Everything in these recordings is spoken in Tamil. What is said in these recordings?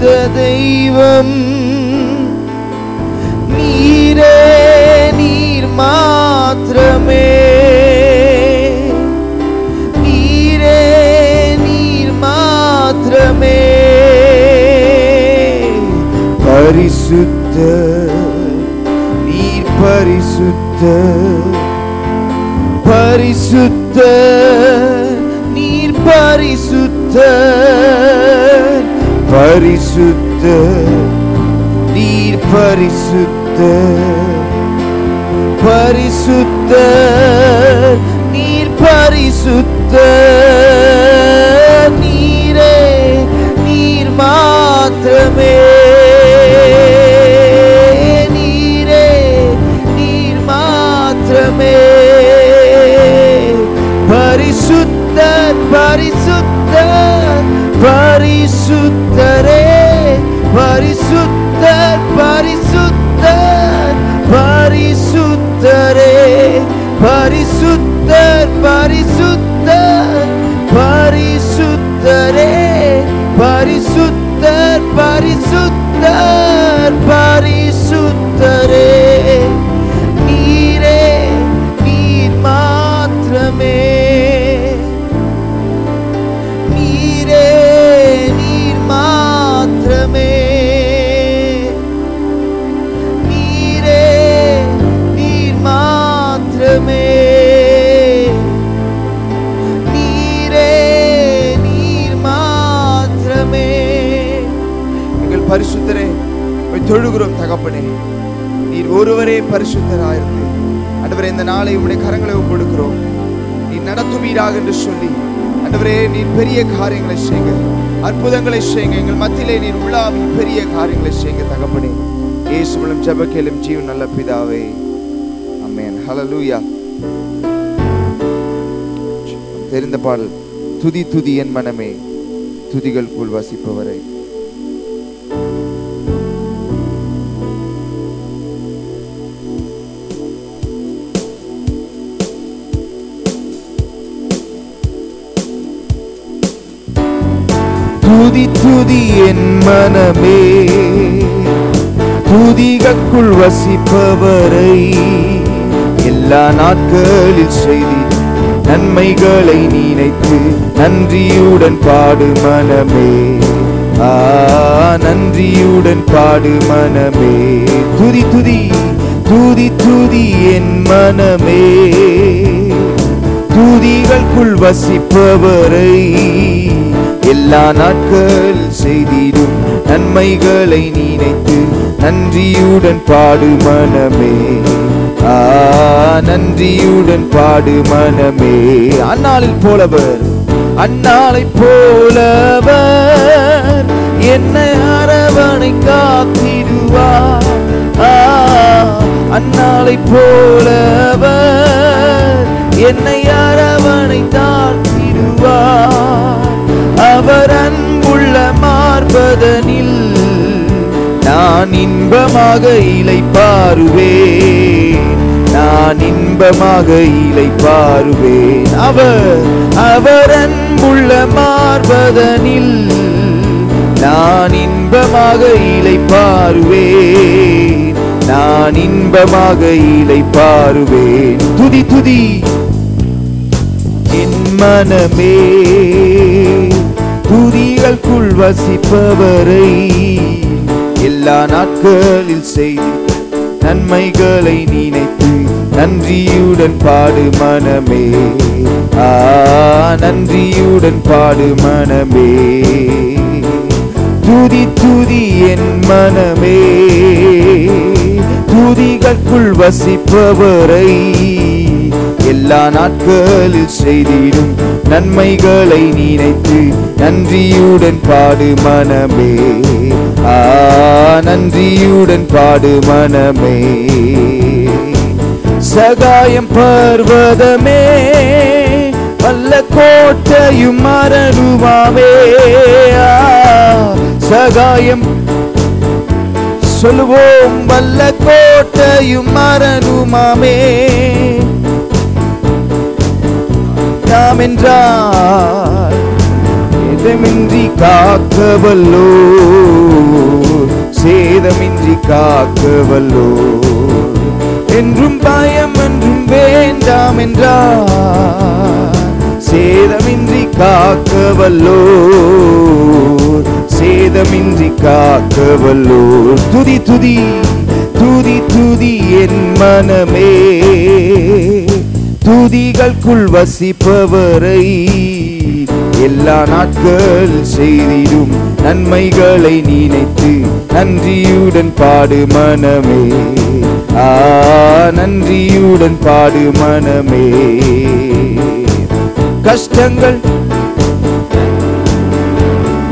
தெய்வம் நீரே, நீர் மாத்திரமே, நீரே நீர் மாத்திரமே. பரிசுத்த நீர் பரிசுத்த, பரிசுத்த நீர் பரிசுத்த, பரிசுத்த நீர் பரிசுத்த, பரிசுத்த நீர் பரிசுத்த. நீரே நீர் மாத்திரமே, நீரே நீர் மாத்திரமே. பரிசுத்தர் பரிசுத்தர் பரிசுத்தரே, பரிசுத்தர் பரிசுத்தர் பரிசுத்தரே, பரிசுத்தர் பரிசுத்தர் பரிசுத்தரே, பரிசுத்தர் பரிசுத்தர் பரிசுத்தரே. நீரே நீர் மாத்திரமே, நீரே நீர் மாத்திரமே, நீரே நீர் மாத்திரமே, நீரே நீர் மாத்திரமே. எங்கள் பரிசுத்தரே தொழுகிறோம் தகப்பனே, நீர் ஒருவரே பரிசுத்தராயிருந்து ஆண்டவரே இந்த நாளை உம்முடைய கரங்களை ஒப்புக்கொடுக்கிறோம். நீர் நடத்துவீராக என்று சொல்லி ஆண்டவரே நீர் பெரிய காரியங்களை செய்யுங்க, அற்புதங்களை செய்யுங்க, எங்கள் மத்தியிலே நீர் உள்ளாவி பெரிய காரியங்களை செய்யுங்க தகப்பனே. இயேசு மூலம் ஜெப கேளும் ஜீவன் நல்ல பிதாவே, ஆமென். ஹல்லேலூயா. தெரிந்த பாடல் துதி துதி என் மனமே, துதிகளுக்குள் வசிப்பவரை. துதி துதி என் மனமே, துதிகளுக்குள் வசிப்பவரை. எல்லா நாட்களில் செய்தி நன்மைகளை நினைத்து நன்றியுடன் பாடு மனமே, நன்றியுடன் பாடு மனமே. துதி துதி துதி துதி என் மனமே, துதிகளுக்குள் வசிப்பவரை. எல்லா நாட்கள் செய்திடும் நன்மைகளை நினைத்து நன்றியுடன் பாடு மனமே, நன்றியுடன் பாடு மனமே. அந்நாளில் போலவர், அந்நாளை போலவர் என்னை அரவணை காத்திடுவார். அந்நாளை போலவர் என்னை அரவணை தாழ்த்திடுவார். அவர் அன்புள்ள மார்பதனில் நான் இன்பமாக இளைப்பாறுவேன், நான் இன்பமாக இளைப்பாறுவேன். அவர் அன்புள்ள மார்பதனில் நான் இன்பமாக இளைப்பாறுவேன், நான் இன்பமாக இளைப்பாறுவேன். துதி துதி என் மனமே, துதிகளுக்குள் வசிப்பவரை. எல்லா நாட்களில் செய்தி நன்மைகளை நினைத்து நன்றியுடன் பாடு மனமே, நன்றியுடன் பாடு மனமே. துதி துதி என் மனமே, துதிகளுக்குள் வசிப்பவரை. எல்லா நாட்களில் செய்திடும் நன்மைகளை நினைத்து நன்றியுடன் பாடு மனமே, நன்றியுடன் பாடு மனமே. சகாயம் பர்வதமே, வல்ல கோட்டையும் அரணுமாமே. சகாயம் சொல்லுவோம், வல்ல கோட்டையும் அரணுமாமே. நாம் என்றால் எதுமின்றி காக்கவல்லோ, சேதமின்றி காக்க வல்லோர், என்றும் பயம் என்றும் வேண்டாம் என்றார். சேதமின்றி காக்க வல்லோர், சேதமின்றி காக்க வல்லோர். துதி துதி துதி துதி என் மனமே, துதிகளுக்குள் வசிப்பவரை எல்லா நாட்கள் செய்திடும் நன்மைகளை நினைத்து நன்றியுடன் பாடு மனமே. நன்றியுடன் பாடு மனமே. கஷ்டங்கள்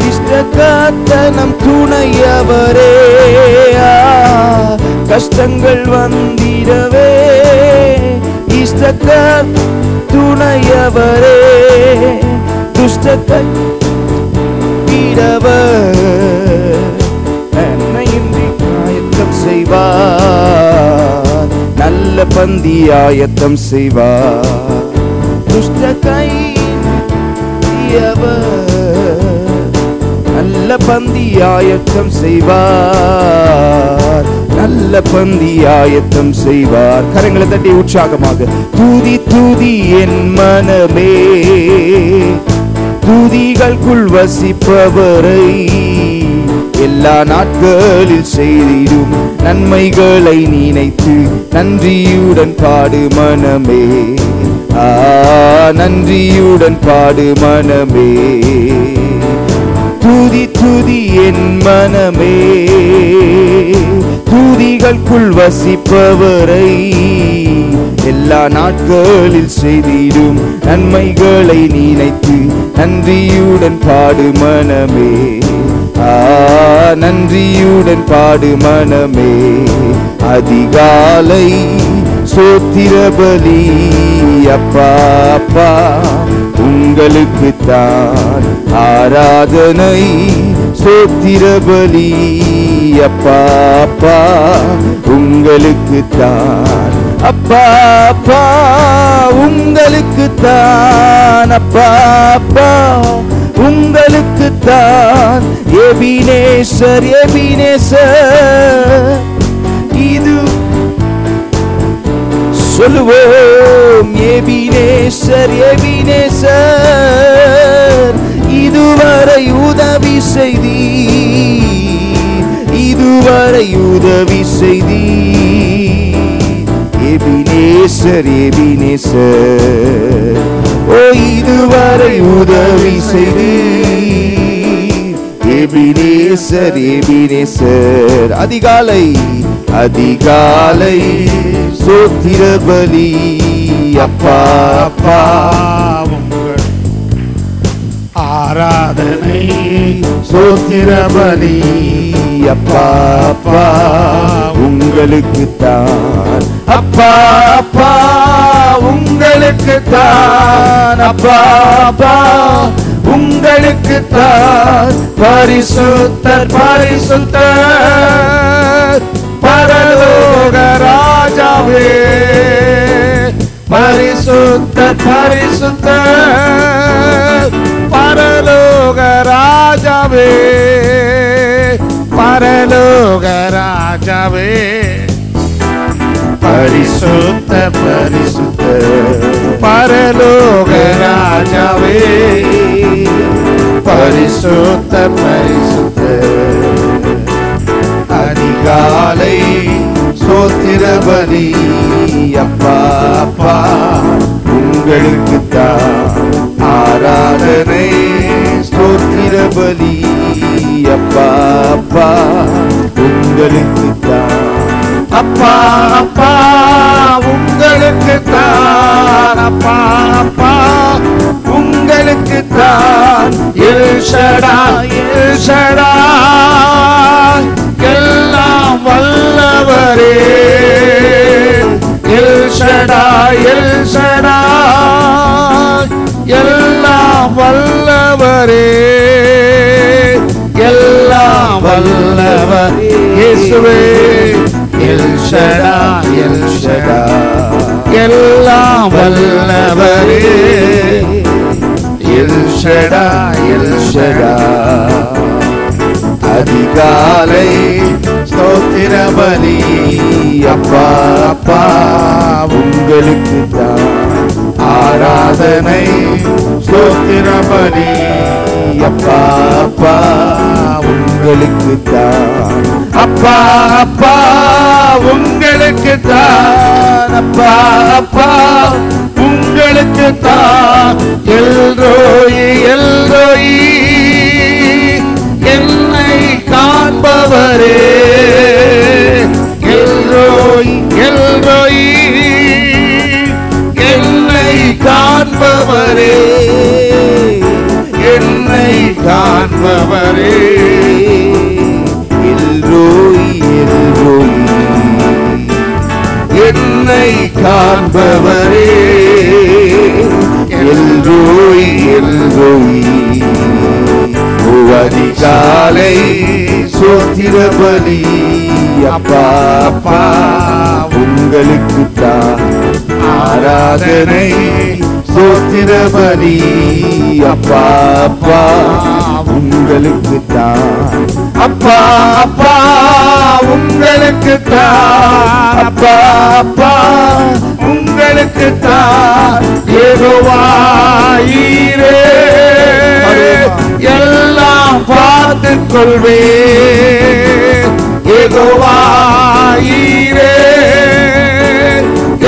இஷ்டக்காத்தனம் துணையவரே, கஷ்டங்கள் வந்திடவே இஷ்டக்கார் துணையவரே, துஷ்டத்தை இடவர் நன்மையின்றி ஆயத்தம் செய்வார், நல்ல பந்தி ஆயத்தம் செய்வார். துஷ்டத்தை நல்ல பந்தி ஆயத்தம் செய்வார், நல்ல பந்தி ஆயத்தம் செய்வார். கரங்களை தட்டி உற்சாகமாக துதி துதி என் மனமே, துதிகளுக்குள் வசிப்பவரை எல்லா நாட்களில் செய்திடும் நன்மைகளை நினைத்து நன்றியுடன் பாடு மனமே. நன்றியுடன் பாடு மனமே. துதி துதி என் மனமே, துதிகளுக்குள் வசிப்பவரை எல்லா நாட்களில் செய்திடும் நன்மைகளை நினைத்து நன்றியுடன் பாடு மனமே. நன்றியுடன் பாடு மனமே. அதிகாலை சோத்திர பலி அப்பா அப்பா உங்களுக்குத்தான் ஆராதனை. சோத்திர பலி அப்பா அப்பா உங்களுக்குத்தான், அப்பா அப்பா உங்களுக்குத்தான், அப்பா அப்பா உங்களுக்குத்தான். எபினேசர் எபினேசர் இது சொல்லுவோம். எபினேசர் எபினேசர் இதுவரை உதவி செய்தி, இதுவரை உதவி செய்தி. எபினேசர் எபினேசர் ஓ இதுவரை உதவி செய்தி. எபினேசர் எபினேசர் அதிகாலை அதிகாலை சோத்திர பலி அப்பா அப்பா ஆராதனை. சோத்திர பலி அப்பா அப்பா உங்களுக்குத்தான், அப்பா அப்பா உங்களுக்குத்தான், அப்பா அப்பா உங்களுக்குத்தான். பரிசுத்தர் பரிசுத்தர் பரலோக ராஜாவே, பரிசுத்தர் பரிசுத்தர் பரலோக ராஜாவே, பரலோக ராஜாவே. பரிசுத்த பரிசுத்த பரலோக ராஜாவே, பரிசுத்த பரிசுத்த. அதிகாலை சோத்திர பலி அப்பா அப்பா உங்களுக்குத்தான் ஆராதனை. சோத்திர பலி அப்பா அப்பா உங்களுக்குத்தான், அப்பா அப்பா உங்களுக்குத்தான், அப்பா அப்பா உங்களுக்குத்தான். எல் ஷடாய் எல் ஷடாய் எல்லாம் வல்லவரே, எல் ஷடாய் எல் ஷடாய் எல்லாம் வல்லவரே, எல்லாம் வல்லவர் இயேசுவே. எல் ஷடாய் எல் ஷடாய் எல்லாம் வல்லவரே, எல் ஷடாய் எல் ஷடாய். அதிகாலை ஸ்தோத்திர பலி அப்பா அப்பா உங்களுக்கு தான் ஆராதனை ஸ்தோத்திர பலி அப்பா அப்பா உங்களுக்கு தான் அப்பா அப்பா உங்களுக்கு தான் அப்பா அப்பா உங்களுக்கு தான் எல்ரோயி எல்ரோயி என்னை காண்பவரே எல்ரோயி எல்ரோயி என்னை காண்பவரே என்னை காண்பவரே எல்ரோயி எல்ரோயி என்னை காண்பவரே எல்ரோயி எல்ரோயி அதிகாலை ஸ்தோத்திர பலி அப்பா அப்பா உங்களுக்கு தான் ஆராதனை ஸ்தோத்திர பலி அப்பா அப்பா உங்களுக்கு தான் அப்பா அப்பா உங்களுக்கு தான் அப்பா அப்பா உங்களுக்கு தான் யெகோவா ஈரே எல்லாம் பார்த்துக் கொள்வே யெகோவா ஈரே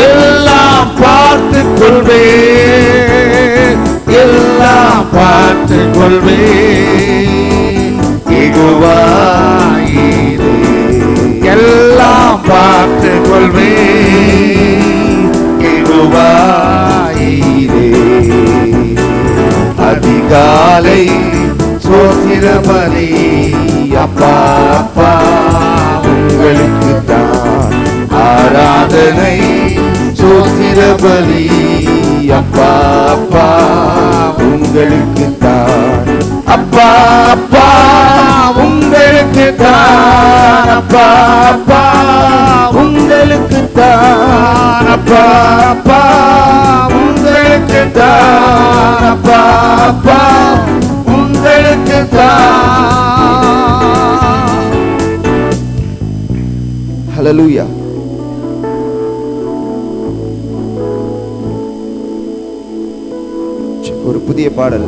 எல்லாம் பார்த்துக் கொள்வே எல்லாம் பார்த்துக் கொள்வே யெகோவா ஈரே எல்லாம் பார்த்துக் கொள்வே யெகோவா ஈரே அதிகாலை ஸ்தோத்திர பலி அப்பா அப்பா உங்களுக்கு தான் ஆராதனை ஸ்தோத்திர பலி அப்பா அப்பா உங்களுக்கு தான் அப்பா அப்பா உங்களுக்கு தான் அப்பா அப்பா உங்களுக்கு தான் அப்பா அப்பா உங்களுக்கு தான் அப்பா அப்பா உங்களுக்கு தான். ஹல்லேலூயா. ஒரு புதிய பாடல்,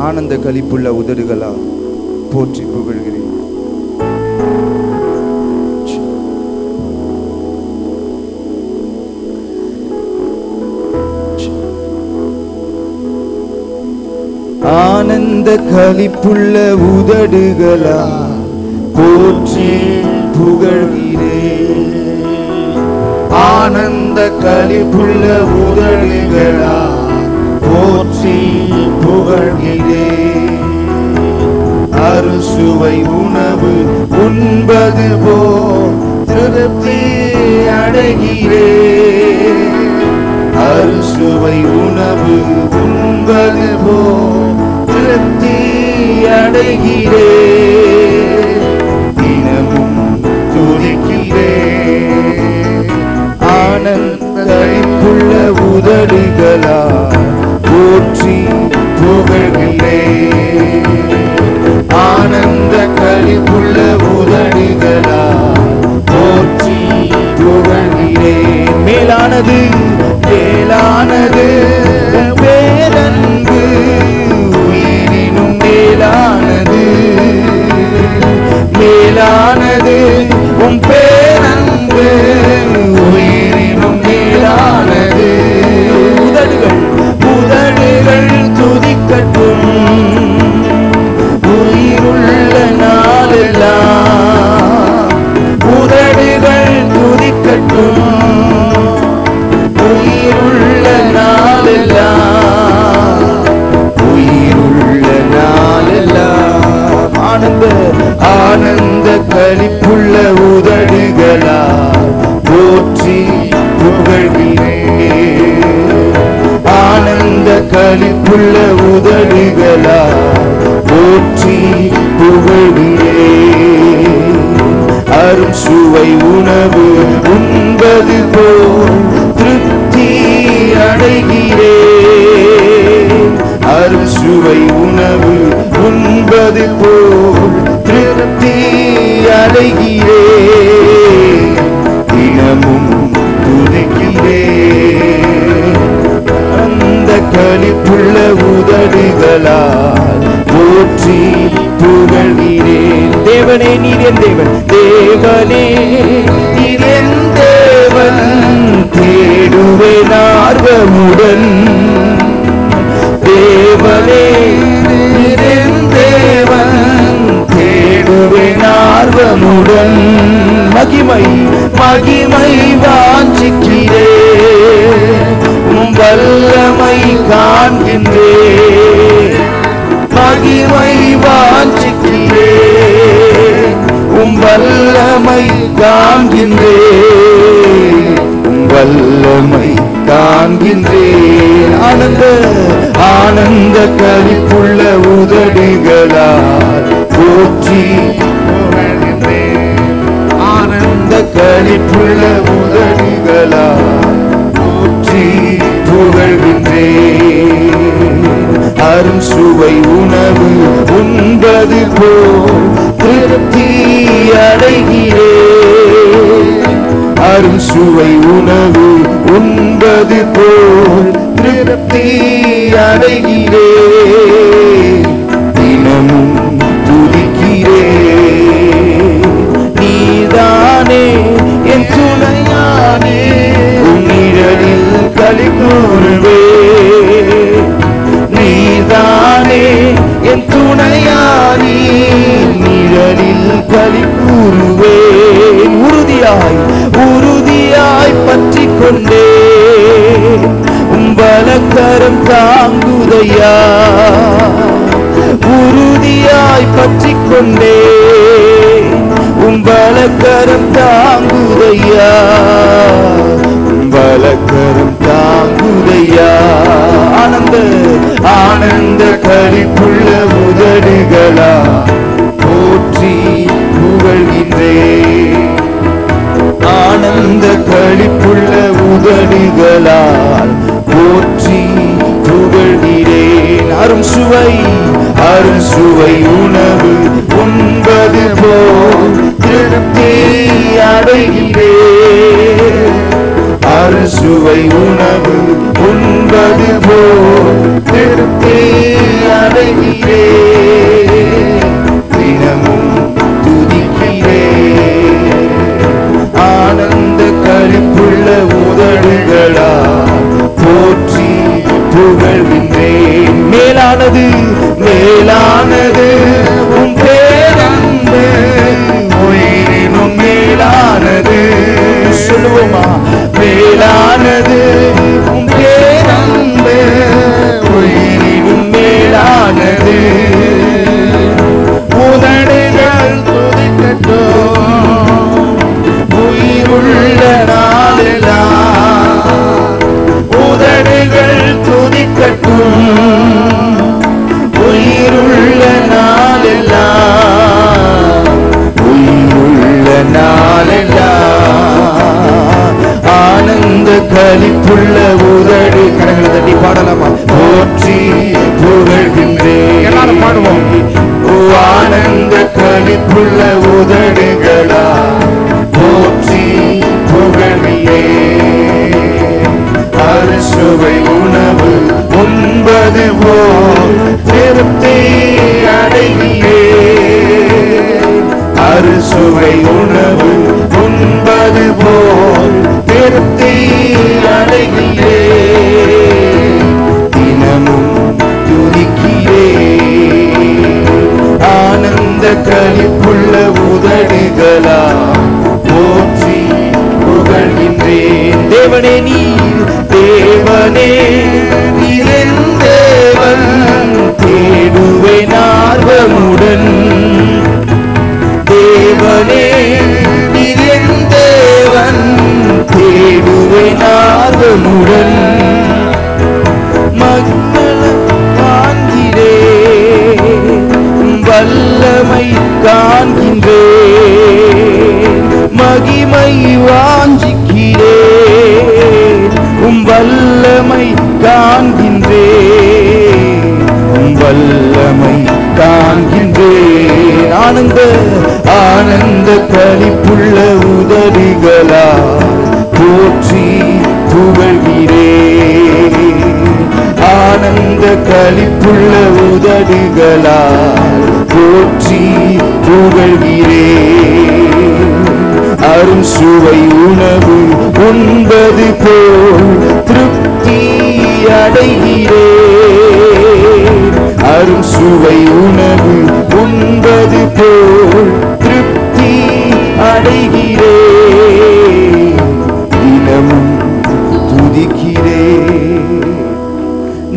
ஆனந்த களிப்புள்ள உதடுகளா போற்றி புகழ்கிறேன். ஆனந்த களிப்புள்ள உதடுகளா போற்றி புகழ்கிறேன். ஆனந்த களிப்புள்ள உதடுகளா போற்றி புகழ்கிறேன். அறுசுவை உணவு உண்பது போல் திருப்தி அடைகிறேன். அறுசுவை உணவு உண்பது போல் திருப்தி அடைகிறேன். தினமும் துதிக்கிறேன். ஆனந்த களிப்புள்ள உதடுகளா போற்றி புகழ்கிறேன். ஆனந்த களிப்புள்ள உதடுகளா போற்றி புகழ்கிறேன். மேலானது மேலானது பேரன்பு உயிரினும் மேலானது. மேலானது உம் பேரன்பு உயிரினும் மேலானது. உதடுகள் உதடுகள் துதிக்கட்டும் உயிருள்ள நாளெல்லாம். உதடுகள் துதிக்கட்டும் உயிருள்ள நாளெல்லாம். உயிருள்ள நாளெல்லாம். ஆனந்த ஆனந்த களிப்புள்ள உதடுகளா போற்றி புகழ்கிறேன். ஆனந்த களிப்புள்ள உதடுகளா போற்றி புகழ்கிறேன். அரும் சுவை உணவு உண்பது போல் திருப்தி அடைகிறேன். அரும் சுவை உணவு உண்பது போல் திருப்தி அடைகிறேன். உதடுகளால் போற்றி புகழ்கிறேன். தேவனே நீர் என் தேவன், தேவனே நீர் என் தேவன், தேடுவேன் ஆர்வமுடன். தேவனே நீர் என் தேவன், தேடுவேன் ஆர்வமுடன். மகிமை மகிமை வாஞ்சிக்கிறேன், உம் வல்லமை காண்கின்றேன். மகிமை வாஞ்சிக்கிறேன், உம் வல்லமை காண்கின்றேன். உம் வல்லமை காண்கின்றேன். ஆனந்த ஆனந்த களிப்புள்ள உதடுகளால் போற்றி புகழ்கின்றேன். ஆனந்த களிப்புள்ள உதடுகளால் போற்றி புகழ்கின்றேன். அரும் சுவை உணவு உண்பது போல் திருப்தி அடைகிறேன். அரும் சுவை உணவு உண்பது போல் திருப்தி அடைகிறேன். தினமும் துதிக்கிறேன். நீதானே என் துணையானே, உன் நிழலில் களி கூறுவேன். நீதானே என் துணையானே, நிழலில் களி கூறுவேன். உறுதியாய் உறுதியாய் பற்றி கொண்டே உம் வலக்கரம் தாங்குதையா. உறுதியாய் பற்றி கொண்டே உம் வலக்கரம் தாங்குதையா. உம் வலக்கரம் தாங்குதையா. ஆனந்த ஆனந்த களிப்புள்ள உதடுகளா போற்றி புகழ்கின்றேன். ஆனந்த களிப்புள்ள உதடுகளால் போற்றி புகழ்கிறேன். அரும் சுவை உணவு உண்பது போல் திருப்தி அடைகிறேன். அறுசுவை உணவு உண்பது போல் திருப்தி அடைகிறேன். தினமும் துதிக்கிறேன். ஆனந்த களிப்புள்ள உதடுகளா போற்றி புகழ்கின்றேன். மேலானது மேலானது உம் பேரன்பு, உயிரினும் மேலானது. சொல்லுவோமா? மேலானது உம் பேரன்பு, உயிரினும் மேலானது. உதடுகள் துதிக்கட்டும் உயிருள்ள நாளெல்லாம். உதடுகள் துதிக்கட்டும் உயிருள்ள நாளெல்லாம். உயிருள்ள நாளெல்லாம். ஆனந்த களிப்புள்ள உதடு. கரங்களை தட்டி பாடலாமா? போற்றி புகழ்கின்றேன். எல்லாரும் பாடுவோம். ஆனந்த களிப்புள்ள உதடுகளா போற்றி புகழ்கிறேன். அறுசுவை உணவு உண்பது போல் திருப்தி அடைகிறேன். அறுசுவை உணவு உண்பது போல் திருப்தி அடைகிறேன். தினமும் துதிக்கிறேன். ஆனந்த களிப்புள்ள உதடுகளா போற்றி புகழ்கின்றேன். தேவனே நீர் தேவனே நீர் என் தேவன், தேடுவேன் ஆர்வமுடன். தேவனே நீர் என் தேவன், தேடுவேன் ஆர்வமுடன். மங்களம் காண்கிறேன், வல்லமை காண்கின்றேன். மகிமை வாஞ்சிக்கிறேன், உம் வல்லமை காண்கின்றேன். உம் வல்லமை காண்கின்றேன். ஆனந்த ஆனந்த களிப்புள்ள உதடுகளா போற்றி புகழ்கிறேன். ஆனந்த களிப்புள்ள உதடுகளால் போற்றி புகழ்கிறேன். அரும் சுவை உணவு உண்பது போல் திருப்தி அடைகிறேன். அரும் சுவை உணவு உண்பது போல் திருப்தி அடைகிறேன். தினமும் துதிக்கிறேன்.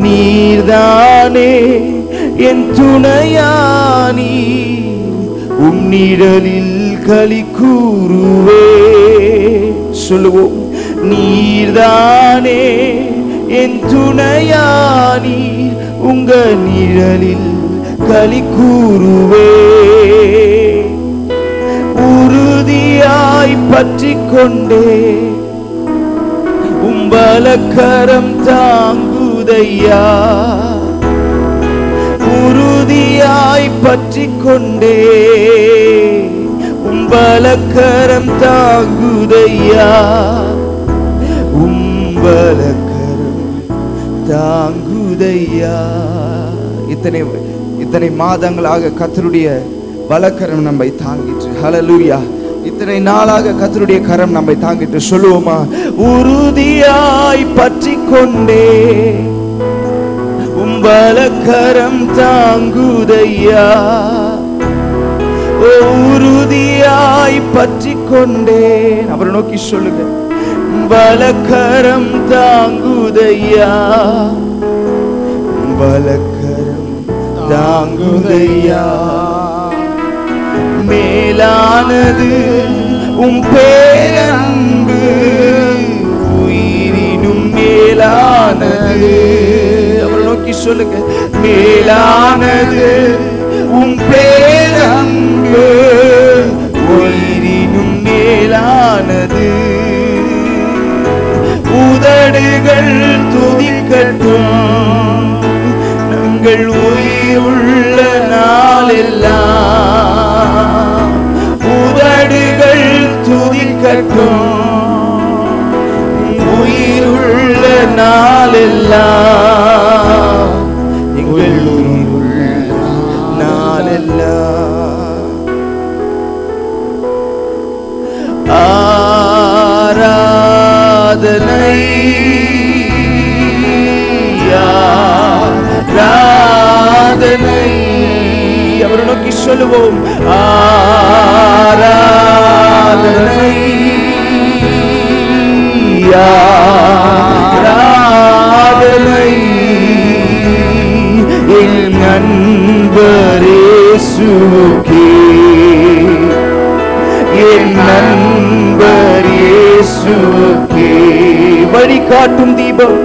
நீர்தானே என் துணையானி, உம் நிழலில் களி கூறுவே. சொல்லுவோம். நீர்தானே என் துணையானி, உங்க நிழலில் களி கூறுவே. உறுதியாய் பற்றி கொண்டே உம்பலக்கரம் தாங்குதையா. உறுதியாய் பற்றி கொண்டே உம்பலக்கரம் தாங்குதையா. உம்பலக்கரம் தாங்குதையா. இத்தனை மாதங்களாக கர்த்தருடைய வலக்கரம் நம்மை தாங்கிற்று. ஹல்லேலூயா. இத்தனை நாளாக கர்த்தருடைய கரம் நம்மை தாங்கிட்டு. சொல்லுவோமா? உறுதியாய் பற்றி கொண்டே உம்பலக்கரம் தாங்குதையா. உறுதியாய் பற்றி கொண்டேன். அவரை நோக்கி சொல்லுங்க. வலக்கரம் தாங்குதையா. வலக்கரம் தாங்குதையா. மேலானது உம் பேரன்பு, உயிரினும் மேலானது. அவரை நோக்கி சொல்லுங்க. மேலானது உம் பேரன்பு, உயிரினும் மேலானது. உதடுகள் துதிக்கட்டும் நாங்கள் உயிருள்ள நாளெல்லாம். உதடுகள் துதிக்கட்டும் உயிருள்ள நாளெல்லாம். எங்கள் உயிருள்ள நாளெல்லாம். ஆராதனை ஆராதனை. அவரை நோக்கி சொல்லுவோம். ஆராதனை ஆராதனை. என் நண்பர் இயேசுவுக்கே, என் நண்பர் இயேசுவுக்கே. வழிகாட்டும் தீபம்,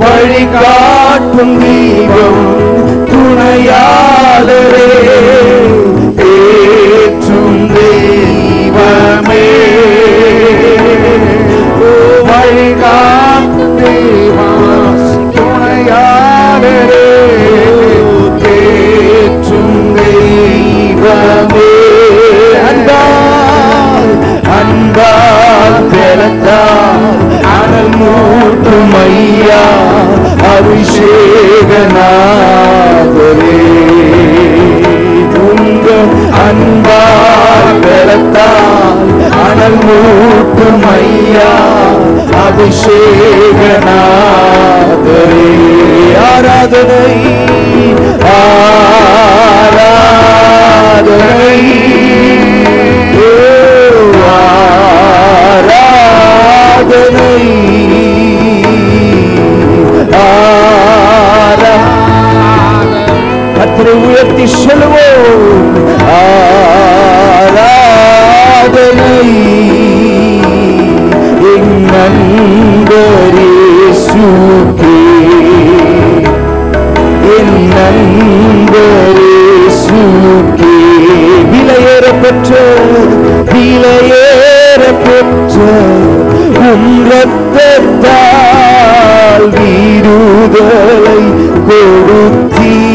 வழிகாட்டும் தீபம், துணையாளரே, ஏற்றும் தெய்வமே. வழிகாட்டும் தெய்வம், துணையாளரே, ஏற்றும் தெய்வமே. அன்பால் அன்பால் பெறத்தால் அனல் மூட்டும் ஐயா அபிஷேகநாதரே. உங்க அன்பால் பெறத்தால் அனல் மூட்டும் ஐயா அபிஷேகநாதரே. ஆராதனை ஆராதனை ஆராதனை கர்த்தரை உயர்த்தி சொல்லுவோம். ஆராதனை என் நண்பர் இயேசுவுக்கே, என் நண்பர் இயேசுவுக்கே. விலையேறப்பெற்ற விலையேறப்பெற்ற உம் இரத்தத்தால் விடுதலை கொடுத்தீர்.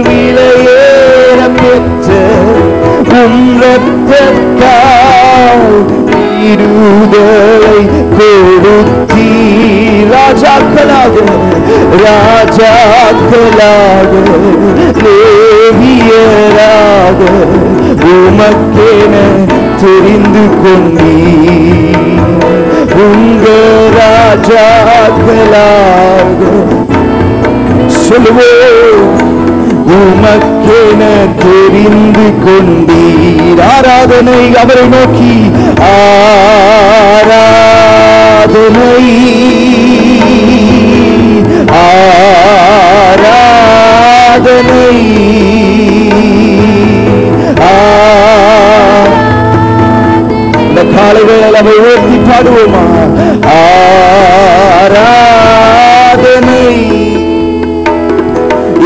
விலையேறப்பெற்ற உம் இரத்தத்தால் விடுதலை கொடுத்தீர். ராஜாக்களாக ராஜாக்களாக லேவியராக உமக்கென தெரிந்து கொண்டீர். உங்க ராஜாக்களாக சொல்லுவோம், உமக்கென தெரிந்து கொண்டீர். ஆராதனை அவரை நோக்கி, ஆராதனை ஆராதனை இந்த காலைவேளையில் அவை உயர்த்தி பாடுவோமா? ஆராதனை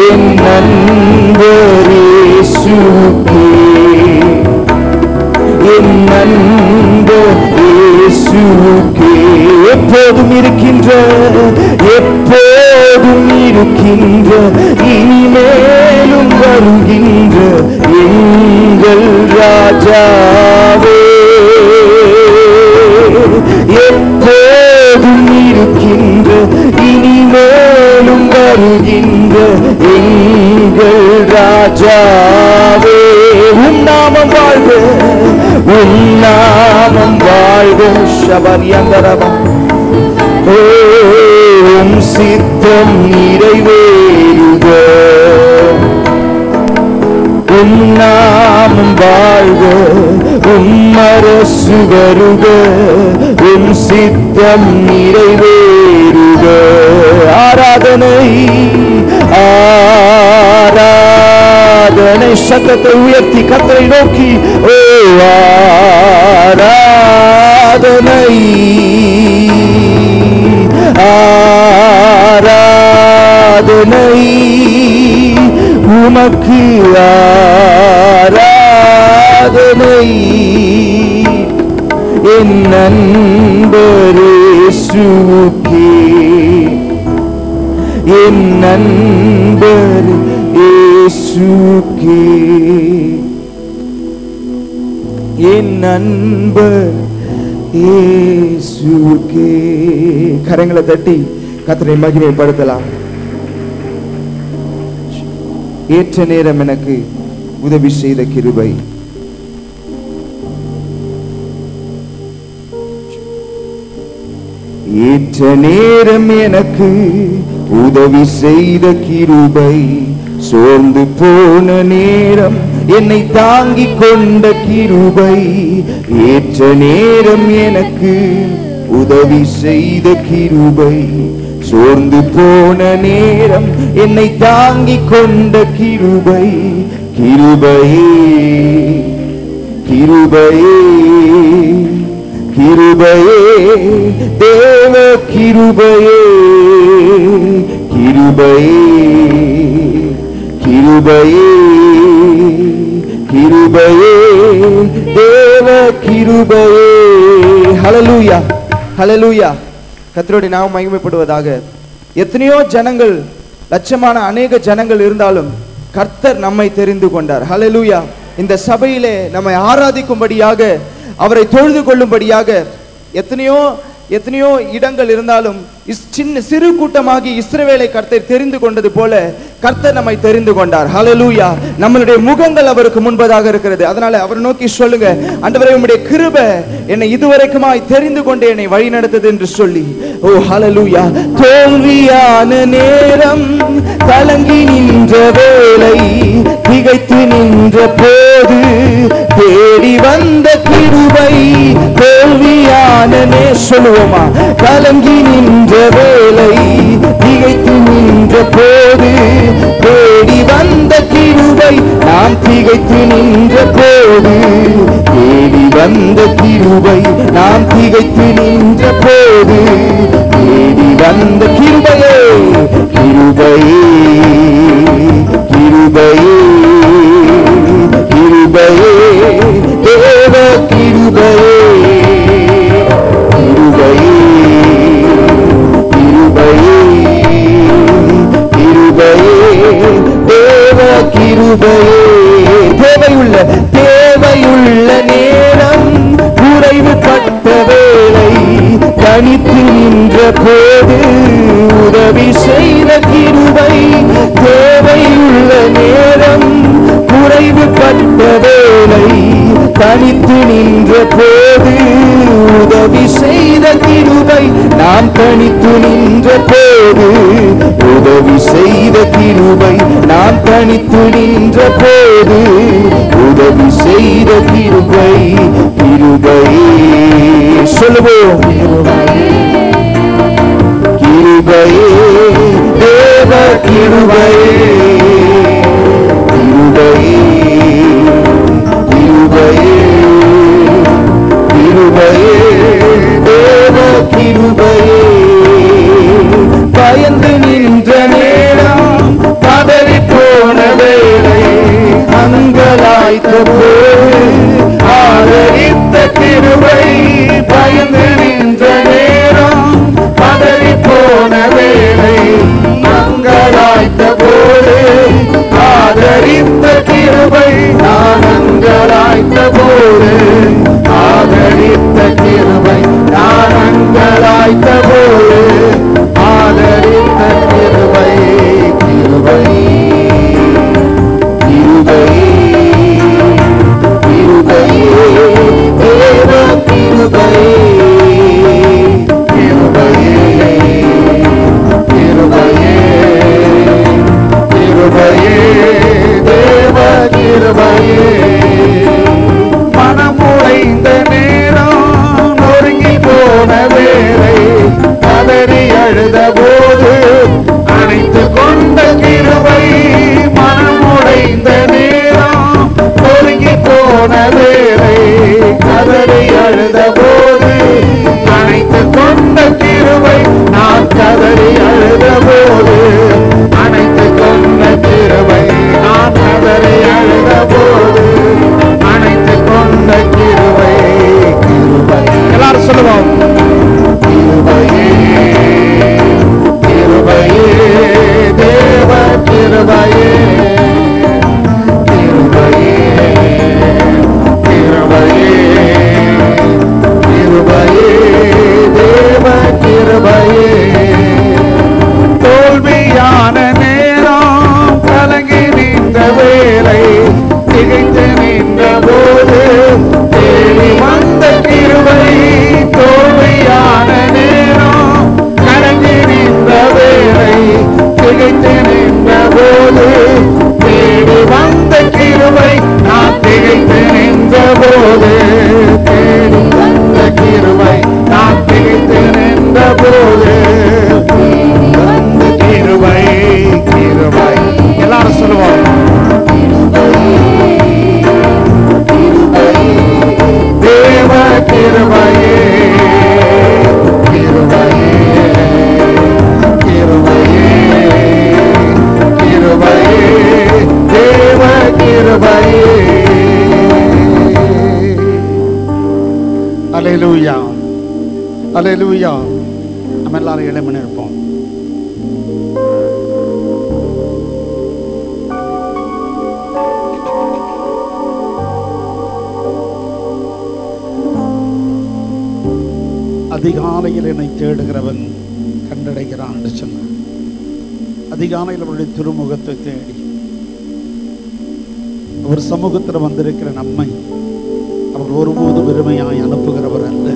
என் நண்பர் இயேசுவுக்கே, என் நண்பர் இயேசுவுக்கே. எப்போதும் இருக்கின்ற, எப்போதும் இருக்கின்ற, இனிமேலும் வருகின்ற எங்கள் ராஜாவே. எப்போதும் இருக்கின்ற, இனிமேலும் வருகின்ற எங்கள் ராஜாவே. உம் நாமம் வாழ்க, உம் நாமம் வாழ்க. ஷபரியந்தரவா. உம் சித்தம் நிறைவேறுக, உம் நாமம் வாழ்க. உம் அரசு வருக, உம் சித்தம் நிறைவேறுக. ஆராதனை ஆராதனை சத்தத்தை உயர்த்தி கர்த்தரை நோக்கி, ஓ ஆராதனை ஆராதனை உமக்கு ஆராதனை. என் நண்பர் இயேசுவுக்கே, என் நண்பர் இயேசுவுக்கே, என் நண்பர் இயேசுவுக்கே. கரங்களை தட்டி கர்த்தரை மகிமைப்படுத்தலாம். ஏற்ற நேரம் எனக்கு உதவி செய்த கிருபை, ஏற்ற நேரம் எனக்கு உதவி செய்த கிருபை, சோர்ந்து போன நேரம் என்னை தாங்கிக் கொண்ட கிருபை. ஏற்ற நேரம் எனக்கு உதவி செய்த கிருபை, சோர்ந்து போன நேரம் என்னை தாங்கிக் கொண்ட கிருபை. கிருபையே கிருபையே கிருபையே தேவ கிருபையே, கிருபையே கிருபையே கிருபையே தேவ கிருபையே. ஹல்லேலூயா ஹல்லேலூயா. கர்த்தருடைய நாமம் மகிமைப்படுவதாக. எத்தனையோ ஜனங்கள், லட்சமான அநேக ஜனங்கள் இருந்தாலும் கர்த்தர் நம்மை தெரிந்து கொண்டார். ஹல்லேலூயா. இந்த சபையிலே நம்மை ஆராதிக்கும்படியாக, அவரை தொழுது கொள்ளும்படியாக எத்தனையோ இடங்கள் இருந்தாலும் சிறு கூட்டமாகி இஸ்ரவேலை கர்த்தர் தெரிந்து கொண்டது போல கர்த்தர் நம்மை தெரிந்து கொண்டார். ஹல்லேலூயா. நம்மளுடைய முகங்கள் அவருக்கு முன்பதாக இருக்கிறது. அதனால அவர் நோக்கி சொல்லுங்க, ஆண்டவரே உம்முடைய கிருபை என்னை இதுவரைக்குமாய் தெரிந்து கொண்டு என்னை வழி நடத்தது என்று சொல்லி. ஓ ஹல்லேலூயா. தோல்வியான நேரம், கலங்கி நின்ற வேளை, திகைத்து நின்ற போது தேடி வந்த கிருபை. தோல்வியான சொல்லுவோமா? கலங்கி நின்ற வேளை, திகைத்து நின்ற போது தேடி வந்த கிருபை. நாம் திகைத்து நின்ற போது தேடி வந்த கிருபை. நாம் திகைத்து நின்ற போது தேடி வந்த கிருபையே. கிருபையே கிருபையே கிருபையே தேவ கிருபையே. தேவையுள்ள நேரம், குறைவுபட்ட வேளை, தனித்து நின்ற போது உதவி செய்த கிருபை தேவையுள்ள நேரம் குறைவுபட்ட வேளை தனித்து நின்ற போது உதவி செய்த கிருபை நாம் தனித்து நின்ற போது உதவி செய்த கிருபை நாம் தனித்து நின்ற போது உதவி செய்த கிருபை கிருபையே சொல்லுவோம் கிருபையே தேவ கிருபையே கிருபையே கிருபையே கிருபையே தேவ கிருபையே பயந்து நின்ற நேரம் பதறி போன வேளை அங்கலாய்த்த போது ஆதரித்த கிருபை பயந்து நின்ற நேரம் பதறி போன வேளை அங்கலாய்த்த போது ஆதரித்த கிருபை நான் அங்கலாய்த்த போது ஆதரித்த கிருபை நான் அங்கலாய்த்த போது ஆதரித்த கிருபை கிருபை கிருபை கிருபை தேவ கிருபை கிருபையே கிருபையே கிருபையே தேவ கிருபையே மனமுடைந்த நேரம் நொறுங்கி போன வேளை கதறி அழுத போது அணைத்து கொண்ட கிருபை மனமுடைந்த நேரம் நொறுங்கி போன வேளை கதறி அழுத போது அணைத்து கொண்ட கிருபை நான் கதறி அழுத போது அணைத்து கொண்ட கிருபை நான் கதறி அழுத போது அணைத்து கொண்ட கிருபை கிருபை எல்லாரும் சொல்லுவோம் கிருபையே கிருபையே தேவ கிருபையே கிருபையே கிருபையே கிருபையே தேவ கிருபையே தோல்வியான நேரம் கலங்கி நின்ற வேளை திகைத்து நின்ற போது தேடி வந்த கிருபை தோல்வியான நேரம் கலங்கி நின்ற வேளை திகைத்து நின்ற போது தேடி வந்த கிருபை நான் திகைத்து நின்ற போது தேடி வந்த கிருபை நான் திகைத்து நின்ற போது வந்த கிருபை கிருபை எல்லாரும் சொல்லுவோம் தேவ கிருபையே கிருபையே கிருபையே கிருபையே தேவ கிருபையே அல்லேலூயா அல்லேலூயா நம்ம எல்லாரும் இளமணி இருப்போம் அதிகாலையில் என்னை தேடுகிறவன் கண்டடைகிறான் என்று சொன்னார். அதிகாலையில் அவருடைய திருமுகத்தை தேடி அவர் சமூகத்தில் வந்திருக்கிற நம்மை அவர் ஒருபோது வெறுமையாய் அனுப்புகிறவர் அல்ல.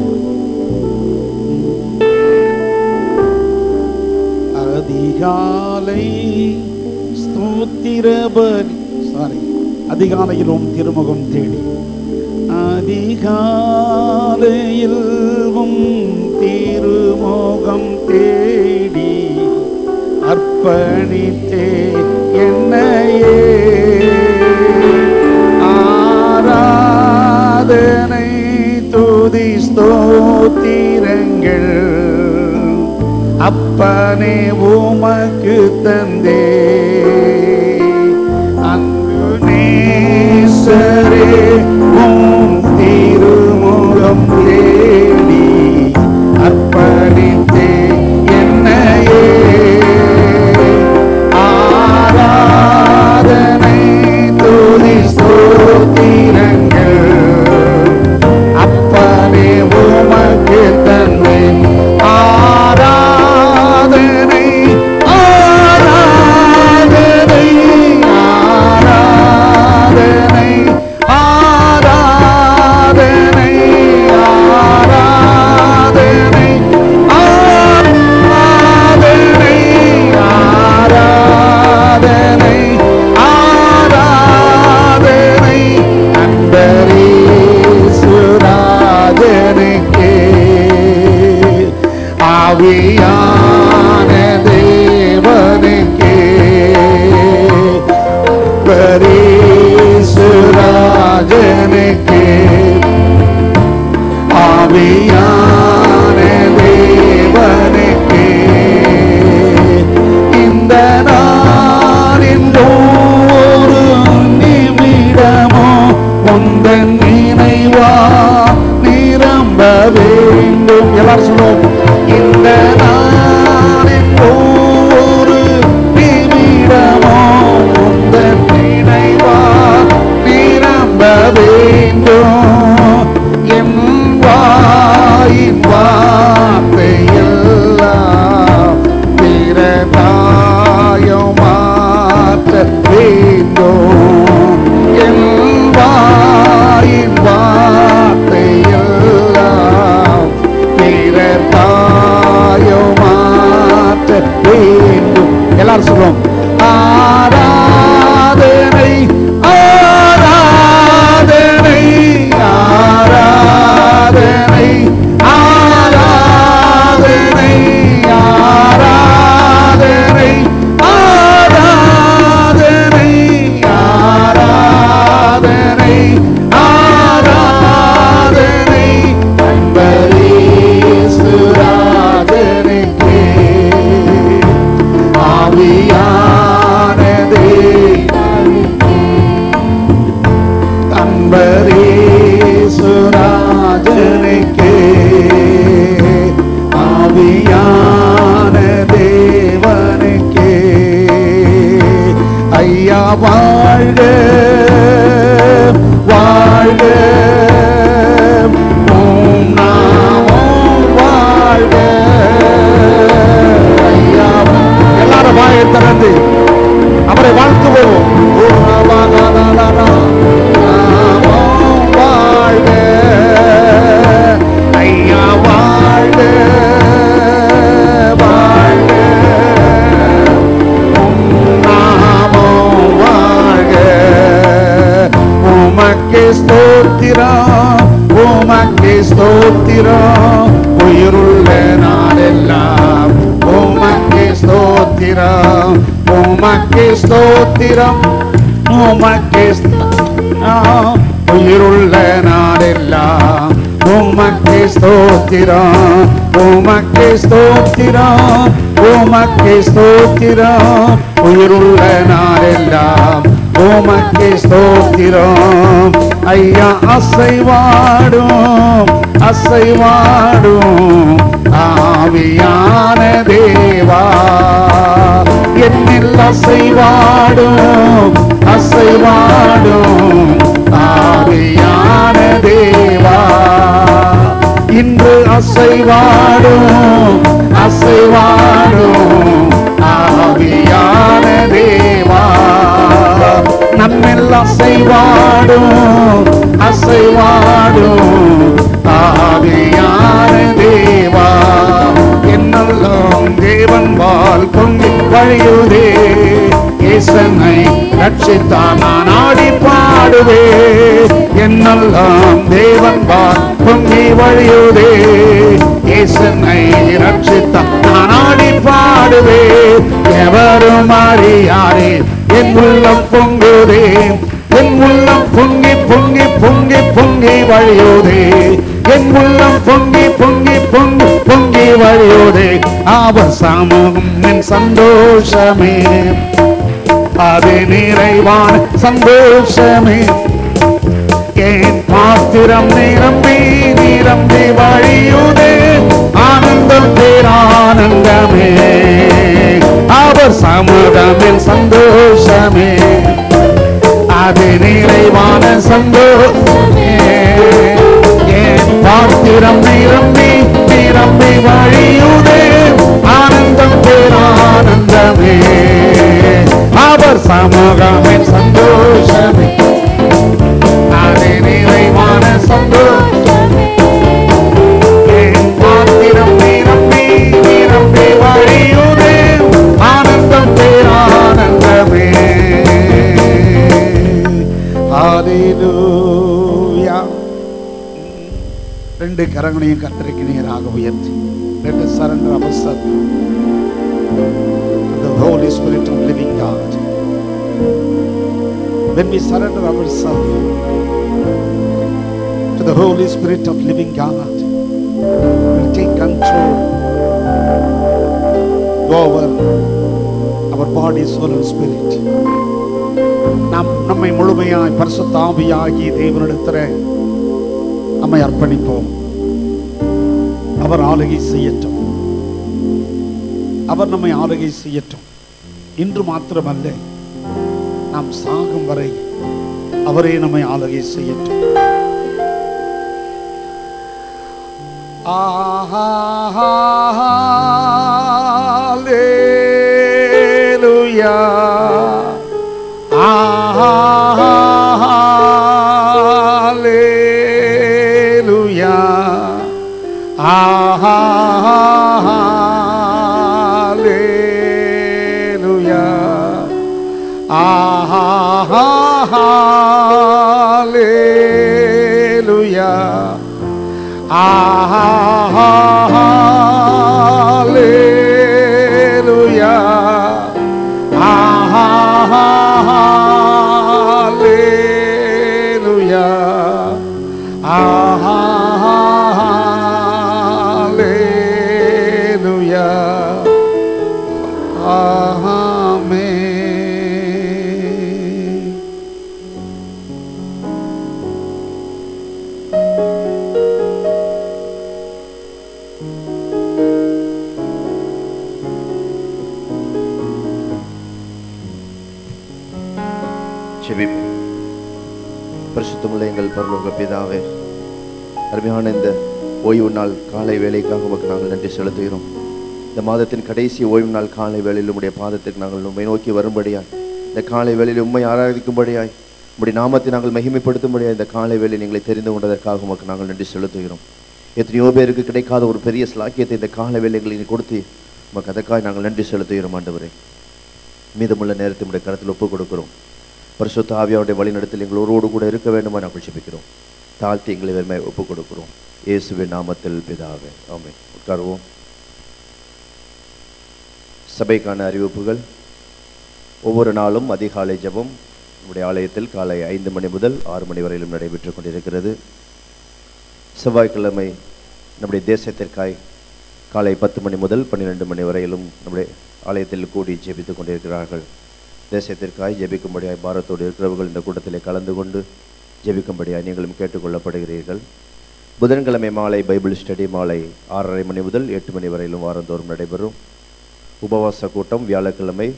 அதிகாலை அதிகாலையில் உம் திருமுகம் தேடி அதிகாலையில் உம் திருமுகம் தேடி அர்ப்பணித்தே என்னையே ஆராதனை துதி ஸ்தோத்திரங்கள் அப்பனே உமக்கு தந்தே அன்பு நேசரே உம் திருமுகம் தேடி அர்ப்பணித்தே என்னையே ஆராதனை துதி ஸ்தோத்திரங்கள் அப்பனே உமக்கு தந்தே ஆராதனை தேவனுக்கு ஆவியான தேவனுக்கு இந்த நாளின் ஒவ்வொரு நிமிடமோ உந்தன் நினைவா நிரம்ப வேண்டும். எல்லாரும் சொல்லுவோம். இந்த நாளின் ஒவ்வொரு நிமிடமோ உந்தன் நினைவா நிரம்ப வேண்டும். என் வாயின் வார்த்தை எல்லாம் பிறதாயம் மாற்ற வேண்டும். என் வாயின் வார்த்தை எல்லாம் பிறதாயம் மாற்ற வேண்டும். எல்லாரும் சொல்லுவோம். ஆராதனை ஆராதனை ஆராதனை ஆராதனை ஆராதனை ஆராதனை ஆராதனை ஆராதனை அன்பரேசுராஜனுக்கே ஆவியானதே அன்பரேசுராஜனுக்கே ஆவியான தேவனுக்கே ஐயா வாழ்க வாழ்க உம் நாமம் வாழ்க. ஐயா எல்லாரும் வாயை திறந்து அவரை வாழ்த்துவோம். நாமம் வாழ்க ஐயா வாழ்க வாழ்க உம் நாமம் வாழ்க. உமக்கு ஸ்தோத்திரம் உமக்கு ஸ்தோத்திரம் உயிருள்ள நாளெல்லாம் உமக்கு ஸ்தோத்திரம் உமக்கு ஸ்தோத்திரம் உமக்கு உயிருள்ள நாளெல்லாம் உமக்கு ஸ்தோத்திரம் உமக்கு ஸ்தோத்திரம் உமக்கு ஸ்தோத்திரம் உயிருள்ள நாளெல்லாம் உமக்கு ஸ்தோத்திரம். ஐயா அசைவாடும் அசைவாடும் ஆவியான தேவா என்னில் அசைவாடும் அசைவாடும் ஆவியான தேவா இன்று அசைவாடும் அசைவாடும் ஆவியான தேவா நம்மில் அசைவாடும் அசைவாடும் ஆவியான தேவா என்னெல்லாம் தேவன் வாழ் பொங்கி வழியுதே ஈசனை ரட்சித்தான் நான் ஆடி பாடுவே என்னெல்லாம் தேவன் வாழ் பொங்கி வழியுதே ஈசனை ரட்சித்தான் நான் ஆடி பாடுவே எவரும் அறியாரே என் உள்ளம் பொங்குதே என் உள்ளம் பொங்கி பொங்கி பொங்கி பொங்கி வழியுதே என் உள்ளம் பொங்கி பொங்கி பொங்கி பொங்கி வழியுதே அவர் சமூகம் என் சந்தோஷமே அது நிறைவான சந்தோஷமே என் பாத்திரம் நிரம்பி நிரம்பி வழியுதே ஆனந்தம் பேரானந்தமே அவர் சமூகம் என் சந்தோஷமே அது நிறைவான சந்தோஷமே என் பாத்திரம் நிரம்பி நிரம்பி வழியுதே ஆனந்தம் பேரானந்தமே அவர் சமூகம் என் சந்தோஷமே அது நிறைவான சந்தோஷமே என் பாத்திரம் நிரம்பி நிரம்பி வழியுதே ஆனந்தம் பேரானந்தமே. ஹல்லேலூயா. ரெண்டு கரங்களையும் கர்த்தருக்கு நேராக உயர்த்தி let us surrender ourselves to the Holy Spirit of living God. When we surrender ourselves the Holy Spirit of living God will take control over our body, soul and spirit. நம்மை முழுமையாய் பரிசுத்த ஆவியாகி தேவனிடத்தில் நம்மை அர்ப்பணிப்போம். அவர் ஆளுகை செய்யட்டும். அவர் நம்மை ஆளுகை செய்யட்டும். இன்று மாத்திரமல்ல, நாம் சாகும் வரை அவரே நம்மை ஆளுகை செய்யட்டும். Hallelujah. Hallelujah. Hallelujah. Hallelujah. Hallelujah. பரிசுத்தமுள்ள எங்கள் பரலோக பிதாவே, அருமையான இந்த ஓய்வு நாள் காலை வேலைக்காக உமக்கு நாங்கள் நன்றி செலுத்துகிறோம். இந்த மாதத்தின் கடைசி ஓய்வு நாள் காலை வேளையில் உம்முடைய பாதத்திற்கு நாங்கள் உண்மை நோக்கி வரும்படியாய், இந்த காலை வேளையில் உண்மை ஆராதிக்கும்படியாய், உம்முடைய நாமத்தை நாங்கள் மகிமைப்படுத்தும்படியாய் இந்த காலை வேளையில் எங்களை தெரிந்து கொண்டதற்காக உமக்கு நாங்கள் நன்றி செலுத்துகிறோம். எத்தனையோ பேருக்கு கிடைக்காத ஒரு பெரிய ஸ்லாக்கியத்தை இந்த காலை வேளை எங்களுக்கு கொடுத்து உமக்கு அதற்காக நாங்கள் நன்றி செலுத்துகிறோம். ஆண்டவரே, மீதமுள்ள நேரத்தை உடைய கருத்தில் ஒப்புக் கொடுக்கிறோம். பரிசுத்த ஆவியாருடைய வழிநடத்தில் எங்களோடு கூட இருக்க வேண்டுமா நாங்கள் ஜெபிக்கிறோம். தாழ்த்தி எங்களை வெறுமை ஒப்புக் கொடுக்கிறோம். இயேசுவின் நாமத்தில் பிதாவே, ஆமென். உட்காருவோம். சபைக்கான அறிவிப்புகள். ஒவ்வொரு நாளும் அதிகாலை ஜெபம் நம்முடைய ஆலயத்தில் காலை 5 மணி முதல் 6 மணி வரையிலும் நடைபெற்று கொண்டிருக்கிறது. செவ்வாய்க்கிழமை நம்முடைய தேசத்திற்காய் காலை 10 மணி முதல் 12 மணி வரையிலும் நம்முடைய ஆலயத்தில் கூடி ஜெபித்துக் கொண்டிருக்கிறார்கள். தேசத்திற்காய் ஜெபிக்கும்படியாய் பாரத்தோடு இருக்கிறவர்கள் இந்த கூட்டத்திலே கலந்து கொண்டு ஜெபிக்கும்படியாய் நீங்களும் கேட்டுக்கொள்ளப்படுகிறீர்கள். புதன்கிழமை மாலை பைபிள் ஸ்டடி மாலை 6:30 மணி முதல் 8 மணி வரையிலும் வாரந்தோறும் நடைபெறும். உபவாச கூட்டம் வியாழக்கிழமை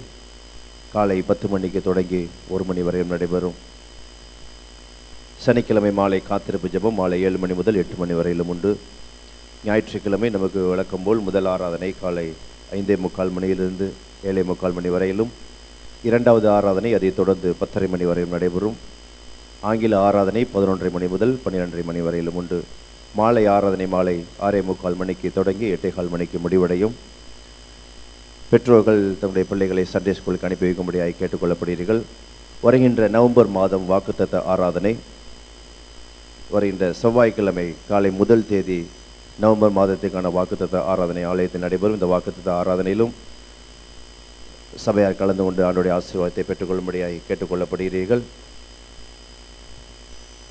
காலை 10 மணிக்கு தொடங்கி 1 மணி வரையும் நடைபெறும். சனிக்கிழமை மாலை காத்திருப்பு ஜெபம் மாலை 7 மணி முதல் 8 மணி வரையிலும் உண்டு. ஞாயிற்றுக்கிழமை நமக்கு வழக்கம் போல் முதல் ஆராதனை காலை 5:45 மணியிலிருந்து 7:45 மணி வரையிலும், இரண்டாவது ஆராதனை அதை தொடர்ந்து 10:30 மணி வரையும் நடைபெறும். ஆங்கில ஆராதனை 11:30 மணி முதல் 12:30 மணி வரையிலும் உண்டு. மாலை ஆராதனை மாலை 6:45 மணிக்கு தொடங்கி 8:15 மணிக்கு முடிவடையும். பெற்றோர்கள் தம்முடைய பிள்ளைகளை சண்டே ஸ்கூலுக்கு அனுப்பி வைக்கும்படியாக கேட்டுக்கொள்ளப்படுகிறீர்கள். வருகின்ற நவம்பர் மாதம் வாக்குத்தத்த ஆராதனை வருகின்ற செவ்வாய்க்கிழமை காலை 1 தேதி நவம்பர் மாதத்துக்கான வாக்குத்தத்த ஆராதனை ஆலயத்தில் நடைபெறும். இந்த வாக்குத்தத்த ஆராதனையிலும் சபையார் கலந்து கொண்டு ஆண்டோடைய ஆசீர்வாதத்தை பெற்றுக்கொள்ளும்படியாக கேட்டுக்கொள்ளப்படுகிறீர்கள்.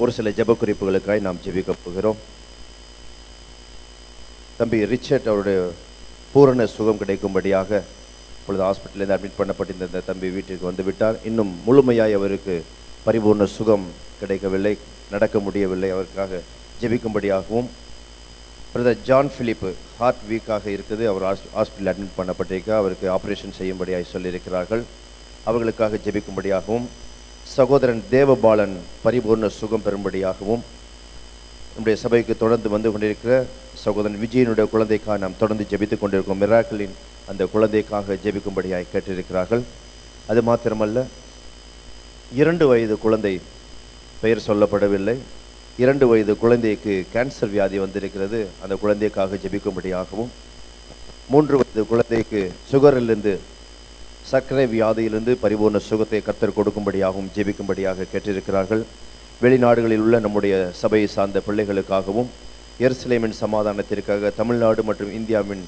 ஒரு சில ஜெப குறிப்புகளுக்காய் நாம் ஜெபிக்க போகிறோம். தம்பி ரிச்சர்ட் அவருடைய பூரண சுகம் கிடைக்கும்படியாக இப்பொழுது ஹாஸ்பிட்டலில் அட்மிட் பண்ணப்பட்டிருந்த இந்த தம்பி வீட்டிற்கு வந்து விட்டார். இன்னும் முழுமையாய் அவருக்கு பரிபூர்ண சுகம் கிடைக்கவில்லை, நடக்க முடியவில்லை. அவருக்காக ஜெபிக்கும்படியாகவும், பிரதர் ஜான் பிலிப்பு ஹார்ட் வீக்காக இருக்குது, அவர் ஹாஸ்பிட்டலில் அட்மிட் பண்ணப்பட்டிருக்க, அவருக்கு ஆப்ரேஷன் செய்யும்படியாக சொல்லியிருக்கிறார்கள், அவர்களுக்காக ஜெபிக்கும்படியாகவும், சகோதரன் தேவபாலன் பரிபூர்ண சுகம் பெறும்படியாகவும், நம்முடைய சபைக்கு தொடர்ந்து வந்து கொண்டிருக்கிற சகோதரன் விஜயனுடைய குழந்தைக்காக நாம் தொடர்ந்து ஜெபித்துக் கொண்டிருக்கோம். மிராக்கிளின் அந்த குழந்தைக்காக ஜெபிக்கும்படியாக கேட்டிருக்கிறார்கள். அது மாத்திரமல்ல, 2 வயது குழந்தை, பெயர் சொல்லப்படவில்லை, 2 வயது குழந்தைக்கு கேன்சர் வியாதி வந்திருக்கிறது, அந்த குழந்தைக்காக ஜெபிக்கும்படியாகவும், 3 வயது குழந்தைக்கு சுகரிலிருந்து சர்க்கரை வியாதியிலிருந்து பரிபூர்ண சுகத்தை கர்த்தர் கொடுக்கும்படியாகவும் ஜெபிக்கும்படியாக கேட்டிருக்கிறார்கள். வெளிநாடுகளில் உள்ள நம்முடைய சபையை சார்ந்த பிள்ளைகளுக்காகவும், எருசலேமின் சமாதானத்திற்காக, தமிழ்நாடு மற்றும் இந்தியாவின்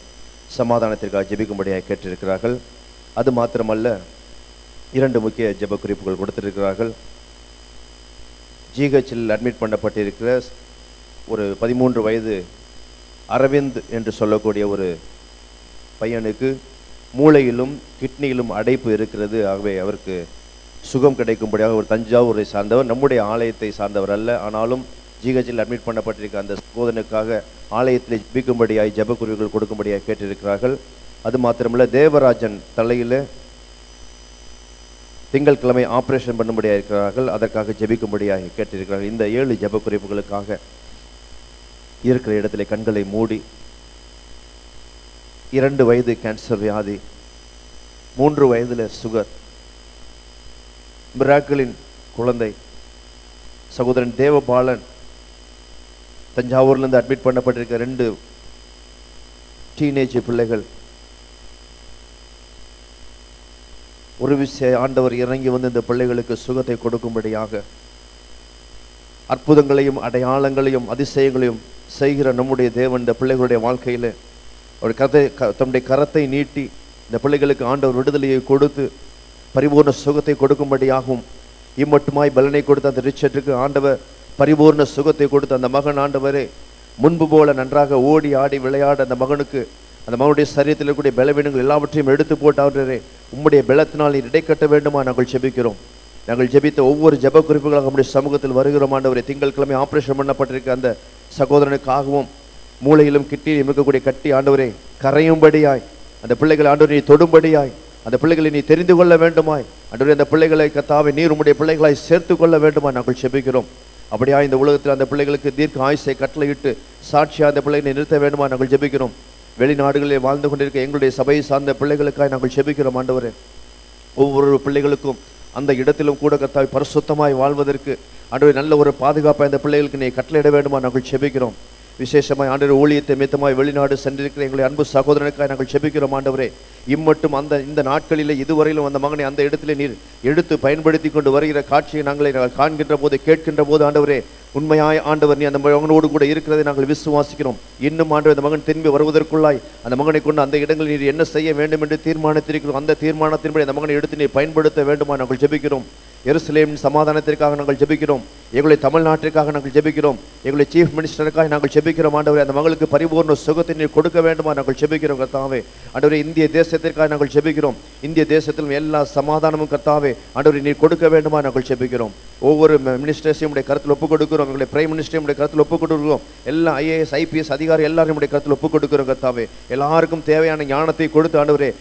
சமாதானத்திற்காக ஜெபிக்கும்படியாக கேட்டிருக்கிறார்கள். அது மாத்திரமல்ல, 2 முக்கிய ஜெப குறிப்புகள் கொடுத்திருக்கிறார்கள். ஜிஹெச்சில் அட்மிட் பண்ணப்பட்டிருக்கிற ஒரு 13 வயது அரவிந்த் என்று சொல்லக்கூடிய ஒரு பையனுக்கு மூளையிலும் கிட்னியிலும் அடைப்பு இருக்கிறது. ஆகவே அவருக்கு சுகம் கிடைக்கும்படியாக ஒரு தஞ்சாவூரை சார்ந்தவர், நம்முடைய ஆலயத்தை சார்ந்தவர் அல்ல, ஆனாலும் ஜிஹெச்சில் அட்மிட் பண்ணப்பட்டிருக்க அந்த சகோதரனுக்காக ஆலயத்தில் ஜெபிக்கும்படியாய் ஜெபக்குறிவுகள் கொடுக்கும்படியாக கேட்டிருக்கிறார்கள். அது மாத்திரமல்ல, தேவராஜன் தலையில் திங்கட்கிழமை ஆபரேஷன் பண்ணும்படியாக இருக்கிறார்கள், அதற்காக ஜெபிக்கும்படியாக கேட்டிருக்கிறார்கள். இந்த 7 ஜெபக்குறிப்புகளுக்காக இருக்கிற இடத்துல கண்களை மூடி, 2 வயது கேன்சர் வியாதி, 3 வயதில் சுகர், மிராக்கிளின் குழந்தை சகோதரன் தேவபாலன், தஞ்சாவூர்லேருந்து அட்மிட் பண்ணப்பட்டிருக்க 2 டீனேஜ் பிள்ளைகள். ஒரு விஷயம் ஆண்டவர் இறங்கி வந்து இந்த பிள்ளைகளுக்கு சுகத்தை கொடுக்கும்படியாக அற்புதங்களையும் அடையாளங்களையும் அதிசயங்களையும் செய்கிற நம்முடைய தேவன் இந்த பிள்ளைகளுடைய வாழ்க்கையில் அவர் தம்முடைய கரத்தை நீட்டி இந்த பிள்ளைகளுக்கு ஆண்டவர் விடுதலையை கொடுத்து பரிபூர்ண சுகத்தை கொடுக்கும்படியாகவும் இம்மட்டுமாய் பலனை கொடுத்த அந்த ரிச்சர்டுக்கு ஆண்டவர் பரிபூர்ண சுகத்தை கொடுத்த அந்த மகன் ஆண்டவரே முன்பு போல நன்றாக ஓடி ஆடி விளையாட அந்த மகனுக்கு அந்த மகனுடைய சரீரத்தில் இருக்கக்கூடிய பலவீனங்கள் எல்லாவற்றையும் எடுத்து போட்டாரே, உம்முடைய பலத்தினால் நீர் இடைக்கட்ட வேண்டுமா நாங்கள் ஜெபிக்கிறோம். நாங்கள் ஜெபித்த ஒவ்வொரு ஜெப குறிப்புகளாக நம்முடைய சமூகத்தில் வருகிறோம் ஆண்டவரே. திங்கட்கிழமை ஆபரேஷன் பண்ணப்பட்டிருக்க அந்த சகோதரனுக்காகவும் மூளையிலும் கிட்டியிலும் இருக்கக்கூடிய கட்டி ஆண்டவரே கரையும்படியாய், அந்த பிள்ளைகளை ஆண்டவரை நீ தொடும்படியாய், அந்த பிள்ளைகளை நீ தெரிந்து கொள்ள வேண்டுமாய் ஆண்டவரே, அந்த பிள்ளைகளை கர்த்தாவே நீர் உம்முடைய பிள்ளைகளாய் சேர்த்து கொள்ள வேண்டுமா நாங்கள் ஜெபிக்கிறோம். அப்படியா இந்த உலகத்தில் அந்த பிள்ளைகளுக்கு தீர்க்க ஆயுசை கட்டளையிட்டு சாட்சியாக அந்த பிள்ளைகளை நிறுத்த வேண்டுமா நாங்கள் ஜெபிக்கிறோம். வெளிநாடுகளில் வாழ்ந்து கொண்டிருக்க எங்களுடைய சபையை சார்ந்த பிள்ளைகளுக்காக நாங்கள் ஜெபிக்கிறோம் ஆண்டவரே. ஒவ்வொரு பிள்ளைகளுக்கும் அந்த இடத்திலும் கூட கர்த்தாவே பரிசுத்தமாய் வாழ்வதற்கு ஆண்டவரே நல்ல ஒரு பாதுகாப்பாக இந்த பிள்ளைகளுக்கு நீ கட்டளையிட வேண்டுமா நாங்கள் ஜெபிக்கிறோம். விசேஷமாய் ஆண்டவரே ஊழியத்தை மித்தமாய் வெளிநாடு சென்றிருக்கிற எங்களுடைய அன்பு சகோதரனுக்காக நாங்கள் ஜெபிக்கிறோம் ஆண்டவரே. இம்மட்டும் இந்த நாட்களிலே இதுவரையிலும் அந்த மகனை அந்த இடத்திலே நீர் எடுத்து பயன்படுத்தி கொண்டு வருகிற காட்சியை நாங்கள் காண்கின்ற போது கேட்கின்ற போது ஆண்டவரே உண்மையாய் ஆண்டவர் நீ அந்த மகனோடு கூட இருக்கிறதை நாங்கள் விசுவாசிக்கிறோம். இன்னும் ஆண்டவர் அந்த மகன் திரும்பி வருவதற்குள்ளாய் அந்த மகனை கொண்டு அந்த இடங்களில் நீர் என்ன செய்ய வேண்டும் என்று தீர்மானித்திருக்கிறோம். அந்த தீர்மானத்தின்படி அந்த மகனை எடுத்து நீர் பயன்படுத்த வேண்டுமா நாங்கள் ஜெபிக்கிறோம். எருசலேமின் சமாதானத்திற்காக நாங்கள் ஜெபிக்கிறோம். எங்களுடைய தமிழ்நாட்டிற்காக நாங்கள் ஜெபிக்கிறோம். எங்களுடைய சீஃப் மினிஸ்டருக்காக நாங்கள் ஜெபிக்கிறோம் ஆண்டவரே. அந்த மகளுக்கு பரிபூர்ண சுகத்தை நீர் கொடுக்க வேண்டுமா நாங்கள் ஜெபிக்கிறோம் கர்த்தாவே. ஆண்டவரே இந்திய தேசத்திற்காக நாங்கள் ஜெபிக்கிறோம். இந்திய தேசத்தில் எல்லா சமாதானமும் கர்த்தாவே ஆண்டவரே நீர் கொடுக்க வேண்டுமா நாங்கள் ஜெபிக்கிறோம். ஒவ்வொரு மினிஸ்டர்ஸையும் உடைய கருத்தில் ஒப்புக் கொடுக்கிறோம். எங்களுடைய பிரைம் மினிஸ்டரையும் உடைய கருத்தில் ஒப்புக் கொடுக்கிறோம். எல்லா IAS IPS அதிகாரி எல்லாரும் உடைய கருத்தில் ஒப்புக் கொடுக்கிறோம் கர்த்தாவே. எல்லாருக்கும் தேவையான ஞானத்தை கொடுத்து ஆண்டவரே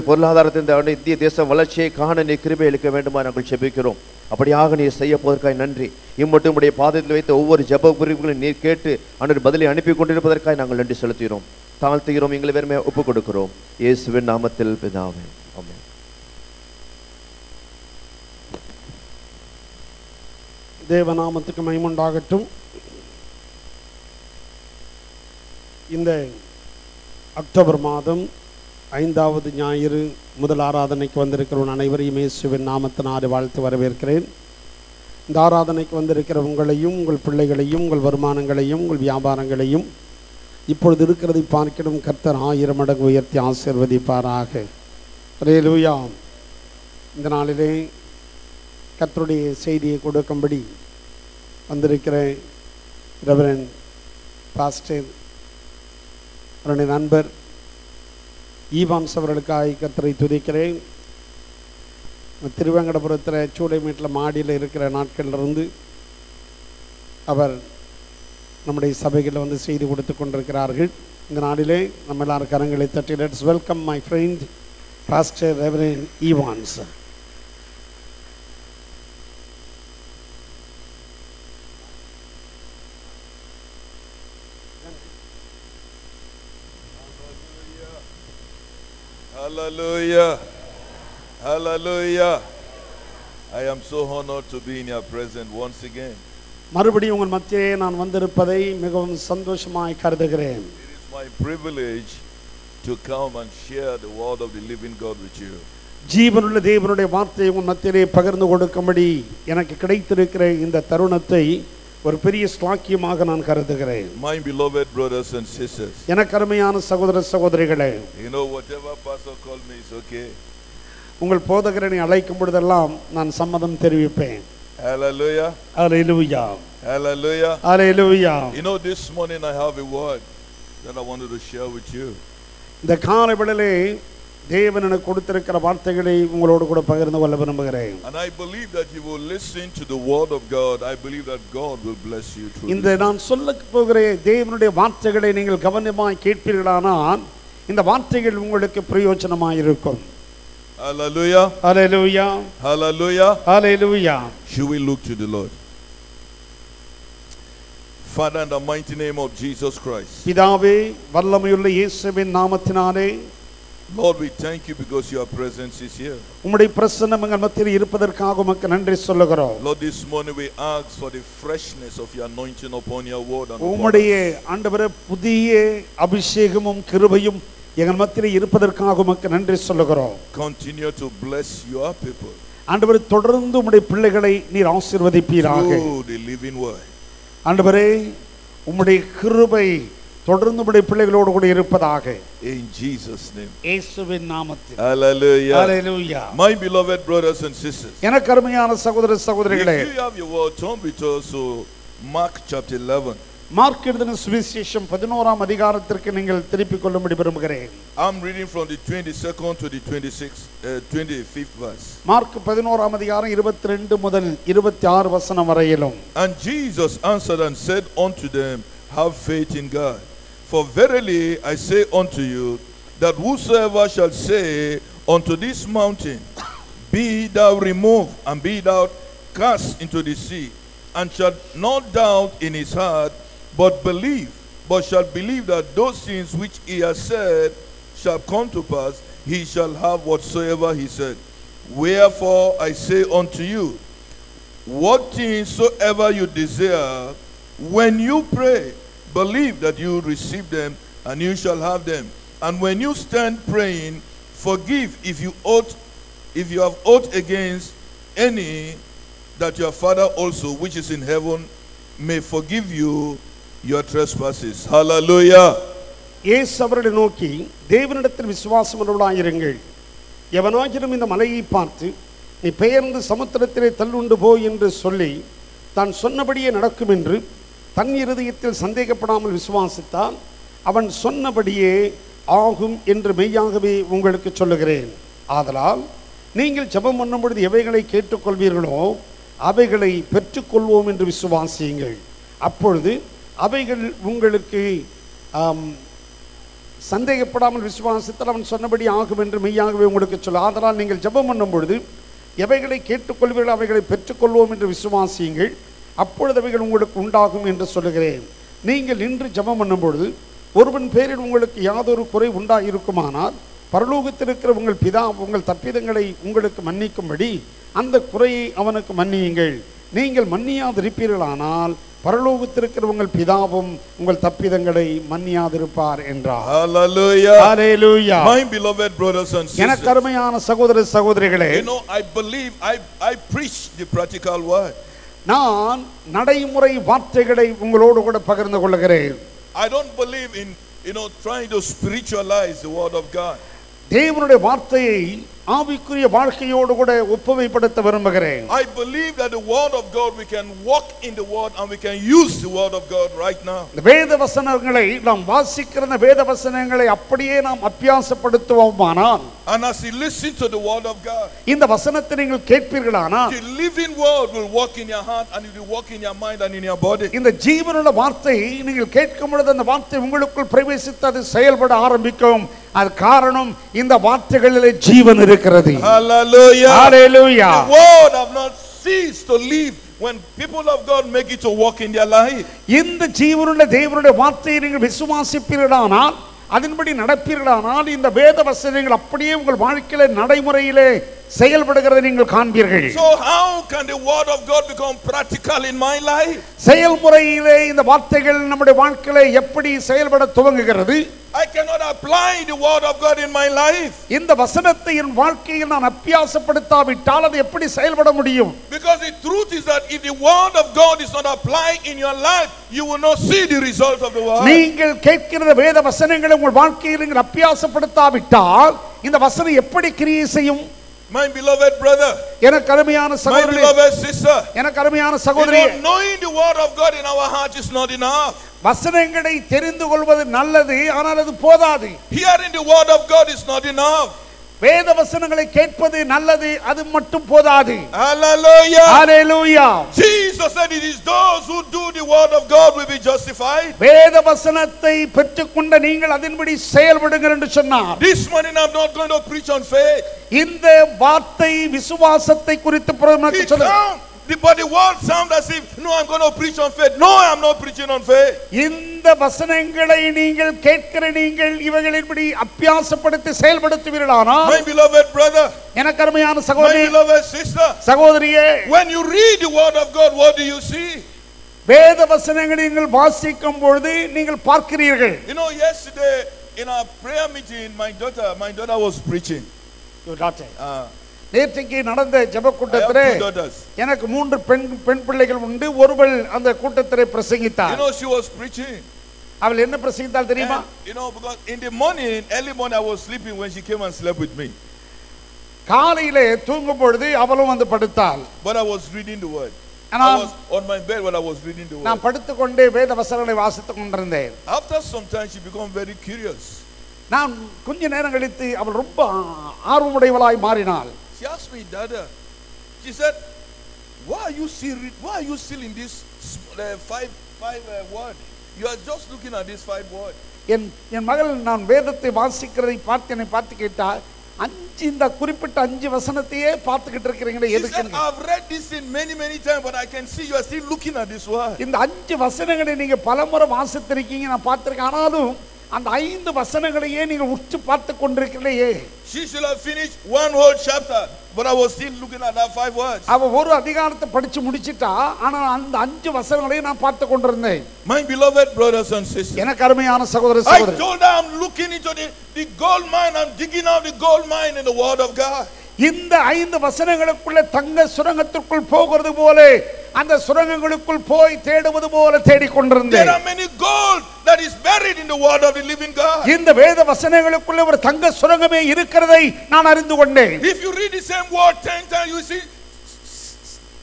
பொருளாதாரத்தின் இந்திய தேசம் வளர்ச்சியை காண நீர் கிருபை அளிக்க வேண்டுமா நாங்கள் ஜெபிக்கிறோம். அப்படியாக நீர் செய்ய போவதற்காக நன்றி. இம்மட்டும் உடைய பாதத்தில் வைத்த ஒவ்வொரு ஜெப குறிப்புகளையும் நீர் கேட்டு ஆண்டவர் பதிலை அனுப்பி கொண்டிருப்பதற்காக நாங்கள் நன்றி செலுத்துகிறோம், தாழ்த்துகிறோம், எங்களை வெறுமையை ஒப்புக் கொடுக்கிறோம். இயேசுவின் நாமத்தில் பிதாவே, ஆமென். தேவநாமத்துக்கு மகிமையுண்டாகட்டும். இந்த அக்டோபர் மாதம் 5வது ஞாயிறு முதல் ஆராதனைக்கு வந்திருக்கிறவன் அனைவரையும் இயேசுவின் நாமத்தினாலே வாழ்த்து வரவேற்கிறேன். இந்த ஆராதனைக்கு வந்திருக்கிற உங்களையும் உங்கள் பிள்ளைகளையும் உங்கள் வருமானங்களையும் உங்கள் வியாபாரங்களையும் இப்பொழுது இருக்கிறதை பார்க்கிடும் கர்த்தர் 1000 மடங்கு உயர்த்தி ஆசீர்வதிப்பாராக. அல்லேலூயா. இந்த நாளிலே கர்த்தருடைய செய்தியை கொடுக்கும்படி வந்திருக்கிற ரெவரண்ட் பாஸ்டர் அவருடைய நண்பர் ஈவான்ஸ் அவர்களுக்காக கர்த்தரை துதிக்கிறேன். திருவேங்கடபுரத்தில் சூளைமேட்டில் மாடியில் இருக்கிற நாட்களிலிருந்து அவர் நம்முடைய சபைகளில் வந்து செய்தி கொடுத்து கொண்டிருக்கிறார்கள். இந்த நாளிலே நம்ம எல்லாரும் கரங்களை தட்டி let's welcome my friend pastor reverend Evans. Hallelujah. Hallelujah. I am so honored to be in your presence once again. மறுபடியும் உங்கள் மத்தியே நான் வந்திருப்பதை மிகவும் சந்தோஷமாய் கருதுகிறேன். It is my privilege to come and share the word of the living God with you. ஜீவனுள்ள தேவனுடைய வார்த்தையை உங்கள் மத்தியிலே பகிர்ந்து கொடுக்கும்படி எனக்கு கிடைத்திருக்கிற இந்த தருணத்தை ஒரு பெரிய ஸ்லாக்கியமாக நான் கருதுகிறேன். My beloved brothers and sisters. எனக்கு அருமையான சகோதர சகோதரிகளே, You know whatever pastor call me is okay. உங்கள் போதகரனை அழைக்கும் பொழுதெல்லாம் நான் சம்மதம் தெரிவிப்பேன். Hallelujah. Hallelujah. Hallelujah. Hallelujah. You know, this morning I have a word that I wanted to share with you. இந்த காலை வேளையிலே தேவன் எனக்கு கொடுத்திருக்கிற வார்த்தைகளை உங்களோடு கூட பகிர்ந்து கொள்ள விரும்புகிறேன். And I believe that you will listen to the word of God. I believe that God will bless you through இந்த this. நான் சொல்ல போகிற தேவனுடைய வார்த்தைகளை நீங்கள் கவனமாய் கேட்பீர்களானால் இந்த வார்த்தைகள் உங்களுக்கு பிரயோஜனமாய் இருக்கும். Hallelujah. Hallelujah. Hallelujah. Hallelujah. Should we look to the Lord? Father, in the mighty name of Jesus Christ. பிதாவே வல்லமையுள்ள இயேசுவின் நாமத்தினாலே Lord, we thank you because your presence is here. உம்முடைய பிரசன்னம் எங்கள் மத்தியில் இருப்பதற்காக உமக்கு நன்றி சொல்லுகிறோம். Lord, this morning we ask for the freshness of your anointing upon your word and upon உம்முடைய us. ஆண்டவரே புதிய அபிஷேகமும் கிருபையும் எங்கள் மத்தியில் இருப்பதற்காக உமக்கு நன்றி சொல்லுகிறோம். Continue to bless your people ஆண்டவரே தொடர்ந்து உம்முடைய பிள்ளைகளை நீர் ஆசீர்வதிப்பீராக. through the living word. ஆண்டவரே உம்முடைய கிருபை தொடர்ந்து உம்முடைய பிள்ளைகளோடு கூட இருப்பதாக. In Jesus' name. இயேசுவின் நாமத்தில். Hallelujah. Hallelujah. My beloved brothers and sisters, எனக்கு அருமையான சகோதர சகோதரிகளே, if you have your word, turn with us to Mark chapter 11. Mark எழுதின சுவிசேஷம் 11ஆம் அதிகாரத்திற்கு நீங்கள் திருப்பிக் கொள்ளும்படி விரும்புகிறேன். I'm reading from the 22nd to the 25th verse. Mark 11ஆம் அதிகாரம் 22 முதல் 26 வசனம் வரையிலும். And Jesus answered and said unto them, have faith in God. For verily I say unto you, that whosoever shall say unto this mountain, be thou removed, and be thou cast into the sea, and shall not doubt in his heart, but shall believe that those things which he has said shall come to pass, he shall have whatsoever he said. Wherefore I say unto you, what things soever you desire, when you pray, believe that you receive them, and you shall have them. And when you stand praying, forgive if you have ought against any, that your Father also which is in heaven may forgive you your trespasses. Hallelujah. இயேசு அவர்களை நோக்கி, தேவனிடத்தில் விசுவாசம் உள்ளவர்களாயிருங்கள். எவனாகிலும் இந்த மலையை பார்த்து நீ பெயர்ந்து சமுத்திரத்திலே தள்ளுண்டு போய் என்று சொல்லி தான் சொன்னபடியே நடக்கும் என்று தன் இருதயத்தில் சந்தேகப்படாமல் விசுவாசித்தால் அவன் சொன்னபடியே ஆகும் என்று மெய்யாகவே உங்களுக்கு சொல்லுகிறேன். ஆதலால் நீங்கள் ஜெபம் பண்ணும் பொழுது எவைகளை கேட்டுக்கொள்வீர்களோ அவைகளை பெற்றுக்கொள்வோம் என்று விசுவாசியுங்கள். அப்பொழுது அவைகள் உங்களுக்கு சந்தேகப்படாமல் விசுவாசித்தால் அவன் சொன்னபடி ஆகும் என்று மெய்யாகவே உங்களுக்கு சொல்ல. ஆதலால் நீங்கள் ஜெபம் பண்ணும் பொழுது எவைகளை கேட்டுக்கொள்வீர்கள் அவைகளை பெற்றுக்கொள்வோம் என்று விசுவாசியுங்கள். அப்பொழுது அவைகள் உங்களுக்கு உண்டாகும் என்று சொல்லுகிறேன். நீங்கள் நின்று ஜெபம் பண்ணும் பொழுது ஒருவன் பேரில் உங்களுக்கு யாதொரு குறை உண்டாயிருக்குமானால் பரலோகத்தில் இருக்கிற உங்கள் பிதா உங்கள் தப்பிதங்களை உங்களுக்கு மன்னிக்கும்படி அந்த குறையை அவனுக்கு மன்னியுங்கள். நீங்கள் மன்னியாதிருப்பீர்களானால் பரலோகத்திற்கிற உங்கள் பிதாவும் உங்கள் தப்பிதங்களை மன்னியாதிருப்பார் என்றார். Hallelujah. Hallelujah. My beloved brothers and sisters, எனக்கு அருமையான சகோதர சகோதரிகளே, you know, I believe I preach the practical word. நான் நடைமுறை வார்த்தைகளை உங்களோடு கூட பகிர்ந்து கொள்கிறேன். I don't believe in, trying to spiritualize the word of God. தேவனுடைய வார்த்தையை ஆவிக்குரிய வாழ்க்கையோடு கூட ஒப்புமைப்படுத்த விரும்புகிறேன். I believe that the word of God, we can walk in the word and we can use the word of God right now. வேத வசனங்களை நாம் வாசிக்கிற வேத வசனங்களை அப்படியே நாம் அபியாசப்படுத்துவோமானால், and as you listen to the word of God, இந்த வசனத்தை நீங்கள் கேட்பீர்களானால் the living word will walk in your heart and it will walk in your mind and in your body. இந்த ஜீவனுள்ள வார்த்தை நீங்கள் கேட்கும் பொழுது அந்த வார்த்தை உங்களுக்குள் பிரவேசித்து அது செயல்பட ஆரம்பிக்கும். அது காரணம் இந்த வார்த்தைகளிலே ஜீவன் இருக்கிறது. Hallelujah. Hallelujah. The word have not ceased to live when people of God make it to walk in their life. இந்த ஜீவனுள்ள தேவனுடைய வார்த்தையை நீங்கள் விசுவாசிப்பீர்களானால், அதன்படி நடப்பீர்களானால் இந்த வேத வசனங்கள் அப்படியே உங்கள் வாழ்க்கையில நடைமுறையிலே செயல்படுகிறதை நீங்கள் காண்பீர்கள். So how can the word of God become practical in my life? செயல்முறையிலே இந்த வார்த்தைகள் நம்முடைய வாழ்க்கையில எப்படி செயல்பட துவங்குகிறது? I cannot apply the word of God in my life. இந்த வசனத்தை என் வாழ்க்கையில் நான் அபியாசப்படுத்தாவிட்டால் அது எப்படி செயல்பட முடியும்? Because the truth is that if the word of God is not applied in your life, you will not see the result of the word. நீங்கள் கேட்கிற வேத வசனங்களை உங்கள் வாழ்க்கையில் நீங்கள் அபியாசப்படுத்தாவிட்டால் இந்த வசனம் எப்படி கிரியை செய்யும்? My beloved brother, எனக்கு அருமையான my சகோதரி, beloved sister, எனக்கு அருமையான சகோதரி, knowing the word of God in our heart is not enough. வசனங்களை தெரிந்து கொள்வது நல்லது, ஆனால் அது போதாது. Hearing the word of God is not enough. வேத வசனங்களை கேட்பது நல்லது, அது மட்டும் போதாது. Hallelujah. Hallelujah. Jesus said it is those who do the word of God will be justified. வேத வசனத்தை பெற்றுக்கொண்ட நீங்கள் அதன்படி செயல்படுங்கள் என்று சொன்னார். This morning I'm not going to preach on faith. இந்த வார்த்தை விசுவாசத்தை குறித்து பிரமாணத்தை சொல்லுகிறது. But the word sound as if, no, I'm going to preach on faith. No, I'm not preaching on faith. இந்த வசனங்களை நீங்கள் கேட்கிற நீங்கள் இவைகளின்படி அபியாசப்படுத்தி செயல்படுத்துவீர்களானால், My beloved brother, எனக்கு அருமையான my சகோதரி, beloved sister, சகோதரியே, when you read the word of God, what do you see? வேத வசனங்களை நீங்கள் வாசிக்கும் பொழுது நீங்கள் பார்க்கிறீர்கள். You know, yesterday in our prayer meeting, my daughter was preaching. நேற்றைக்கு நடந்த ஜெப கூட்டத்திலே I have 2 daughters. எனக்கு 3 பெண் பிள்ளைகள் உண்டு. ஒருவள் அந்த கூட்டத்திலே பிரசங்கித்தார். You know, she was preaching. அவள் என்ன பிரசங்கித்தாள் தெரியுமா? And, you know, because in the morning, early morning, I was sleeping when she came and slept with me. காலையிலே தூங்கும் பொழுது அவளும் வந்து படுத்தாள். But I was reading the word. And I was on my bed when I was reading the நான் word. படுத்துக்கொண்டே வேத வசனங்களை வாசித்துக் கொண்டிருந்தேன். After some time, she became very curious. நான் கொஞ்ச நேரம் கழித்து அவள் ரொம்ப ஆர்வமுடையவளாய் மாறினாள். She asked me, Dada, she said, why are you still in this five word? You are just looking at this 5 word. என் மகள் நான் வேதத்தை வாசிக்கிறதை பார்த்து என்னை பார்த்து கேட்டா, இந்த குறிப்பிட்ட 5 வசனத்தையே பார்த்துக்கிட்டு இருக்கீங்களே She எதுக்கு? said, I've read this in many times, but I can see you are still looking at this word. இந்த 5 வசனங்களை நீங்க பலமுறை வாசித்திருக்கீங்க, நான் பார்த்திருக்கேன். ஆனாலும் அந்த 5 வசனங்களையே நீங்க உற்று பார்த்து கொண்டிருக்கிறீங்களே. She should have finished 1 whole chapter, but I was still looking at that 5 words. அவ ஒரு அதிகாரத்தை படிச்சு முடிச்சிட்டா, ஆனா அந்த 5 வசனங்களையும் நான் பார்த்து கொண்டிருந்தேன். My beloved brothers and sisters, எனக்கு அருமையான சகோதர I சகோதரி, told her I'm looking into the gold mine. I'm digging out the gold mine in the word of God. இந்த 5 வசனங்களுக்குள்ள தங்க சுரங்கத்திற்குள் போகிறது போல அந்த சுரங்கங்களுக்குள் போய் தேடுவது போல தேடிக்கொண்டிருந்தேன். There are many gold that is buried in the word of the living God. இந்த வேத வசனங்களுக்குள்ள ஒரு தங்க சுரங்கமே இருக்கிறதை நான் அறிந்து கொண்டேன். If you read the same word 10 times, you see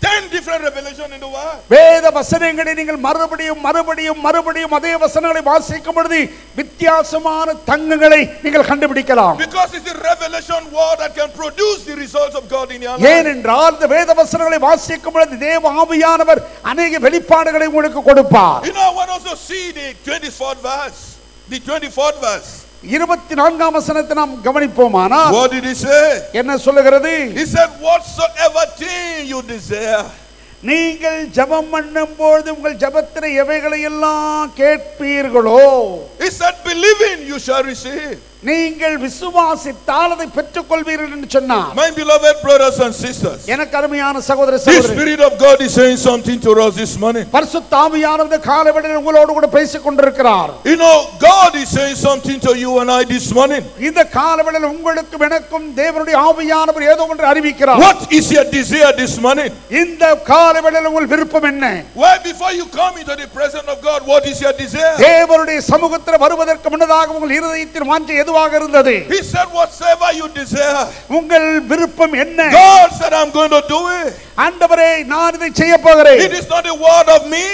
10 different revelation in the word. வேத வசனங்களை நீங்கள் மறுபடியும் அதே வசனங்களை வாசிக்கும் பொழுது வித்தியாசமான தங்கங்களை நீங்கள் கண்டுபிடிக்கலாம். Because it's the revelation word that can produce the results of God in your life. ஏனென்றால் இந்த வேத வசனங்களை வாசிக்கும் பொழுது தேவ ஆவியானவர் अनेक வெளிப்பாடுகளை உங்களுக்கு கொடுப்பார். You know, I want us to see the 24th verse. The 24th verse. 24ஆம் வசனத்தை நாம் கவனிப்போமானால், What did he say? என்ன சொல்லுகிறது? He said, whatsoever thing you desire. நீங்கள் ஜெபம் பண்ணும்போது உங்கள் ஜெபத்திலே எவைகளை எல்லாம் கேட்பீர்களோ, He said, believing you shall receive. நீங்கள் விசுவாசித்தால் அதை பெற்றுக்கொள்வீர்கள் என்று சொன்னார். My beloved brothers and sisters, எனக்கு அருமையான சகோதர the சகோதரி, Spirit of God is saying something to us this morning. பரிசுத்த ஆவியானவர் காலைவேளையில் உங்களோடு கூட பேசிக் கொண்டிருக்கிறார். You know, God is saying something to you and I this morning. இந்த காலைவேளையில் உங்களுக்கும் எனக்கும் தேவனுடைய ஆவியானவர் ஏதோ ஒன்று அறிவிக்கிறார். What is your desire this morning? இந்த காலைவேளையில் உங்கள் விருப்பம் என்ன? Well, before you come into the presence of God, what is your desire? தேவனுடைய சமூகத்தில் வருவதற்கு முன்னதாக உங்கள் இருதயத்தின் வாஞ்சை எதுவாக இருந்தது? He said, whatsoever you desire. உங்கள் விருப்பம் என்ன? God said, I'm going to do it. ஆண்டவரே, நான் இதை செய்ய போகிறேன். It is not the word of me.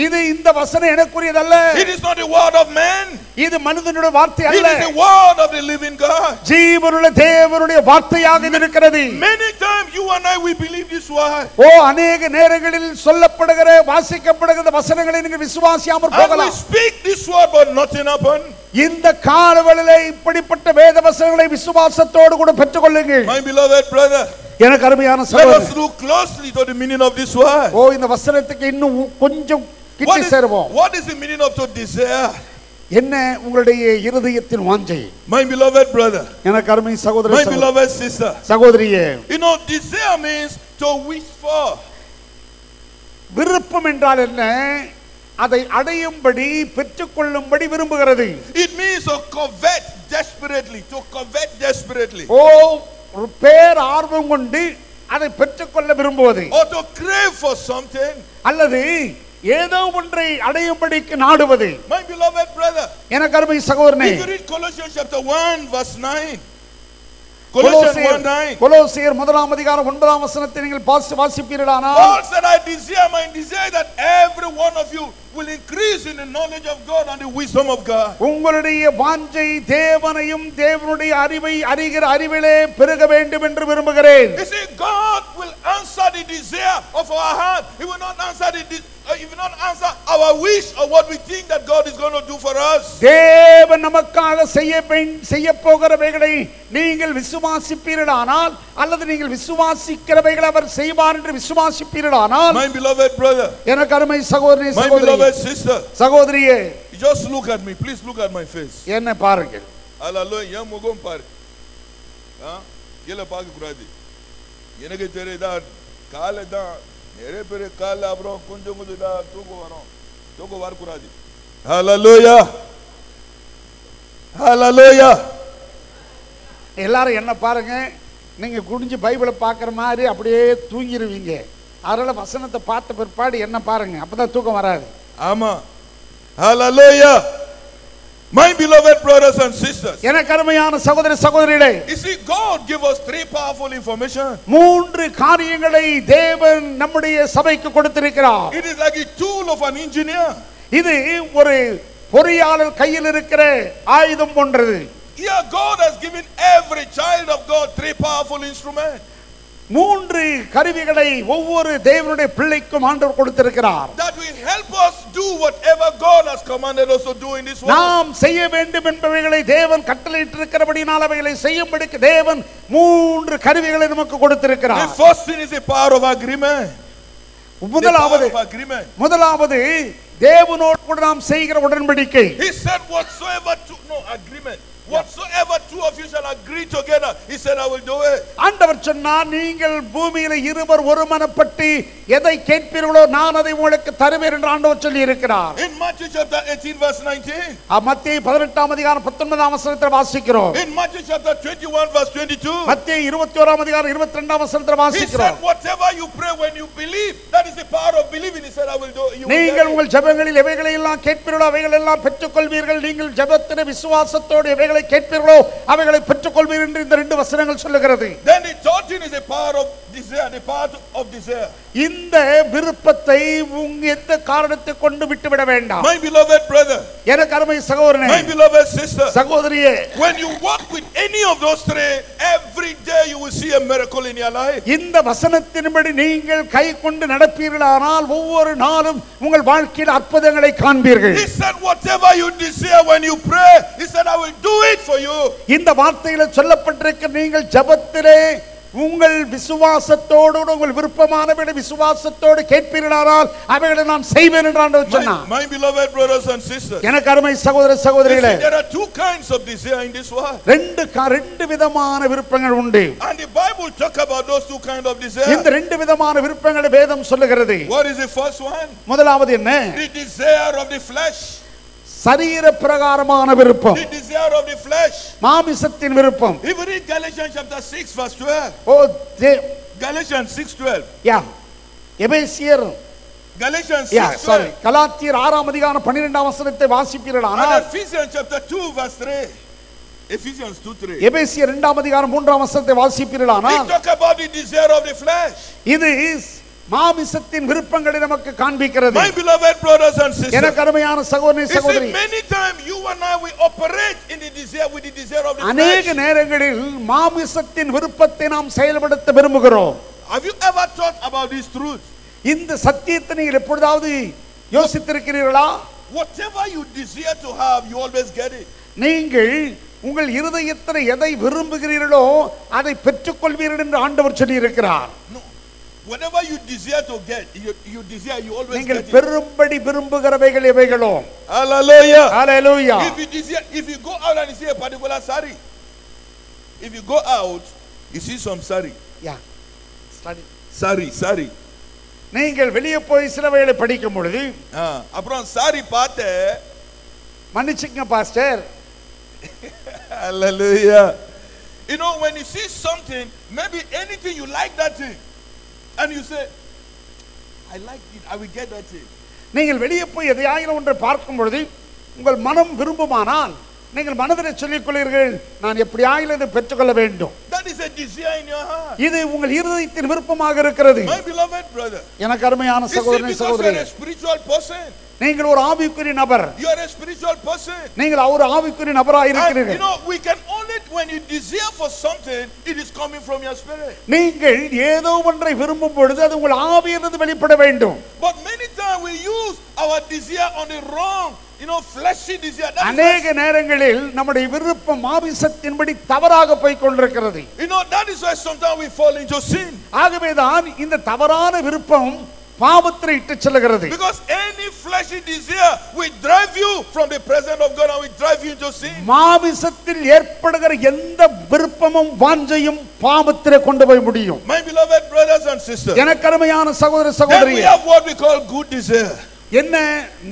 இது இந்த வசனம் எனக்குரியதல்ல. It is not the word of man. இது மனிதனுடைய வார்த்தை It அல்ல. is the word of the living God. ஜீவனுள்ள தேவனுடைய வார்த்தையாக இது இருக்கிறது. Many times you and I we believe this word. அநேக நேரங்களில் சொல்லப்படுகிற வாசிக்கப்படுகிற வசனங்களை நீங்கள் விசுவாசியாமல் And we போகலாம். speak this word but nothing happened. இந்த காலவெளியிலே இப்படிப்பட்ட வேத வசனங்களை விசுவாசத்தோடு கூட பெற்றுக்கொள்ளுங்கள். My beloved brother, எனக்கு அருமையான let சகோதரர், us look closely to the meaning of this word. இந்த வசனத்துக்கு இன்னும் கொஞ்சம் கிட்ட சேருவோம். What is the meaning of to desire? என்ன உங்களுடைய இருதயத்தின் வாஞ்சை? My beloved brother, எனக்கு அருமை சகோதரர், my beloved sister, சகோதரியே, you know, desire means to wish for. விருப்பம் என்றால் என்ன? அதை அடையும்படி பெற்றுக்கொள்ளும்படி விரும்புகிறது. It means to covet desperately, to covet desperately. ஒரு பேர் ஆர்வம் கொண்டு அதை பெற்றுக்கொள்ள விரும்புவது, Or to crave for something. அல்லது ஏதோ ஒன்றை அடையும்படிக்கு நாடுவது. My beloved brother, எனக்கு அருமை சகோதரனே, if you read Colossians chapter 1 verse 9, Colossians 1:9. கொலோசியர் 1:9 நீங்கள் வாசிப்பீர்களானால் Paul said, I desire that every one of you will increase in the knowledge of God and the wisdom of God. உங்களுடைய வாஞ்சை தேவனையும் தேவனுடைய அறிவை அறிகிற அறிவிலே பெருக வேண்டும் என்று விரும்புகிறேன். You see, God will answer the desire of our heart. He will not answer he will not answer our wish or what we think that God is going to do for us. தேவன் நமக்காக செய்ய போகிறவைகளை நீங்கள் விசுவாசிப்பீர்களானால் அல்லது நீங்கள் விசுவாசிக்கிறவைகளை அவர் செய்வார் என்று விசுவாசிப்பீர்களானால், My beloved brother, எனக்கு அருமை சகோதரி my சகோதரி beloved sister, சகோதரியே, just look at me. Please look at my face. என்ன பாருங்கள். Hallelujah. என் முகம் பாரு. கீழே பார்க்க கூடாது. எனக்கு தெரியுதா காலை தான் நிறைய பேர் காலை அப்புறம் கொஞ்சம் தான் தூக்கம் வரக்கூடாது. Hallelujah. Hallelujah. எல்லாரும் என்ன பாருங்க, நீங்க குடிஞ்சு பைபிளை பார்க்குற மாதிரி அப்படியே தூங்கிடுவீங்க. அதனால வசனத்தை பார்த்த பிற்பாடு என்ன பாருங்க, அப்பதான் தூக்கம் வராது. ஆமா. Hallelujah. My beloved brothers and sisters, எனக்கு அருமையான சகோதர சகோதரிகளே, you see, God give us three powerful information. 3 காரியங்களை தேவன் நம்முடைய சபைக்கு கொடுத்திருக்கிறார். It is like a tool of an engineer. இது ஒரு பொறியாளர் கையில் இருக்கிற ஆயுதம் போன்றது. Here God has given every child of God three powerful instruments. 3 கருவிகளை ஒவ்வொரு தேவனுடைய பிள்ளைக்கும் ஆண்டவர் கொடுத்திருக்கிறார். That will help us do whatever God has commanded us to do in this world. நாம் செய்ய வேண்டும் என்பவைகளை தேவன் கட்டளையிட்டிருக்கிறபடியால் அவைகளை செய்யும்படிக்கு தேவன் 3 கருவிகளை நமக்கு கொடுத்திருக்கிறார். The first thing is the power of agreement. முதலாவது தேவனோடு கூட நாம் செய்கிற உடன்படிக்கை. He said whatsoever two of you shall agree together, he said, I will do it. ஆண்டவர் சொன்னார், நீங்கள் பூமியில இருவர் ஒருமனப்பட்டு எதை கேட்பீர்களோ நான் அதை உங்களுக்கு தருவேன் என்று ஆண்டவர் சொல்லி இருக்கிறார். In Matthew chapter 18 verse 19. மத்தேயு 18:19 வாசிக்கிறோம். In Matthew chapter 21 verse 22. மத்தேயு 21:22 வாசிக்கிறோம். He said whatever you pray when you believe, that is the power of believing. He said, I will do it. நீங்கள் உங்கள் ஜெபங்களில் எவைகளை எல்லாம் கேட்பீர்களோ அவைகளை எல்லாம் பெற்றுக்கொள்வீர்கள். நீங்கள் ஜெபத்திலே விசுவாசத்தோடு எவைகளை கேட்பீர்களோ அவைகளை பெற்றுக்கொள்வீர்கள் என்று இந்த 2 வசனங்கள் சொல்லுகிறது. Then the third thing is the power of desire, the power of desire. இந்த விருப்பத்தை எந்த காரணத்தை கொண்டு விட்டுவிட வேண்டாம். My beloved brother, எனக்கு அருமை சகோதரனே, my beloved sister, சகோதரியே, when you walk with any of those three, every day you will see a miracle in your life. இந்த வசனத்தின்படி நீங்கள் கை கொண்டு நடப்பீர்களானால் ஒவ்வொரு நாளும் உங்கள் வாழ்க்கையில் அற்புதங்களை காண்பீர்கள். He said whatever you desire when you pray, he said, I will do it for you. இந்த வார்த்தையில சொல்லப்பட்டிருக்கிற நீங்கள் ஜெபத்திலே உங்கள் விசுவாசத்தோடு உங்கள் விருப்பமானவைகளை விசுவாசத்தோடு கேட்பீர்களானால் அவைகளை நான் செய்வேன் என்று ஆண்டவர் சொன்னார். My beloved brothers and sisters, எனக்கு அருமை சகோதர சகோதரிகளே, there are two kinds of desire in this world. ரெண்டு விதமான விருப்பங்கள் உண்டு. And the Bible talk about those two kind of desire. இந்த 2 விதமான விருப்பங்களை வேதம் சொல்லுகிறது. What is the first one? முதலாவது என்ன? The desire of the flesh. சரீர பிரகாரமான விருப்பம். The desire of the flesh. மாமிசத்தின் விருப்பம். If we read Galatians chapter 6 verse 12. Galatians 6:12. எபேசியர் Galatians 6:12. கலாத்தியர் 6:12 வாசிப்பீர்களானால் and Ephesians chapter 2 verse 3. Ephesians 2:3. எபேசியர் 2:3 வாசிப்பீர்களானால் we talk about the desire of the flesh. இது மாமிசத்தின் விருப்பங்களை நமக்கு காண்பிக்கிறது. My beloved brothers and sisters, எனக்கு அருமையான சகோதரனே சகோதரி, many times you and I we operate in the desire with the desire of the flesh. அநேக நேரங்களில் மாமிசத்தின் விருப்பத்தை நாம் செயல்படுத்த விரும்புகிறோம். Have you ever thought about this truth? இந்த சத்தியத்தை நீங்கள் எப்பொழுதாவது யோசித்திருக்கிறீர்களா? Whatever you desire to have, you always get it. நீங்கள் உங்கள் இருதயத்தில் எதை விரும்புகிறீர்களோ அதை பெற்றுக்கொள்வீர்கள் என்று ஆண்டவர் சொல்லி இருக்கிறார். Whatever you desire to get, you desire, you always get it. நீங்கள் பெரும்படி விரும்புகிறவைகள் எவைகளோ. Hallelujah. Hallelujah. If you go out and you see a particular sari, if you go out, you see some sari. Yeah. Study. Sari. நீங்கள் வெளியே போய் சில வேளை படிக்கும் பொழுது அப்புறம் சாரி பார்த்து மன்னிச்சுங்க pastor. Hallelujah. You know, when you see something, maybe anything you like that thing, and you say, I like it, I will get that thing. நீங்கள் வெளியே போய் எதையாயிரம் ஒன்றை பார்க்கும் பொழுது உங்கள் மனம் விரும்புமானால் நீங்கள் மனதில் சொல்லிக் கொள்வீர்கள், நான் எப்படியாயிலும் இதை பெற்றுக்கொள்ள வேண்டும். That is a desire in your heart. இது உங்கள் இருதயத்தின் விருப்பமாக இருக்கிறது. My beloved brother, எனக்கு அருமையான is it சகோதரனே because you சகோதரி, are a spiritual person? நீங்கள் ஒரு ஆவிக்குரிய நபர், You are a spiritual person. நீங்கள் ஒரு ஆவிக்குரிய நபராக And இருக்கிறீர்கள். you know, we can only, when you desire for something, it is coming from your spirit. நீங்கள் ஏதோ ஒன்றை விரும்பும் பொழுது அது உங்கள் ஆவியிலிருந்து வெளிப்பட வேண்டும். But many times we use our desire on the wrong, fleshy desire. That is அநேக நேரங்களில் நம்முடைய விருப்பம் மாமிசத்தின்படி தவறாக போய் கொண்டிருக்கிறது. that is why sometimes we fall into sin. ஆகவேதான் இந்த தவறான விருப்பம் பாவத்தில் இட்டு செல்கிறது. Because any fleshy desire will drive you from the presence of God and will drive you into sin. மாமிசத்தில் ஏற்படுகிற எந்த விருப்பமும் வாஞ்சையும் பாவத்திலே கொண்டு போய் முடியும். My beloved brothers and sisters, எனக்கு அருமையான சகோதர then we சகோதரியே, have what we call good desire. என்ன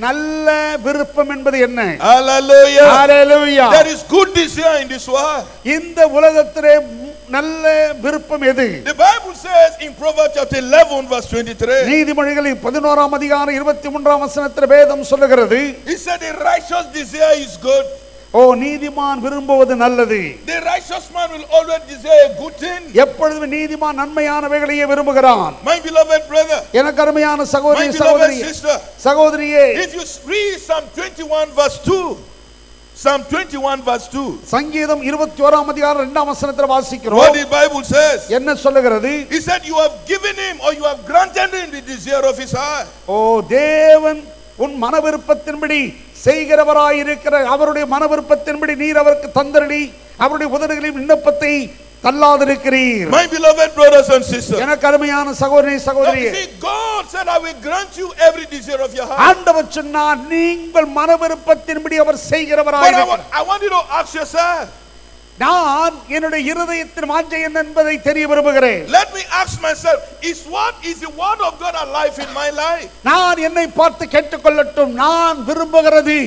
நல்ல விருப்பம் என்பது என்ன? Hallelujah. Hallelujah. There is good desire in this world. இந்த உலகத்திலே நல்ல விருப்பம் எது? The Bible says in Proverbs chapter 11 verse 23. நீதிமொழிகளில் 11ஆம் அதிகாரம் 23ஆம் வசனத்தில் வேதம் சொல்லுகிறது, He said the righteous desire is good. ஓ நீதிமான் விரும்புவது நல்லது. The righteous man will always desire a good thing. எப்பொழுதும் நீதிமான் நன்மையானவைகளையே விரும்புகிறான். My beloved brother, எனக்கு அருமையான my சகோதரி beloved சகோதரியே, sister, சகோதரியே, if you read Psalm 21 verse 2, Psalm 21 verse 2, சங்கீதம் 21ஆம் அதிகாரம் 2ஆம் வசனத்தில் what வாசிக்கிறோம். the Bible says, என்ன சொல்லுகிறது? He said you have given him or you have granted him the desire of his heart. ஓ தேவன் உன் மன விருப்பத்தின்படி செய்கிறவராயிருக்கிற அவருடைய மன விருப்பத்தின்படி நீர் அவருக்கு தந்தரடி அவருடைய உதடுகளின் விண்ணப்பத்தை தள்ளாதிருக்கிறீர். My beloved brothers and sisters, எனக்கு அருமையான சகோதரி சகோதரியே, see, God said I will grant you every desire of your heart. ஆண்டவர் சொன்னார் நீங்கள் மன விருப்பத்தின்படி அவர் But செய்கிறவராயிருக்கிறார். I want you to ask yourself, நான் என்னுடைய இருதயத்தின் வாஞ்சை என்ன என்பதை தெரிய விரும்புகிறேன். let me ask myself, is the word of God alive in my life? நான் என்னை பார்த்து கேட்டுக்கொள்ளட்டும், நான் விரும்புகிறது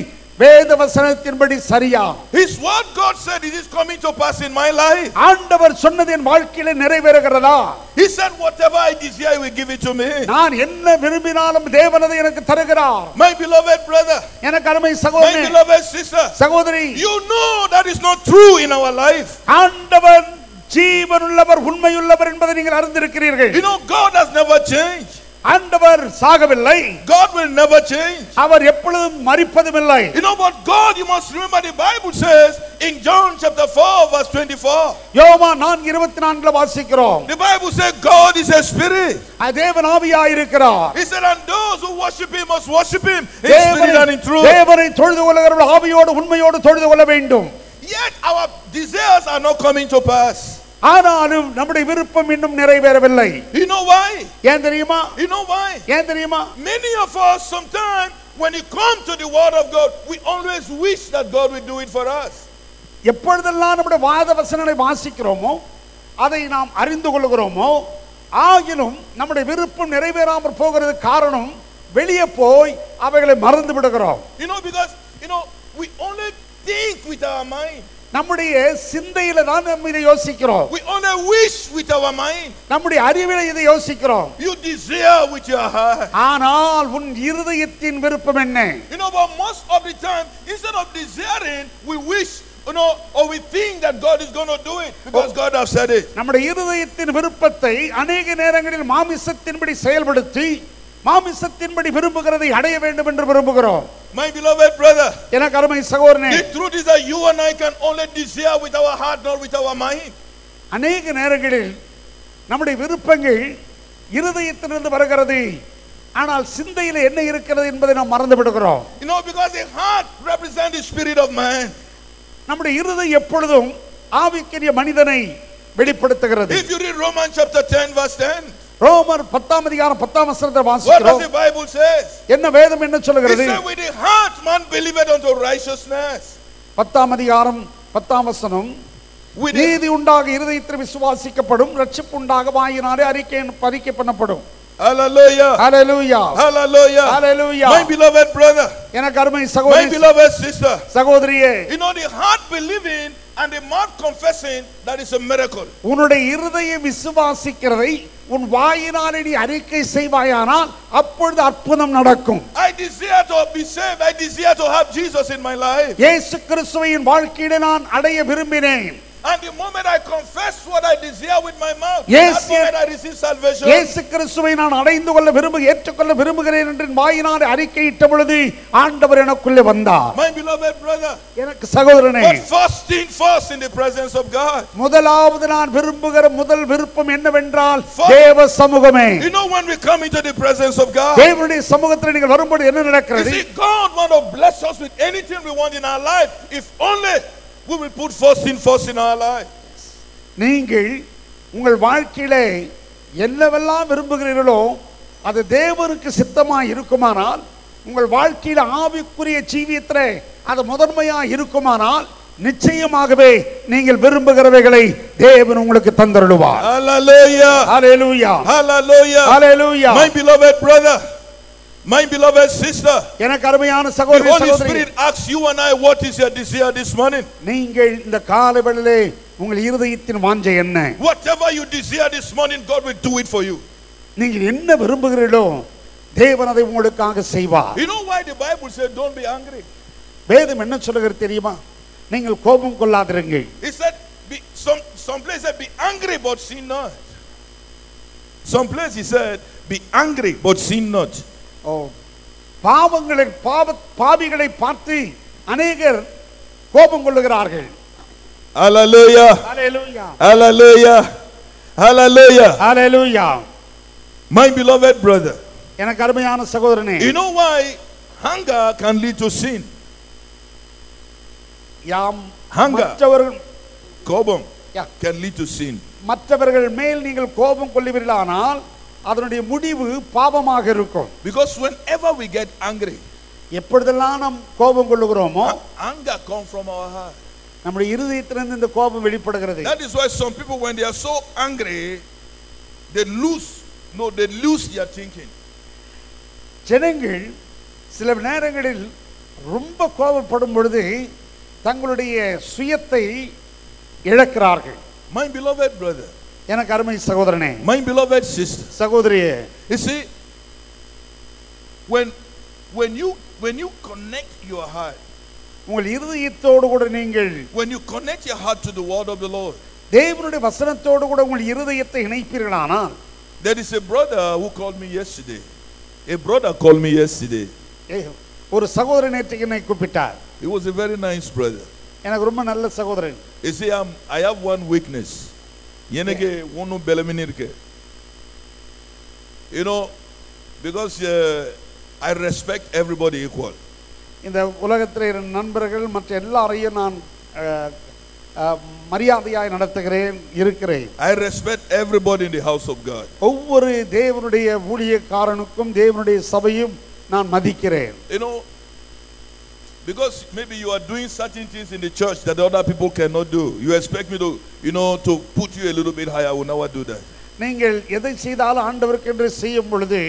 வேத வசனத்தின்படி சரியா? His word, God said, it is coming to pass in my life. ஆண்டவர் சொன்னது என் வாழ்க்கையில நிறைவேறுகிறதா? He said whatever I desire, He will give it to me. நான் என்ன விரும்பினாலும் தேவன் அதை எனக்கு தருகிறார். My beloved brother, எனக்கு அருமை my சகோதரி beloved sister, சகோதரி, you know that is not true in our life. ஆண்டவர் ஜீவனுள்ளவர் உண்மையுள்ளவர் என்பதை நீங்கள் அறிந்திருக்கிறீர்கள். You know, God has never changed. ஆண்டவர் சாகவில்லை. God will never change. அவர் எப்பொழுதும் மரிப்பதும் இல்லை. You know, but God, you must remember the Bible says in John chapter 4 verse 24. யோவான் 4:24 வாசிக்கிறோம். The Bible says God is a spirit. தேவன் ஆவியாய் இருக்கிறார். He said, and those who worship Him must worship Him in spirit and in truth. தேவனை தொழுது கொள்கிறவர்கள் ஆவியோடு உண்மையோடு தொழுது கொள்ள வேண்டும். Yet our desires are not coming to pass. ஆனாலும் நம்முடைய விருப்பம் இன்னும் நிறைவேறவில்லை. You know why? ஏன் தெரியுமா? You know why? ஏன் தெரியுமா? Many of us sometimes when you come to the word of God, we always wish that God will do it for us. எப்பொழுதெல்லாம் நம்முடைய வாத வசனங்களை வாசிக்கிறோமோ அதை நாம் அறிந்து கொள்கிறோமோ ஆகிலும் நம்முடைய விருப்பம் நிறைவேறாமல் போகிறது காரணம் வெளியே போய் அவைகளை மறந்து விடுகிறோம். You know, because we only think with our mind. நம்முடைய சிந்தையில தான் நம்ம இதை யோசிக்கிறோம். We only wish with our mind. நம்முடைய அறிவில இதை யோசிக்கிறோம். You desire with your heart. ஆனால் உன் இருதயத்தின் விருப்பம் என்ன? You know, but most of the time, instead of desiring, we wish, or we think that God is going to do it because God has said it. நம்முடைய இருதயத்தின் விருப்பத்தை अनेक நேரங்களில் மாமிசத்தின்படி செயல்படுத்தி மாமிசத்தின்படி விரும்புகிறதை அடைய வேண்டும் என்று விரும்புகிறோம். My beloved brother, எனக்கு அருமை சகோதரனே, the truth is that you and I can only desire with our heart, not with our mind. अनेक நேரங்களில் நம்முடைய விருப்பங்கள் இருதயத்திலிருந்து வருகிறது, ஆனால் சிந்தையில என்ன இருக்கிறது என்பதை நாம் மறந்து விடுகிறோம். You know, because the heart represents the spirit of man. நம்முடைய இருதயம் எப்பொழுதும் ஆவிக்குரிய மனிதனை வெளிப்படுத்துகிறது. If you read Romans chapter 10 verse 10, ரோமர் 10ஆம் அதிகாரம் 10ஆம் வசனத்தை what does வாசிக்கிறோம். the Bible says? என்ன வேதம் என்ன It சொல்கிறது? says with the heart man believeth unto righteousness. 10ஆம் அதிகாரம் 10ஆம் வசனம், With நீதி உண்டாக இருதயத்தில் விசுவாசிக்கப்படும், ரட்சிப்பு உண்டாக வாயினாலே அறிக்கை பண்ணப்படும். Hallelujah. Hallelujah. Hallelujah. Hallelujah. My beloved brother, எனக்கு அருமை my சகோதரி beloved sister, சகோதரியே, you know the heart believing and the mouth confessing, that is a miracle. உன்னுடைய இருதயம் விசுவாசிக்கிறதை உன் வாயினாலே நீ அறிக்கை செய்வாயானால் அப்பொழுது அற்புதம் நடக்கும். I desire to be saved. I desire to have Jesus in my life. இயேசு கிறிஸ்துவை என் வாழ்க்கையிலே நான் அடைய விரும்பினேன். And the moment I confess what I desire with my mouth, Yes, that moment I receive salvation. இயேசு கிறிஸ்துவை நான் அடைந்து கொள்ள ஏற்றுக்கொள்ள விரும்புகிறேன் என்று என் வாயினாலே அறிக்கையிட்ட பொழுது ஆண்டவர் எனக்குள்ளே வந்தார். My beloved brother, எனக்கு சகோதரனே, but first thing first in the presence of God. முதலாவது நான் விரும்புகிற முதல் விருப்பம் என்னவென்றால் First, தேவ சமூகமே. You know, when we come into the presence of God, தேவனுடைய சமூகத்தில் நீங்கள் வரும்போது என்ன you நடக்கிறது? see, God want to bless us with anything we want in our life, if only we will put first thing first in our life. நீங்கள் உங்கள் வாழ்க்கையிலே என்னவெல்லாம் விரும்புகிறீர்களோ அது தேவனுக்கு சித்தமாய் இருக்குமானால், உங்கள் வாழ்க்கையில ஆவிக்குரிய ஜீவியத்திலே அது முதன்மையாக இருக்குமானால், நிச்சயமாகவே நீங்கள் விரும்புகிறவைகளை தேவன் உங்களுக்கு தந்தருளுவார். Hallelujah. Hallelujah. Hallelujah. Hallelujah. My beloved brother, my beloved sister, எனக்கு அருமையான the சகோதரி Holy சகோதரி, Spirit asks you and I, what is your desire this morning? நீங்கள் இந்த காலைவேளையிலே உங்கள் இருதயத்தின் வாஞ்சை என்ன? Whatever you desire this morning, God will do it for you. நீங்கள் என்ன விரும்புகிறீர்களோ தேவன் அதை உங்களுக்காக செய்வார். You know why the Bible said don't be angry? வேதம் என்ன சொல்லுகிறது தெரியுமா? நீங்கள் கோபம் கொள்ளாதிருங்கள். He said, some place said be angry but sin not. Some place he said be angry but sin not. பாவிகளை பார்த்து அநேகர் கோபம் கொள்ளுகிறார்கள். Hallelujah. Hallelujah. Hallelujah. Hallelujah. Hallelujah. My beloved brother, எனக்கு அருமையான சகோதரனே, you know why hunger can lead to sin? Hunger, கோபம் can lead to sin. மற்றவர்கள் மேல் நீங்கள் கோபம் கொள்ளுவீர்களானால் அதனுடைய முடிவு பாவமாக இருக்கும். Because whenever we get angry, எப்பொழுதெல்லாம் நாம் கோபம் கொள்ளுகிறோமோ, anger comes from our heart. நம்முடைய இருதயத்திலிருந்து இந்த கோபம் வெளிப்படுகிறது. That is why some people, when they are so angry, they lose their thinking. ஜனங்கள் சில நேரங்களில் ரொம்ப கோபப்படும் பொழுது தங்களுடைய சுயத்தை இழக்கிறார்கள். My beloved brother, எனக்கு அருமை சகோதரனே, my beloved sister, சகோதரியே, you see, when you connect your heart, உங்கள் இருதயத்தோடு கூட நீங்கள், when you connect your heart to the word of the Lord, தேவனுடைய வசனத்தோடு கூட உங்கள் இருதயத்தை இணைப்பீர்களானால், there is a brother who called me yesterday. A brother called me yesterday. ஒரு சகோதரன் நேற்று என்னை கூப்பிட்டார். He was a very nice brother. எனக்கு ரொம்ப நல்ல சகோதரன். You see, I have one weakness. எனக்கு ஒன்னு பலவீனம் இருக்கு. You know, because I respect everybody equal. இந்த உலகத்தில் நண்பர்கள் மற்ற எல்லாரையும் நான் மரியாதையாய் நடத்துகிறேன் இருக்கிறேன். I respect everybody in the house of God. ஒவ்வொரு தேவனுடைய ஊழியக்காரனுக்கும் தேவனுடைய சபையும் நான் மதிக்கிறேன். You know, because maybe you are doing certain things in the church that other people cannot do. You expect me to, to put you a little bit higher. I will never do that. நீங்கள் எதை செய்தாலும் ஆண்டவருக்கு என்று செய்யும் பொழுது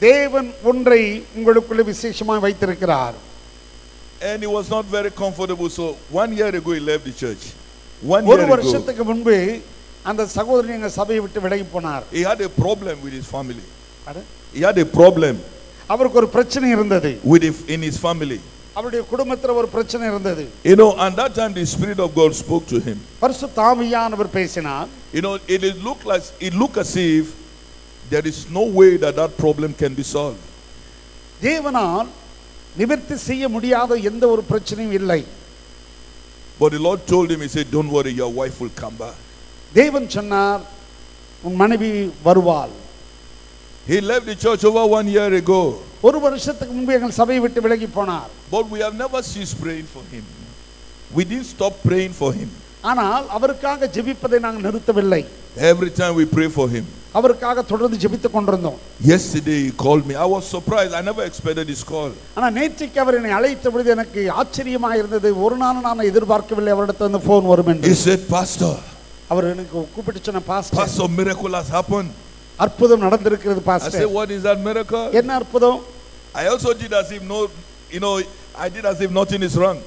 தேவன் ஒன்றை உங்களுக்குள்ள விசேஷமாய் வைத்திருக்கிறார். And he was not very comfortable, so 1 year ago he left the church. ஒரு வருஷத்துக்கு முன்பு அந்த சகோதரன் எங்க சபையை விட்டு விலகி போனார். He had a problem with his family. He had a problem. அவருக்கு ஒரு பிரச்சனை இருந்தது. In his family. அவருடைய குடும்பத்துல ஒரு பிரச்சனை இருந்தது. And that time the Spirit of God spoke to him. பரிசுத்த ஆவியானவர் பேசினார். It looked as if there is no way that problem can be solved. தேவனால் நிவர்த்தி செய்ய முடியாத எந்த ஒரு பிரச்சனையும் இல்லை. But the Lord told him, he said, don't worry, your wife will come back. தேவன் சொன்னார், உன் மனைவி வருவாள். He left the church over 1 year ago. ஒரு வருஷத்துக்கு முன்பு எங்கள் சபையை விட்டு விலகி போனார். But we have never ceased praying for him. We didn't stop praying for him. ஆனால் அவருக்காக ஜெபிப்பதை நாங்கள் நிறுத்தவில்லை. Every time we pray for him. அவருக்காக தொடர்ந்து ஜெபித்துக் கொண்டிருந்தோம். Yesterday he called me. I was surprised. I never expected this call. ஆனா நேற்றுக்கு அவர் என்னை அழைத்த பொழுது எனக்கு ஆச்சரியமாக இருந்தது. ஒரு நாளும் நான் எதிர்பார்க்கவில்லை அவரிடத்துல இருந்து போன் வரும் என்று. He said, Pastor, அவர் எனக்கு கூப்பிட்டு சொன்ன, Pastor, miracle has happened. அற்புதம் நடந்திருக்கிறது I said, pastor. what is that miracle? என்ன அற்புதம்? I also did as if I did as if nothing is wrong.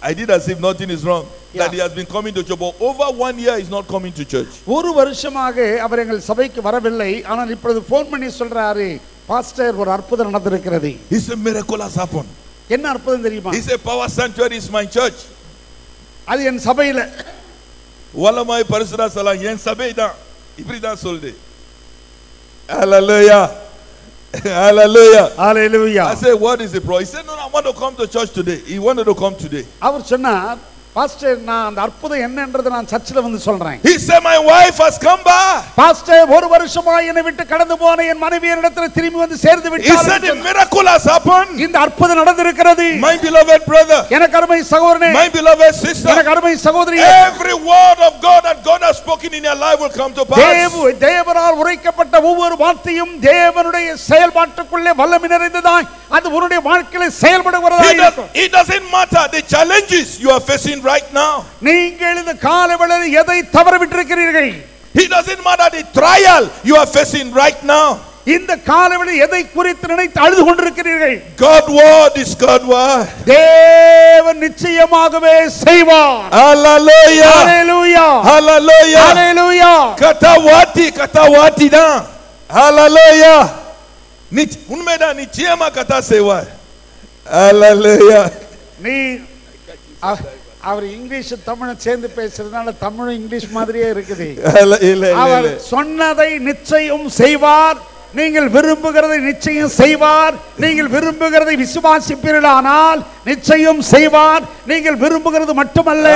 I did as if nothing is wrong. Yeah. That he has been coming to church, but over 1 year he's not coming to church. ஒரு வருஷமாக அவர் எங்கள் சபைக்கு வரவில்லை. ஆனால் இப்பொழுது ஃபோன் பண்ணி சொல்றாரு, பாஸ்டர் ஒரு அற்புதம் நடந்திருக்கிறது. He said, miracle has happened. என்ன அற்புதம் தெரியுமா? He said, Power Sanctuary is my church. அது என் சபையில. Walamai Parasura Salah, yen sabeida. Ibrida solde. Hallelujah. Hallelujah. Hallelujah. I said, what is the problem? He said, no, I want to come to church today. He wanted to come today. அவர் சொன்னார், பாஸ்டர் நான் அந்த அற்புதம் என்னன்றதை நான் சர்ச்சில் வந்து சொல்றேன். He said, my wife has come back. Pastor ஒரு வருஷமா என்னை விட்டு கடந்து போன என் மனைவியிடத்தில் திரும்பி வந்து சேர்ந்து He விட்டார். said, the miracle has happened. இந்த அற்புதம் நடந்திருக்கிறது. My beloved brother, எனக்கு அருமை சகோதரனே, my beloved sister, எனக்கு அருமை சகோதரியே, every word of God that God has spoken in your life will come to pass. தேவனால் உரைக்கப்பட்ட ஒவ்வொரு வார்த்தையும் தேவனுடைய செயல்பாட்டுக்குள்ளே வல்லமை நிறைந்ததாய் அது உன்னுடைய வாழ்க்கையில செயல்படுகிறதாய் இருக்கும். It doesn't matter the challenges you are facing right now. நீங்கள் இந்த காலவெளியில் எதை தவற விட்டிருக்கிறீர்கள்? It doesn't matter the trial you are facing right now. இந்த காலவெளியில் எதை குறித்து நினைத்து அழுது கொண்டிருக்கிறீர்கள்? God word is God word. தேவன் நிச்சயமாகவே செய்வார். Hallelujah. Hallelujah. Hallelujah. Hallelujah. Katawati da. Hallelujah. Unmeda nichiyama kata sewa. Hallelujah. நீ அவர் இங்கிலீஷ் தமிழ் சேர்ந்து பேசுறதுனால தமிழ் இங்கிலீஷ் மாதிரியே இருக்குது. அவர் சொன்னதை நிச்சயம் செய்வார். நீங்கள் விரும்புகிறதை நிச்சயம் செய்வார். நீங்கள் விரும்புகிறதை விசுவாசிப்பீர்களானால் நிச்சயம் செய்வார். நீங்கள் விரும்புகிறது மட்டுமல்ல,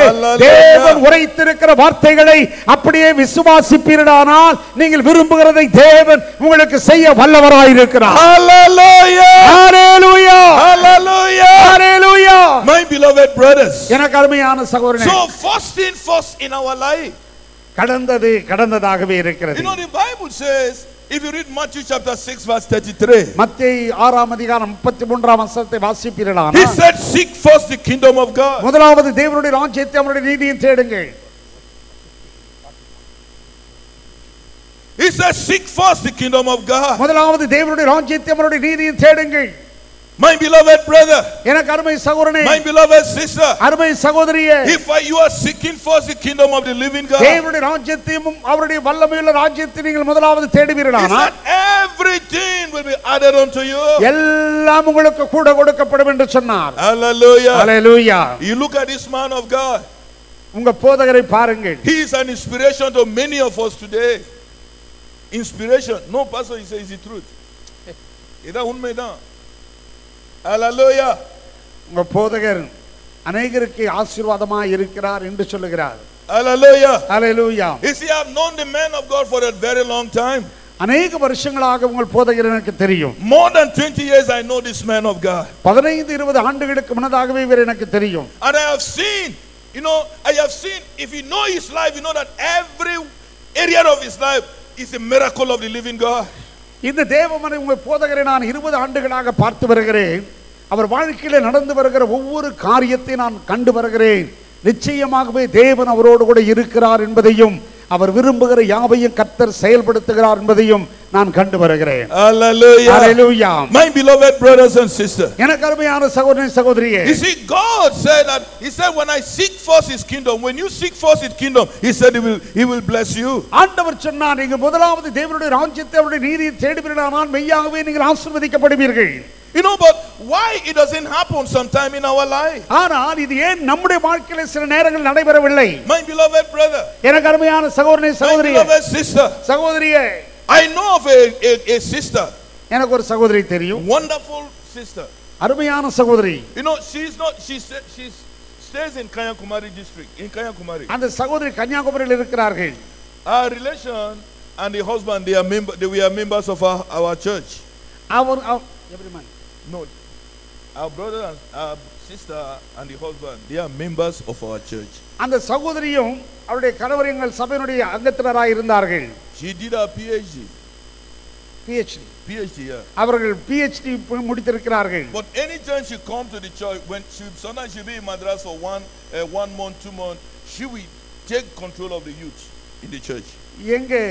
தேவன் உரைத்திருக்கிற வார்த்தைகளை அப்படியே விசுவாசிப்பீர்களானால் நீங்கள் விரும்புகிறதை தேவன் உங்களுக்கு செய்ய வல்லவராய் இருக்கிறார். Hallelujah. Hallelujah. Hallelujah. Hallelujah. My beloved brothers. எனக்கு அருமையான சகோதரனே, So first thing first in our life. கடந்தது கடந்ததாகவே இருக்கிறது. You know the Bible says, if you read Matthew chapter 6 verse 33, மத்தேயு 6 அதிகாரம் 33 வசனத்தை வாசிப்பீர்களானால், he said, seek first the kingdom of God. முதலாவது தேவனுடைய ராஜ்யத்தை அவருடைய நீதியை தேடுங்கள். He said, seek first the kingdom of God. முதலாவது தேவனுடைய ராஜ்யத்தை அவருடைய நீதியை தேடுங்கள். My beloved brother, எனக்கு அருமை சகோதரனே, my beloved sister, அருமை சகோதரியே, if you are seeking first the kingdom of the living God, தேவனுடைய ராஜ்யத்தையும் அவருடைய வல்லமையுள்ள ராஜ்யத்தை நீங்கள் முதலாவது தேடுவீர்களானால், everything will be added unto you. எல்லாம் உங்களுக்கு கூட கொடுக்கப்படும் என்று சொன்னார். Hallelujah. Hallelujah. You look at this man of God. உங்க போதகரை பாருங்கள். He is an inspiration to many of us today. Inspiration. No pastor, he says it's the truth. இத உண்மைதான். Hallelujah. உங்க போதகர் அநேகருக்கு ஆசீர்வாதமாய் இருக்கிறார் என்று சொல்லுகிறார். Hallelujah. Hallelujah. You see, I have known the man of God for a very long time. அநேக வருஷங்களாக உங்கள் போதகர் எனக்கு தெரியும். More than 20 years I know this man of God. 15-20 ஆண்டுகளுக்கு முன்னதாகவே இவர் எனக்கு தெரியும். And I have seen, if you know his life, you know that every area of his life is a miracle of the living God. இந்த தேவமனை உங்கள் போதகரை நான் 20 ஆண்டுகளாக பார்த்து வருகிறேன். அவர் வாழ்க்கையில நடந்து வருகிற ஒவ்வொரு காரியத்தை நான் கண்டு வருகிறேன். நிச்சயமாகவே தேவன் அவரோடு கூட இருக்கிறார் என்பதையும் அவர் விரும்புகிற யாவையும் கர்த்தர் செயல்படுத்துகிறார் என்பதையும் நான் கண்டு வருகிறேன். Hallelujah. Hallelujah. My beloved brothers and sisters. எனக்கு அருமையான சகோதரனே சகோதரியே, You see, God said that, he said, when I seek first his kingdom, when you seek first his kingdom, he said he will bless you. ஆண்டவர் சொன்னார், நீங்கள் முதலாவது தேவனுடைய ராஜ்யத்தை அவருடைய நீதியை தேடுவீர்களானால் மெய்யாகவே நீங்கள் ஆசீர்வதிக்கப்படுவீர்கள். You know, but why it doesn't happen sometime in our life? ஆனால் இது ஏன் நம்முடைய வாழ்க்கையில சில நேரங்கள் நடைபெறவில்லை? My beloved brother, எனக்கு அருமையான சகோதரனே my சகோதரியே, beloved sister, சகோதரியே, I know of a sister, எனக்கு ஒரு சகோதரி தெரியும். wonderful sister. அருமையான சகோதரி. You know, she stays in Kanyakumari district, in Kanyakumari. அந்த சகோதரி கன்னியாகுமரியில் இருக்கிறார்கள். Our relation and the husband, they were members of our church. Our every month. No, our brother and our sister and the husband, they are members of our church. அந்த சகோதரியும் அவருடைய கணவர் எங்கள் சபையினுடைய அங்கத்தினராய் இருந்தார்கள். She did her PhD. PhD, yeah. அவர்கள் PhD முடித்திருக்கிறார்கள். But anytime she come to the church, sometimes she be in Madras for 1 month, 2 months, she will take control of the youth in the church. எங்கே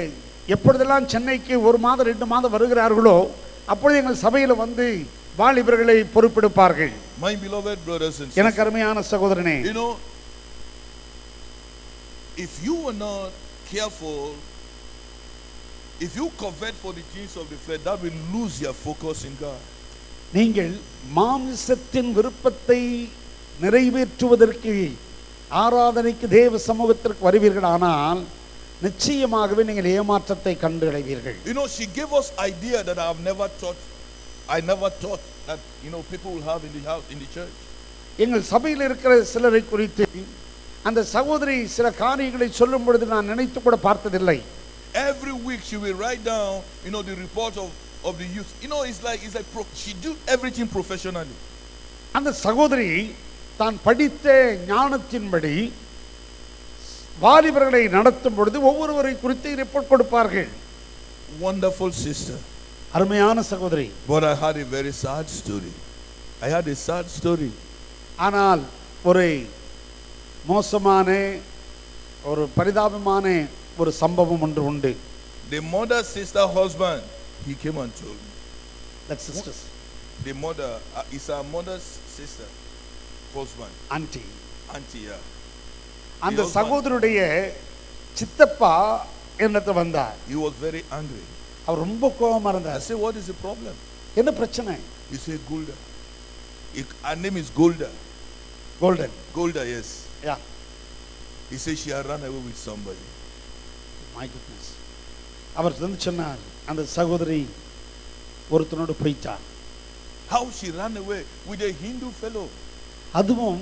எப்பொழுதெல்லாம் சென்னைக்கு 1 மாதம் 2 மாதம் வருகிறார்களோ அப்பொழுது எங்கள் சபையில் வந்து வாலிபர்களை பொறுப்பெடுப்பார்கள். My beloved brothers and எனக்கு sisters, அருமையான சகோதரனே, you know, if you were not careful, if you covet for the things of the flesh, that will lose your focus in God. நீங்கள் மாமிசத்தின் விருப்பத்தை நிறைவேற்றுவதற்கு ஆராதனைக்கு தேவ சமூகத்திற்கு வருவீர்கள், ஆனால் நிச்சயமாகவே நீங்கள் ஏமாற்றத்தை கண்டு அடைவீர்கள். You know, she gave us idea that I never thought that, you know, people will have in the house, in the church. எங்கள் சபையில் இருக்கிற சிலரை குறித்து அந்த சகோதரி சில காரியங்களை சொல்லும் பொழுது நான் நினைத்து கூட பார்த்ததில்லை. Every week she will write down, you know, the report of the youth. You know, it's like she do everything professionally. அந்த சகோதரி தான் படித்த ஞானத்தின்படி வாலிபர்களை நடத்தும் பொழுது ஒவ்வொருவரை குறித்து ரிப்போர்ட் கொடுப்பார்கள். Wonderful sister. அருமையான சகோதரி. But I had a very sad story. ஆனால் ஒரு மோசமான ஒரு பரிதாபமான ஒரு சம்பவம் ஒன்று உண்டு. The mother, sister, husband, he came and told me. That's sisters. The mother is our mother's sister, husband. Auntie. Yeah. அந்த சகோதரருடைய சித்தப்பா என்னத்த வந்தார். He was very angry. அவர் ரொம்ப கோபமா இருந்தார். I said, what is the problem? என்ன பிரச்சனை? He said, Golda. Her name is Golda. Golda, yes. Yeah. He said she had run away with somebody. My goodness. அவர் வந்து சொன்னார், அந்த சகோதரி ஒருத்தனோடு போயிட்டார். How she ran away with a Hindu fellow. அதுவும்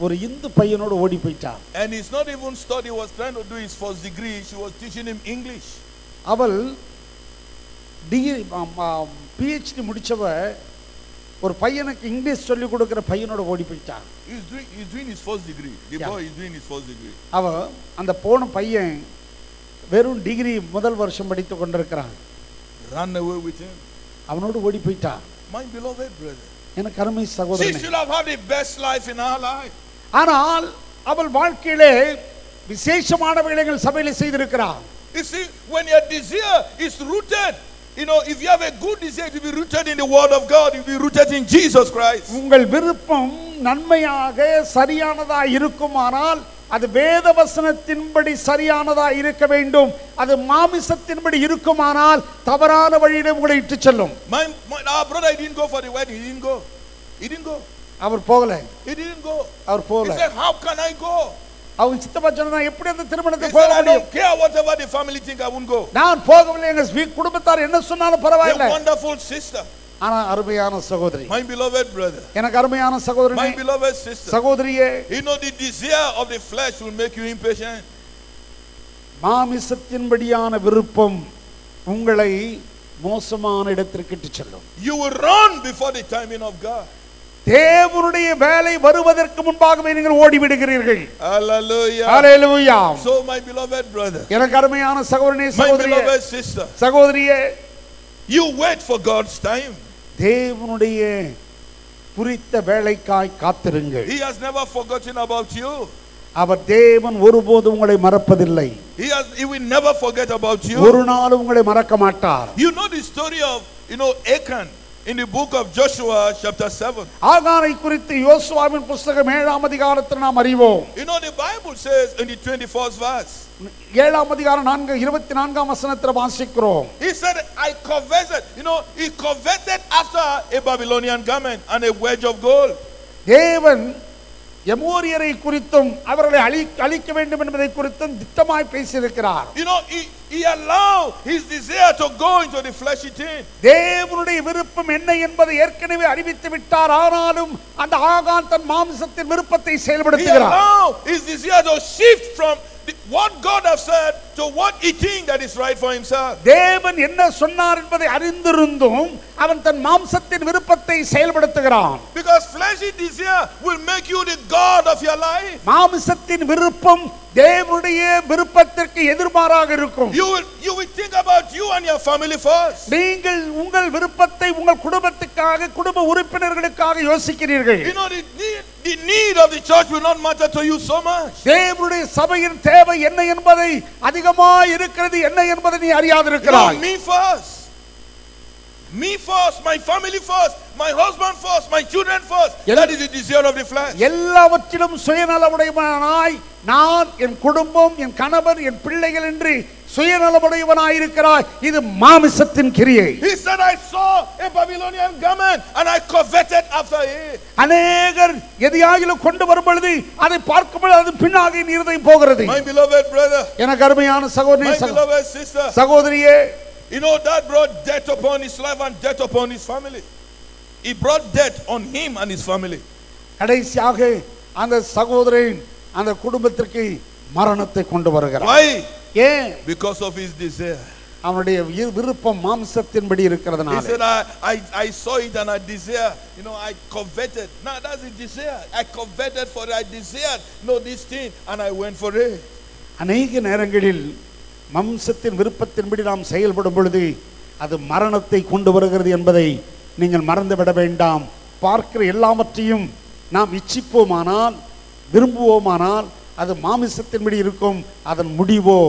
ஒரு இந்து பையனோடு ஓடி போயிட்டார். And he's not even study, he was trying to do his first degree. She was teaching him English. அவள் டிகிரி PhD முடிச்சவ ஒரு பையனுக்கு இங்கிலீஷ் சொல்லி கொடுக்கிற பையனோட ஓடி போயிட்டான். He's doing his first degree. The boy is doing his first degree. அவ அந்த போன பையன் வெறும் டிகிரி முதல் வருஷம் படித்து கொண்டிருக்கிறான். Run away with him. அவனோடு ஓடி போயிட்டான். My beloved brother. எனக்கு அருமை She சகோதரனே, should have had the best life in her life. ஆனால் அவள் வாழ்க்கையிலே விசேஷமானவைகளை எங்கள் சபையிலே செய்திருக்கிறாள். You see, when your desire is rooted, you know, if you have a good desire, it will be rooted in the word of God, it will be rooted in Jesus Christ. உங்கள் விருப்பம் நன்மையாக சரியானதா இருக்குமானால் அது வேத வசனத்தின்படி சரியானதா இருக்க வேண்டும். அது மாமிசத்தின்படி இருக்குமானால் தவறான வழியிலே உங்களை இட்டு செல்லும். Our brother didn't go for the wedding. He didn't go. அவர் போகல. He didn't go. அவர் போகல. He said, how can I go? அவங்க சித்தப்பா சொன்னா எப்படி அந்த He திருமணத்துக்கு said, போக I முடியும்? don't care whatever the family think, I won't go. நான் போகவில்லை, எங்க குடும்பத்தார் என்ன சொன்னாலும் பரவாயில்லை. A wonderful sister. ஆனா அருமையான சகோதரி, My beloved brother. எனக்கு அருமையான சகோதரனே, My beloved sister. சகோதரியே, You know, the desire of the flesh will make you impatient. மாமிசத்தின்படியான விருப்பம் உங்களை மோசமான இடத்திற்கு இட்டு செல்லும். You will run before the timing of God. தேவனுடைய வேலை வருவதற்கு முன்பாகவே நீங்கள் ஓடி விடுகிறீர்கள். Hallelujah. Hallelujah. So my beloved brother, எனக்கு அருமையான சகோதரனே, my சகோதரியே, beloved sister, சகோதரியே, you wait for God's time. தேவனுடைய குறித்த வேலைக்காய் காத்திருங்கள். He has never forgotten about you. அவர் தேவன் ஒருபோதும் உங்களை மறப்பதில்லை. He will never forget about you. ஒரு நாளும் உங்களை மறக்க மாட்டார். You know the story of, you know, Achan in the book of Joshua chapter 7. ஆகாரை குறித்து யோசுவாவின் புத்தகம் 7ஆம் அதிகாரத்தில் நாம் அறிவோம். You know, the Bible says in the 21st verse, 7ஆம் அதிகாரம் 24ஆம் வசனத்தில் வாசிக்கிறோம். he said, I coveted, you know, he coveted after a Babylonian garment and a wedge of gold. தேவன் எமோரியரை குறித்தும் அவர்களை அழிக்க வேண்டும் என்பதை குறித்தும் திட்டமாய் பேசியிருக்கிறார். You know, he allowed his desire to go into the fleshy thing. தேவனுடைய விருப்பம் என்ன என்பதை ஏற்கனவே அறிவித்து விட்டார். ஆனாலும் அந்த ஆகான் தன் மாம்சத்தின் விருப்பத்தை He செயல்படுத்துகிறார். allowed his desire to shift from what God has said to what he thinks that is right for himself. தேவன் என்ன சொன்னார் என்பதை அறிந்திருந்தும் அவன் தன் மாம்சத்தின் விருப்பத்தை செயல்படுத்துகிறான். Because fleshy desire will make you the God of your life. மாம்சத்தின் விருப்பம் தேவனுடைய விருப்பத்திற்கு எதிர்மாறாக இருக்கும். You will think about you and your family first. நீங்கள் உங்கள் விருப்பத்தை உங்கள் குடும்பத்துக்காக, குடும்ப உறுப்பினர்களுக்காக யோசிக்கிறீர்கள். You know, the need of the church will not matter to you so much. தேவனுடைய சபையின் தேவை என்ன என்பதை அதிகமாய் இருக்கிறது என்ன என்பதை நீ அறியாதிருக்கிறாய். Me first. Me first, my family first, my husband first, my children first. That is the desire of the flesh. எல்லாவற்றிலும் சுயநலமுடையவனாய் நான், என் குடும்பம், என் கணவர், என் பிள்ளைகள் என்று சுயநலமுடையவனாய் இருக்கிறாய். இது மாமிசத்தின் கிரியை. He said, I saw a Babylonian garment and I coveted after it. அநேகர் எதையாகிலும் கொண்டு வரும் பொழுது அதை பார்க்கும்போது அது பின்னாக என் இருதயம் போகிறது. My beloved brother, எனக்கு அருமையான சகோதரி, my beloved sister, சகோதரியே, you know that brought death upon his life and death upon his family. He brought death on him and his family. கடைசியாக அந்த சகோதரன் அந்த குடும்பத்திற்கு மரணத்தை கொண்டு வருகிறார். Why? ஏன்? Because of his desire. அவனுடைய விருப்பம் மாம்சத்தின்படி இருக்கிறதுனால. He said, I saw it and I desire, I coveted. Now that's the desire. I coveted for it. I desired, this thing, and I went for it. அநேக நேரங்களில் மாம்சத்தின் விருப்பத்தின்படி நாம் செயல்படும் பொழுது அது மரணத்தை கொண்டு வருகிறது என்பதை நீங்கள் மறந்துவிட வேண்டாம். பார்க்கிற எல்லாவற்றையும் நாம் இச்சிப்போமானால், விரும்புவோமானால் அது மாமிசத்தின்படி இருக்கும். அதன் முடிவோ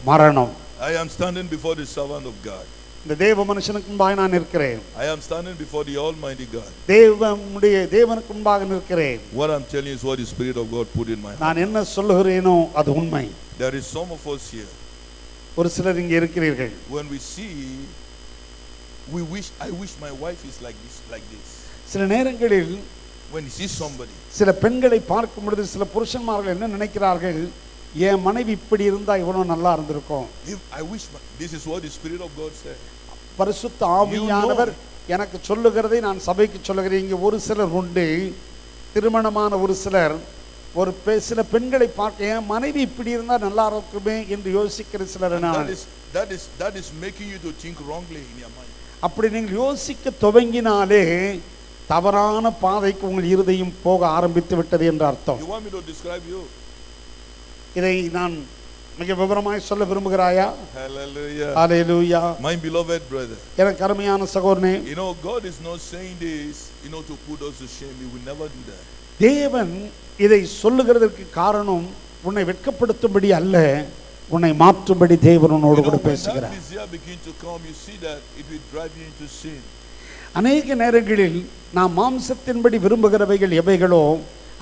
மரணம். I am standing before the servant of God. இந்த தேவ மனுஷனுக்கு முன்பாக நான் நிற்கிறேன். I am standing before the Almighty God. தேவனுக்கு முன்பாக நிற்கிறேன். What I'm telling you is what the Spirit of God put in my heart. நான் என்ன சொல்லுகிறேனோ அது உண்மை. There is some of us here. ஒரு சிலர் இங்கே இருக்கிறீர்கள். When we see, I wish my wife is like this. சில நேரங்களில் when you see somebody, சில பெண்களை பார்க்கும் பொழுது சில புருஷன்மார்கள் என்ன நினைக்கிறார்கள், என் மனைவி இப்படி இருந்தா இவனும் நல்லா இருந்திருக்கும். I wish this is what the Spirit of God said. பரிசுத்த ஆவியானவர் எனக்கு சொல்லுகிறதை நான் சபைக்கு சொல்லுகிறேன். இங்கே ஒரு சிலர் உண்டு, திருமணமான ஒரு சிலர் சில பெண்களை பார்க்க என் மனைவி இப்படி இருந்தா நல்லா இருக்குமே என்று யோசிக்கிற சிலர். That is making you to think wrongly in your mind. அப்படி நீங்கள் யோசிக்க துவங்கினாலே தவறான பாதைக்கு உங்கள் இருதயம் போக ஆரம்பித்து விட்டது என்று அர்த்தம். You want me to describe you? இதை நான் மிக விவரமாய் சொல்ல விரும்புகிறாயா? Hallelujah. Hallelujah. My beloved brother. எனக்கு அருமையான சகோதரனே, God is not saying this, to put us to shame. He will never do that. தேவன் இதை சொல்லுகிறதற்கு காரணம் உன்னை வெட்கப்படுத்தும்படி அல்ல, உன்னை மாற்றும்படி தேவன் உன்னோடு கூட பேசுகிறார். அநேக நேரங்களில் நாம் மாம்சத்தின்படி விரும்புகிறவைகள் எவைகளோ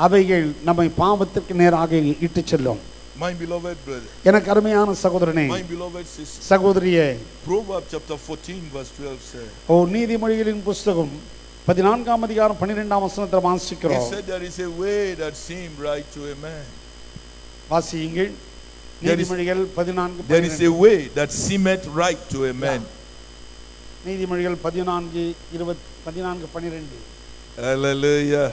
அவைகள் நம்மை பாவத்திற்கு நேராக இட்டுச் செல்லும். My beloved brother, எனக்கு அருமையான சகோதரனே, my beloved sister, சகோதரியே, Proverbs chapter 14 verse 12 says, நீதிமொழிகளின் புத்தகம் 14ஆம் அதிகாரம் 12ஆம் வசனத்தை வாசிக்கிறோம். He said there is a way that seems right to a man. வாசியுங்கள். நீதிமொழிகள் 14. There is a way that seemeth right to a man. நீதிமொழிகள் 14:12. Hallelujah.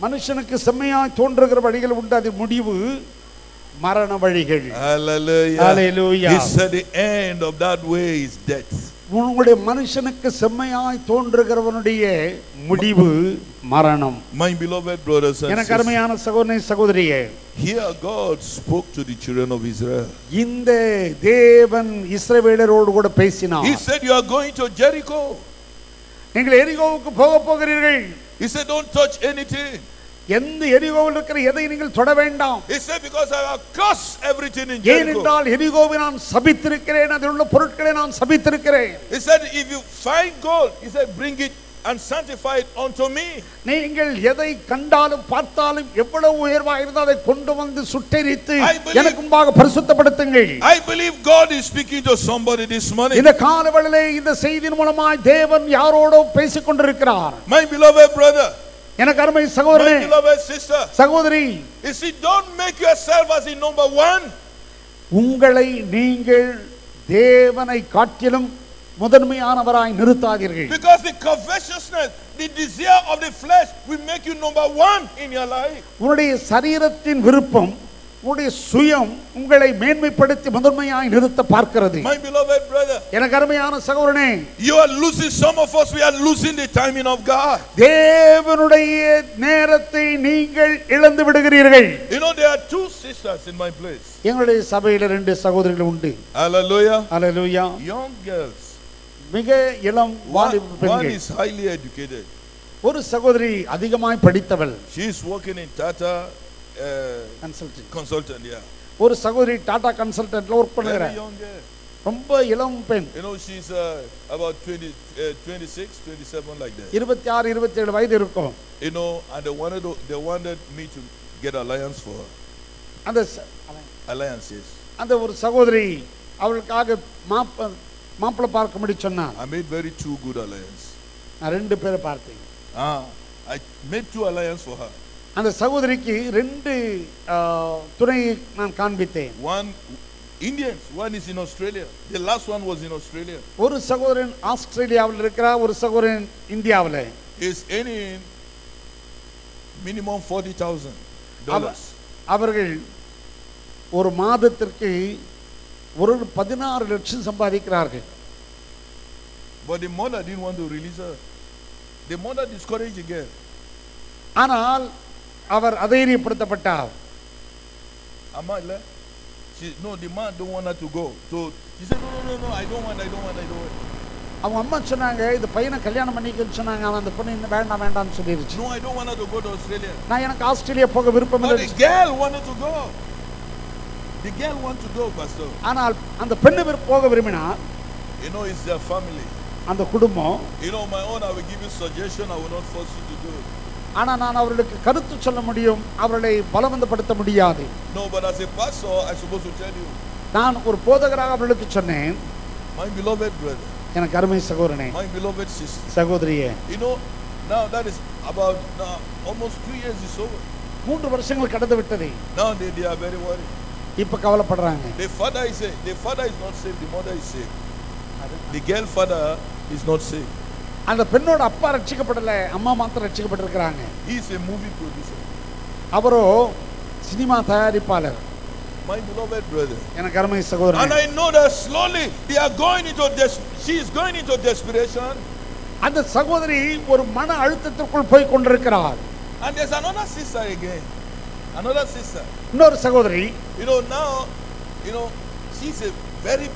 மனுஷனுக்கு செம்மையாய் தோன்றுகிற வழிகள் உண்டு, அது முடிவு மரண வழிகள். Hallelujah. Hallelujah. He said the end of that way is death. உங்களுடைய மனுஷனுக்கு செம்மையாய் தோன்றுகிறவனுடைய முடிவு மரணம். My beloved brothers and எனக்கு அருமையான சகோதரனே, சகோதரியே, here God spoke to the children of Israel. இந்த தேவன் இஸ்ரவேலரோடு கூட பேசினார். He said you are going to Jericho. நீங்கள் எரிகோவுக்கு போக போகிறீர்கள். He said don't touch anything. எந்த எரிகோவில் இருக்கிற எதை நீங்கள் தொட வேண்டாம். He said because I have cursed everything in Jericho. ஏனென்றால் எரிகோவை நான் சபித்திருக்கிறேன், அதில் உள்ள பொருட்களை நான் சபித்திருக்கிறேன். He said if you find gold, he said bring it and sanctify it unto me. நீங்கள் எதை கண்டாலும் பார்த்தாலும் எவ்வளவு உயர்வாக இருந்தால் அதை கொண்டு வந்து சுட்டெரித்து எனக்கு முன்பாக பரிசுத்தப்படுத்துங்கள். I believe God is speaking to somebody this morning. இந்த காலவெளியிலே இந்த செய்தியின் மூலமாய் தேவன் யாரோடு பேசிக் கொண்டிருக்கிறார். My beloved brother, எனக்கு அருமை சகோதரனே, my beloved sister, சகோதரி, you see, don't make yourself as the number one. உங்களை நீங்கள் தேவனை காட்டிலும் முதன்மையானவராய் நிறுத்தாதீர்கள். Because the covetousness, the desire of the flesh will make you number one in your life. உங்களுடைய சரீரத்தின் விருப்பம், உங்களுடைய சுயம் உங்களை மேன்மைப்படுத்தி முதன்மையாய் நிறுத்த பார்க்கிறது. My beloved brother, எனக்கு அருமையான சகோதரனே, you are losing, some of us we are losing the timing of God. தேவனுடைய நேரத்தை நீங்கள் இழந்து விடுகிறீர்கள். There are two sisters in my place. எங்களுடைய சபையில 2 சகோதரிகள் உண்டு. Hallelujah. Hallelujah. Young girls. மிக இளம் வாலிப One பெண்கள். is highly educated. ஒரு சகோதரி அதிகமாய் படித்தவள். She is working in Tata consultant, yeah. ஒரு சகோதரி டாடா கன்சல்டன்ட்ல ஒர்க் Very பண்ணுகிறார். young girl. ரொம்ப இளம் பெண். You know, she's about 26, 27 like that. 26 27 வயது இருக்கும். You know, and they wanted me to get alliance for her. அந்த Alliances. அந்த ஒரு சகோதரி அவளுக்காக மாப்பிள்ளை பார்க்கும்படி சொன்னார். I made very two good alliance. நான் ரெண்டு பேரை பார்த்தேன். I made two alliance for her. அந்த சகோதரிக்கு ரெண்டு துணை நான் காண்பித்தேன். One Indians, one is in Australia. The last one was in Australia. ஒரு சகோதரன் ஆஸ்திரேலியாவில் இருக்கிறார், ஒரு சகோதரன் இந்தியாவில். Is earning minimum $40,000. அவர்கள் ஒரு மாதத்திற்கு ஒரு 16 லட்சம் சம்பாதிக்கிறார்கள். But the mother didn't want to release her. The mother discouraged the girl. ஆனால் அவர் அதைரியப்படுத்தப்பட்டார். Amma, no, the man don't want her to go. So he said, no, I don't want. அவங்க அம்மா சொன்னாங்க, இந்த பையனை கல்யாணம் பண்ணிக்கன்னு சொன்னாங்க. அவன் அந்த பொண்ணு வேண்டாம் வேண்டாம்னு சொல்லிருச்சு. No, I don't want her to go to Australia. நான் எனக்கு ஆஸ்திரேலியா போக விருப்பம் இல்லை. But the girl wanted to go. The girl want to go, pastor. ஆனால் அந்த பெண்ணு போக விரும்பினார். You know, it's their family. அந்த குடும்பம். You know, my own, I will give you suggestion. I will not force you to do it. ஆனா நான் அவர்களுக்கு கருத்து சொல்ல முடியும், அவர்களை பலவந்தப்படுத்த முடியாது. No, but as a pastor, I supposed to tell you. நான் ஒரு போதகராக அவர்களுக்கு சொன்னேன். My beloved brother. எனக்கு அருமை சகோதரனே. My beloved sister. சகோதரியே. You know, now that is about almost 2 years is over. 3 வருஷங்கள் கடந்து விட்டது. Now they are very worried. இப்ப கவலைப்படுறாங்க. The father is not safe, the mother is safe. The girl father is not safe. அந்த பெண்ணோட அப்பா ரட்சிக்கப்படல, அம்மா மாத்திரம் ரட்சிக்கப்பட்டிருக்காங்க. He is a movie producer. அவரோ சினிமா தயாரிப்பாளர். My beloved brother. எனக்கு அருமை சகோதரனே. And I know that slowly they are going into she is going into desperation. அந்த சகோதரி ஒரு மன அழுத்தத்திற்குள் போய் கொண்டிருக்கிறார். And there's another sister again. Another sister. இன்னொரு சகோதரி. You know, now, you know, she's a very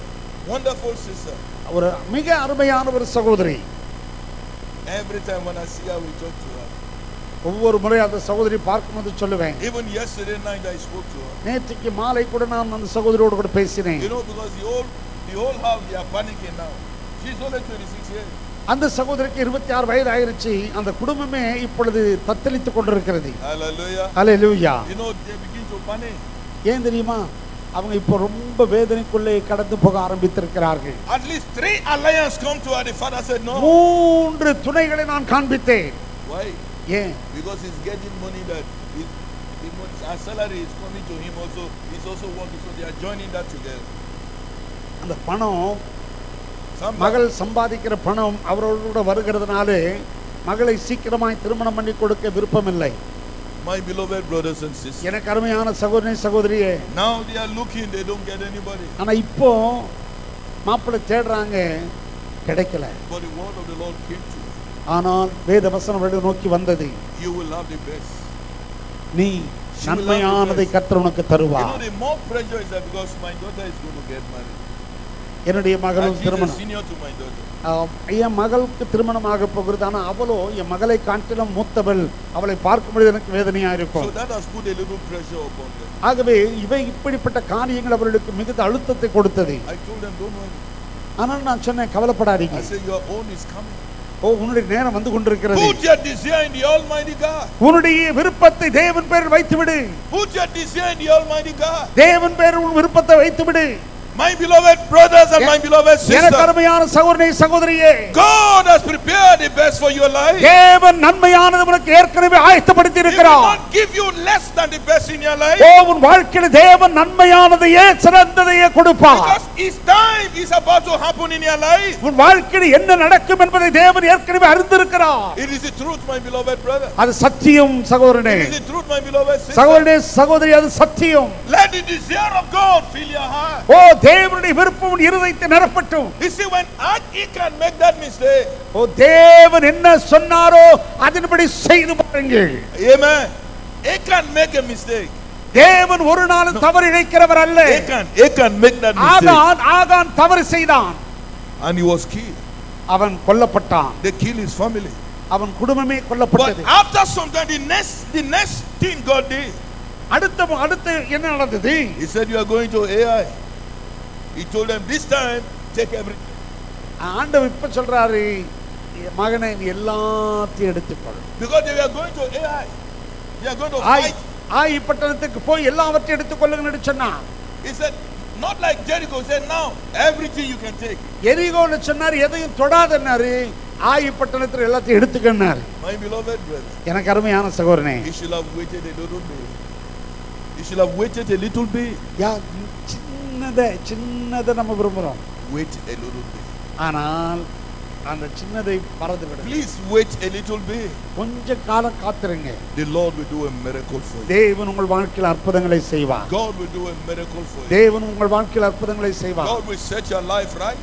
wonderful sister. ஒரு மிக அருமையான ஒரு சகோதரி. Every time when I see her, we talk to her. ஒவ்வொரு முறை அந்த சகோதரி பார்க்கும்போது சொல்லுவேன். Even yesterday night I spoke to her. நேற்றுக்கு மாலை கூட நான் அந்த சகோதரியோடு கூட பேசினேன். You know, because the whole house they are panicking now. She's only 26 years. அந்த சகோதரிக்கு 26 வயது ஆயிருச்சு. அந்த குடும்பமே இப்பொழுது தத்தளித்துக் கொண்டிருக்கிறது. Hallelujah. Hallelujah. You know, they begin to panic. ஏன் தெரியுமா? அவங்க இப்போ ரொம்ப வேதனைக்குள்ளே கடந்து போக ஆரம்பித்திருக்கிறார்கள். At least 3 alliance come to her. The father said no. 3 துணைகளை நான் காண்பித்தேன். Why? ஏன்? Because he's getting money that our salary is coming to him also. He's also working, so they are joining that together. அந்த பணம் மகள் சம்பாதிக்கிற பணம் அவரோட வருகிறதுனால மகளை சீக்கிரமாய் திருமணம் பண்ணி கொடுக்க விருப்பமில்லை. My beloved brothers and sisters. எனக்கு அருமையான சகோதரனே சகோதரியே. Now they are looking, they don't get anybody. ஆனா இப்போ மாப்பிள்ளை தேடுறாங்க, கிடைக்கல. But the word of the Lord came to me. ஆனால் வேத வசனம் அவரை நோக்கி வந்தது. You will have the best. நீ நன்மையானதை கர்த்தர் உனக்கு தருவார். You know, the more pressure is that because my daughter is going to get married. என்னுடைய மகளும் திருமணம். Senior to my daughter. என் மகளுக்கு திருமணமாக போகிறது. ஆனா அவளோ என் மகளை காட்டிலும் மூத்தவள். அவளை பார்க்கும்போது எனக்கு வேதனையா இருக்கும். So that has put a little pressure upon them. ஆகவே இவை இப்படிப்பட்ட காரியங்கள் அவர்களுக்கு மிகுந்த அழுத்தத்தை கொடுத்தது. I told them don't worry. ஆனால் நான் சொன்னேன் கவலைப்படாதீங்க. I said your own is coming. உன்னுடைய நேரம் வந்து கொண்டிருக்கிறது. Put your desire in the Almighty God. உன்னுடைய விருப்பத்தை தேவன் பேரில் வைத்து விடு. Put your desire in the Almighty God. தேவன் பேரில் உன் விருப்பத்தை வைத்து விடு. My beloved brothers and my beloved sisters. எனக்கு அருமையான சகோதரனே சகோதரியே. God has prepared the best for your life. தேவன் நன்மையானது உனக்கு ஏற்கனவே ஆயத்தப்படுத்தி இருக்கிறார். He will not give you less than the best in your life. உன் வாழ்க்கையில் தேவன் நன்மையானதையே சிறந்ததையே கொடுப்பார். Because his time is about to happen in your life. உன் வாழ்க்கையில் என்ன நடக்கும் என்பதை தேவன் ஏற்கனவே அறிந்திருக்கிறார். It is the truth, my beloved brother. அது சத்தியம் சகோதரனே. It is the truth, my beloved sister. சகோதரனே சகோதரி, அது சத்தியம். Let the desire of God fill your heart. தேவனுடைய விருப்பம் உன் இருதயத்தை நிரப்பட்டும். You see, when he can make that mistake. தேவன் என்ன சொன்னாரோ அதன்படி செய்து பாருங்கள். Amen. He can make a mistake. தேவன் ஒரு நாளும் தவறு இழைக்கிறவர் அல்ல. He can make that mistake. ஆகான் தவறு செய்தான். And he was killed. அவன் கொல்லப்பட்டான். They killed his family. அவன் குடும்பமே கொல்லப்பட்டது. But after some time, the next thing God did. அடுத்து என்ன நடந்தது? He said, you are going to AI. He told them, this time, take everything. ஆண்டவர் இப்ப சொல்றாரு, மகனே நீ எல்லாத்தையும் எடுத்துக்கொள். Because they were going to AI. They are going to fight. ஆயி பட்டணத்துக்கு போய் எல்லாவற்றையும் எடுத்துக்கொள்ளுங்கன்னு சொன்னார். He said, not like Jericho. He said, now, everything you can take. எரிகோன்னு சொன்னார், எதையும் தொடாதன்னாரு. ஆயி பட்டணத்துல எல்லாத்தையும் எடுத்துக்கன்னாரு. My beloved brother, எனக்கு அருமையான சகோதரனே, he should have waited a little bit. He should have waited a little bit. சின்னதை நம்ம விரும்புறோம். Wait a little bit. ஆனால் அந்த சின்னதை மறந்து விடுங்க. Please wait a little bit. கொஞ்ச காலம் காத்திருங்க. The Lord will do a miracle for you. தேவன் உங்கள் வாழ்க்கையில் அற்புதங்களை செய்வார். God will do a miracle for you. தேவன் உங்கள் வாழ்க்கையில் அற்புதங்களை செய்வார். God will set your life right.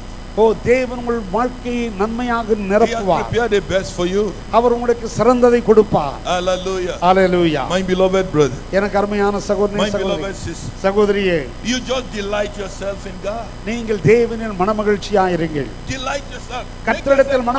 தேவன் உங்கள் வாழ்க்கையை நன்மையாக He has நிரப்புவார். prepared the best for you. அவர் உங்களுக்கு சிறந்ததை கொடுப்பார். Hallelujah. Hallelujah. My beloved brother, எனக்கு அருமையான சகோதரனே, my beloved sister, சகோதரியே, you just delight yourself in God. நீங்கள் தேவனில் மனமகிழ்ச்சியாயிருங்கள். Delight yourself. கர்த்தரிடத்தில்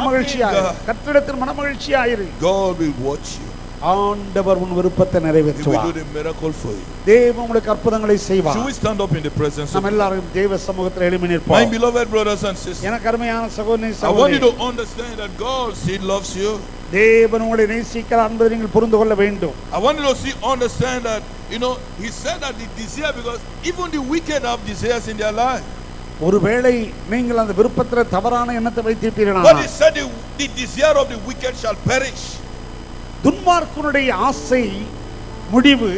மனமகிழ்ச்சியாயிரு. God will watch you. ஆண்டவர் உன் விருப்பத்தை He will நிறைவேற்றுவார். do the miracle for you. தேவன் உங்களுக்கு அற்புதங்களை செய்வார். Should we stand up in the presence of நாம் God? எல்லாரும் தேவ சமூகத்தில் எழும்பி My நிற்போம். beloved brothers and sisters, எனக்கு அருமையான சகோதரனே, I want you சகோதரி, to understand that God still loves you. தேவன் உங்களை நேசிக்கிறார் என்பதை நீங்கள் புரிந்து கொள்ள வேண்டும். I want you to understand that, He said that the desire, because even the wicked have desires in their life. ஒருவேளை நீங்கள் அந்த விருப்பத்தில் தவறான எண்ணத்தை But He வைத்திருப்பீர்கள், said the desire of the wicked shall perish. துன்மார்க்கனுடைய ஆசை முடிவு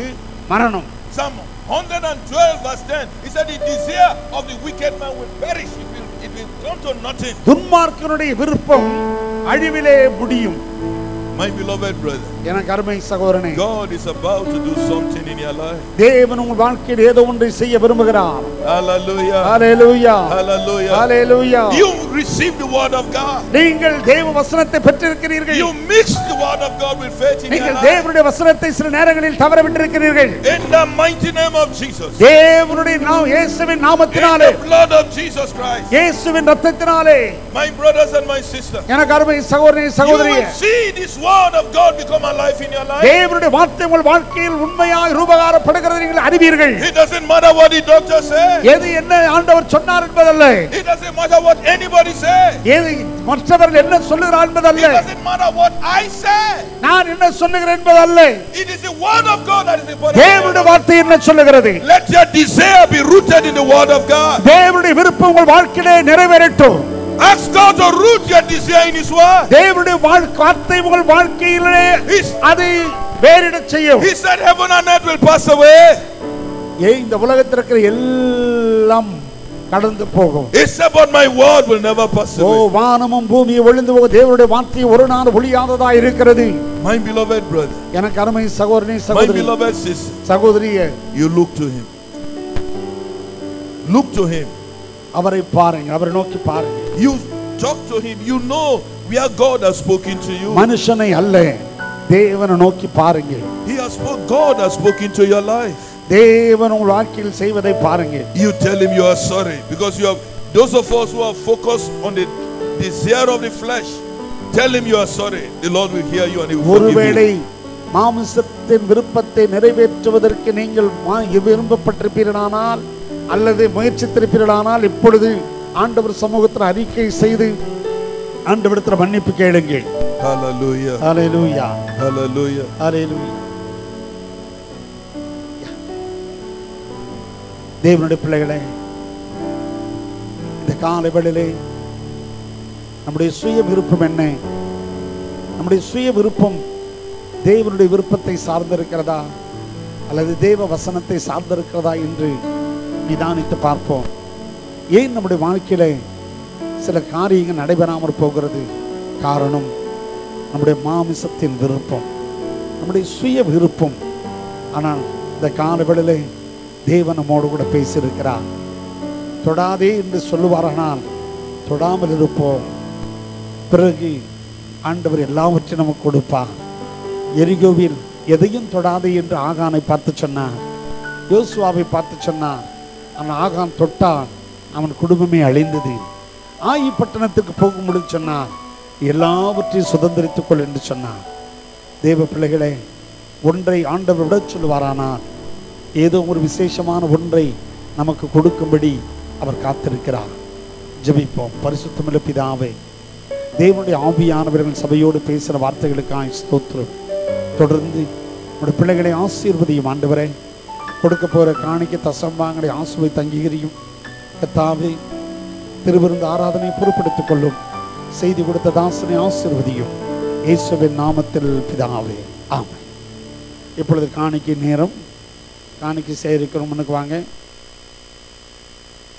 மரணம். Psalm 112 verse 10, He said the desire of the wicked man will perish. It will come to nothing. துன்மார்க்கனுடைய விருப்பம் அழிவிலே முடியும். My beloved brother, எனக்கு அருமை சகோதரனே, God is about to do something in your life. தேவன் உங்கள் வாழ்க்கையில் ஏதோ ஒன்றை செய்ய விரும்புகிறார். Hallelujah. Hallelujah. Hallelujah. Hallelujah. You received the word of God. நீங்கள் தேவ வசனத்தை பெற்றிருக்கிறீர்கள். You mixed the word of God with faith in your நீங்கள் life. தேவனுடைய வசனத்தை சில நேரங்களில் தவற விட்டிருக்கிறீர்கள். In the mighty name of Jesus. தேவனுடைய இயேசுவின் நாமத்தினாலே, In the blood of Jesus Christ. இயேசுவின் இரத்தத்தினாலே, My brothers and my sisters, எனக்கு அருமை சகோதரனே, you சகோதரியே, will see this word of God become alive in your life. தேவனுடைய வார்த்தை உங்கள் வாழ்க்கையில் உண்மையாய் ரூபகாரப்படுகிறது நீங்கள் அறிவீர்கள். It doesn't matter what the doctor says. எது என்ன ஆண்டவர் சொன்னார் என்பதல்ல, It doesn't matter what anybody says. எது மற்றவர்கள் என்ன சொல்லுகிறார் என்பதல்ல, It doesn't matter what I say. நான் என்ன சொல்லுகிறேன் என்பதல்ல, It is the word of God that is important. தேவனுடைய வார்த்தை என்ன சொல்லுகிறது. Let your desire be rooted in the word of God. தேவனுடைய விருப்பம் உங்கள் வாழ்க்கையிலே நிறைவேறட்டும். Ask God to root your desire in His word. தேவனுடைய வார்த்தை உங்கள் வாழ்க்கையிலே அதை வேறிடச் செய்யும். He said heaven and earth will pass away. இந்த உலகத்தில் இருக்கிற எல்லாம் கடந்து போகும். He said but my word will never pass away. வானமும் பூமியும் ஒளிந்து போகும், தேவனுடைய வார்த்தை ஒரு நாள் ஒளியாததா இருக்கிறது. My beloved brother, எனக்கு அருமை சகோதரனே, my சகோதரி, beloved sister, சகோதரியே, you look to Him. Look to Him. அவரை பாருங்க, அவரை நோக்கி பாருங்க. You talk to Him. You know where God has spoken to you. மனுஷனை அல்ல, தேவனை நோக்கி பாருங்க. God has spoken to your life. தேவன் உங்கள் வாழ்க்கையில் செய்வதை பாருங்க. You tell Him you are sorry, because you have those of us who are focused on the desire of the flesh. Tell Him you are sorry. The Lord will hear you and He will forgive ஒருவேளை you. மாம்சத்தின் விருப்பத்தை நிறைவேற்றுவதற்கு நீங்கள் விரும்பப்பட்டிருப்பீர்களானால் அல்லது முயற்சித்திருப்பீர்களானால் இப்பொழுது ஆண்டவர் சமூகத்தில் அறிக்கை செய்து ஆண்டவரிடத்தில் மன்னிப்பு கேளுங்கள். Hallelujah. ஹalleluya. Hallelujah. ஹalleluya. தேவனுடைய பிள்ளைகளே, இந்த காலை வேளையிலே நம்முடைய சுய விருப்பம் என்ன? நம்முடைய சுய விருப்பம் தேவனுடைய விருப்பத்தை சார்ந்திருக்கிறதா அல்லது தேவ வசனத்தை சார்ந்திருக்கிறதா என்று நிதானித்து பார்ப்போம். ஏன் நம்முடைய வாழ்க்கையில சில காரியங்கள் நடைபெறாமல் போகிறது? காரணம் நம்முடைய மாமிசத்தின் விருப்பம், நம்முடைய சுய விருப்பம். ஆனால் இந்த காலவெளியிலே தேவன் நம்மோடு கூட பேசியிருக்கிறார். தொடாதே என்று சொல்லுவாரானால் தொடாமல் இருப்போம். பிறகு ஆண்டவர் எல்லாவற்றையும் நமக்கு கொடுப்பார். எரிகோவில் எதையும் தொடாதே என்று ஆகானை பார்த்து சொன்னார், யோசுவாவை பார்த்து சொன்னார். அவன் ஆகான் தொட்டான், அவன் குடும்பமே அழிந்தது. ஆயி பட்டணத்துக்கு போகும்படி சொன்னார், எல்லாவற்றையும் சுதந்திரித்துக் கொள் என்று சொன்னார். தேவ பிள்ளைகளே, ஒன்றை ஆண்டவர் விட சொல்லுவாரானால் ஏதோ ஒரு விசேஷமான ஒன்றை நமக்கு கொடுக்கும்படி அவர் காத்திருக்கிறார். ஜெபிப்போம். பரிசுத்தமுள்ள பிதாவே, தேவனுடைய ஆவியானவர்கள் சபையோடு பேசுகிற வார்த்தைகளுக்காக ஸ்தோத்திரம். தொடர்ந்து உடைய பிள்ளைகளை ஆசீர்வதியும் ஆண்டவரே. கொடுக்க போகிற காணிக்க தசம்பாங்களை ஆசுவை தங்கிகிரியும் கர்த்தாவே. திருவிருந்து ஆராதனை பொறுப்பெடுத்துக் கொள்ளும். செய்தி கொடுத்த தாசனை ஆசீர்வதியும் இயேசுவின் நாமத்தில் பிதாவே, ஆமென். இப்பொழுது காணிக்கை நேரம். காணிக்கை சேகரிக்கிறோம். முன்னுக்கு வாங்க.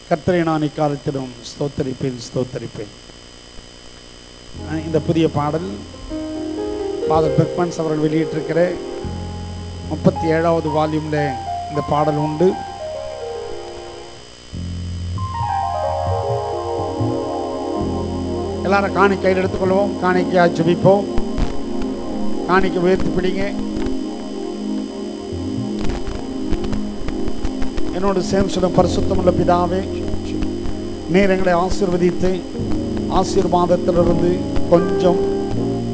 கர்த்தரை நான் இக்காலத்திலும் ஸ்தோத்தரிப்பேன் ஸ்தோத்தரிப்பேன். இந்த புதிய பாடல் ஃபாதர் பெர்க்மன்ஸ் அவர்கள் வெளியிட்டிருக்கிற 37வது வால்யூம்ல இந்த பாடல் உண்டு. எல்லாரும் காணிக்கையில் எடுத்துக்கொள்வோம். காணிக்கையா ஜெபிப்போம். காணிக்கை உயர்த்தி பிடிங்க. என்னோடு சேர்ந்து சொல்லும். பரிசுத்தமுள்ள பிதாவே, நீர் எங்களை ஆசீர்வதித்து ஆசீர்வாதத்திலிருந்து கொஞ்சம்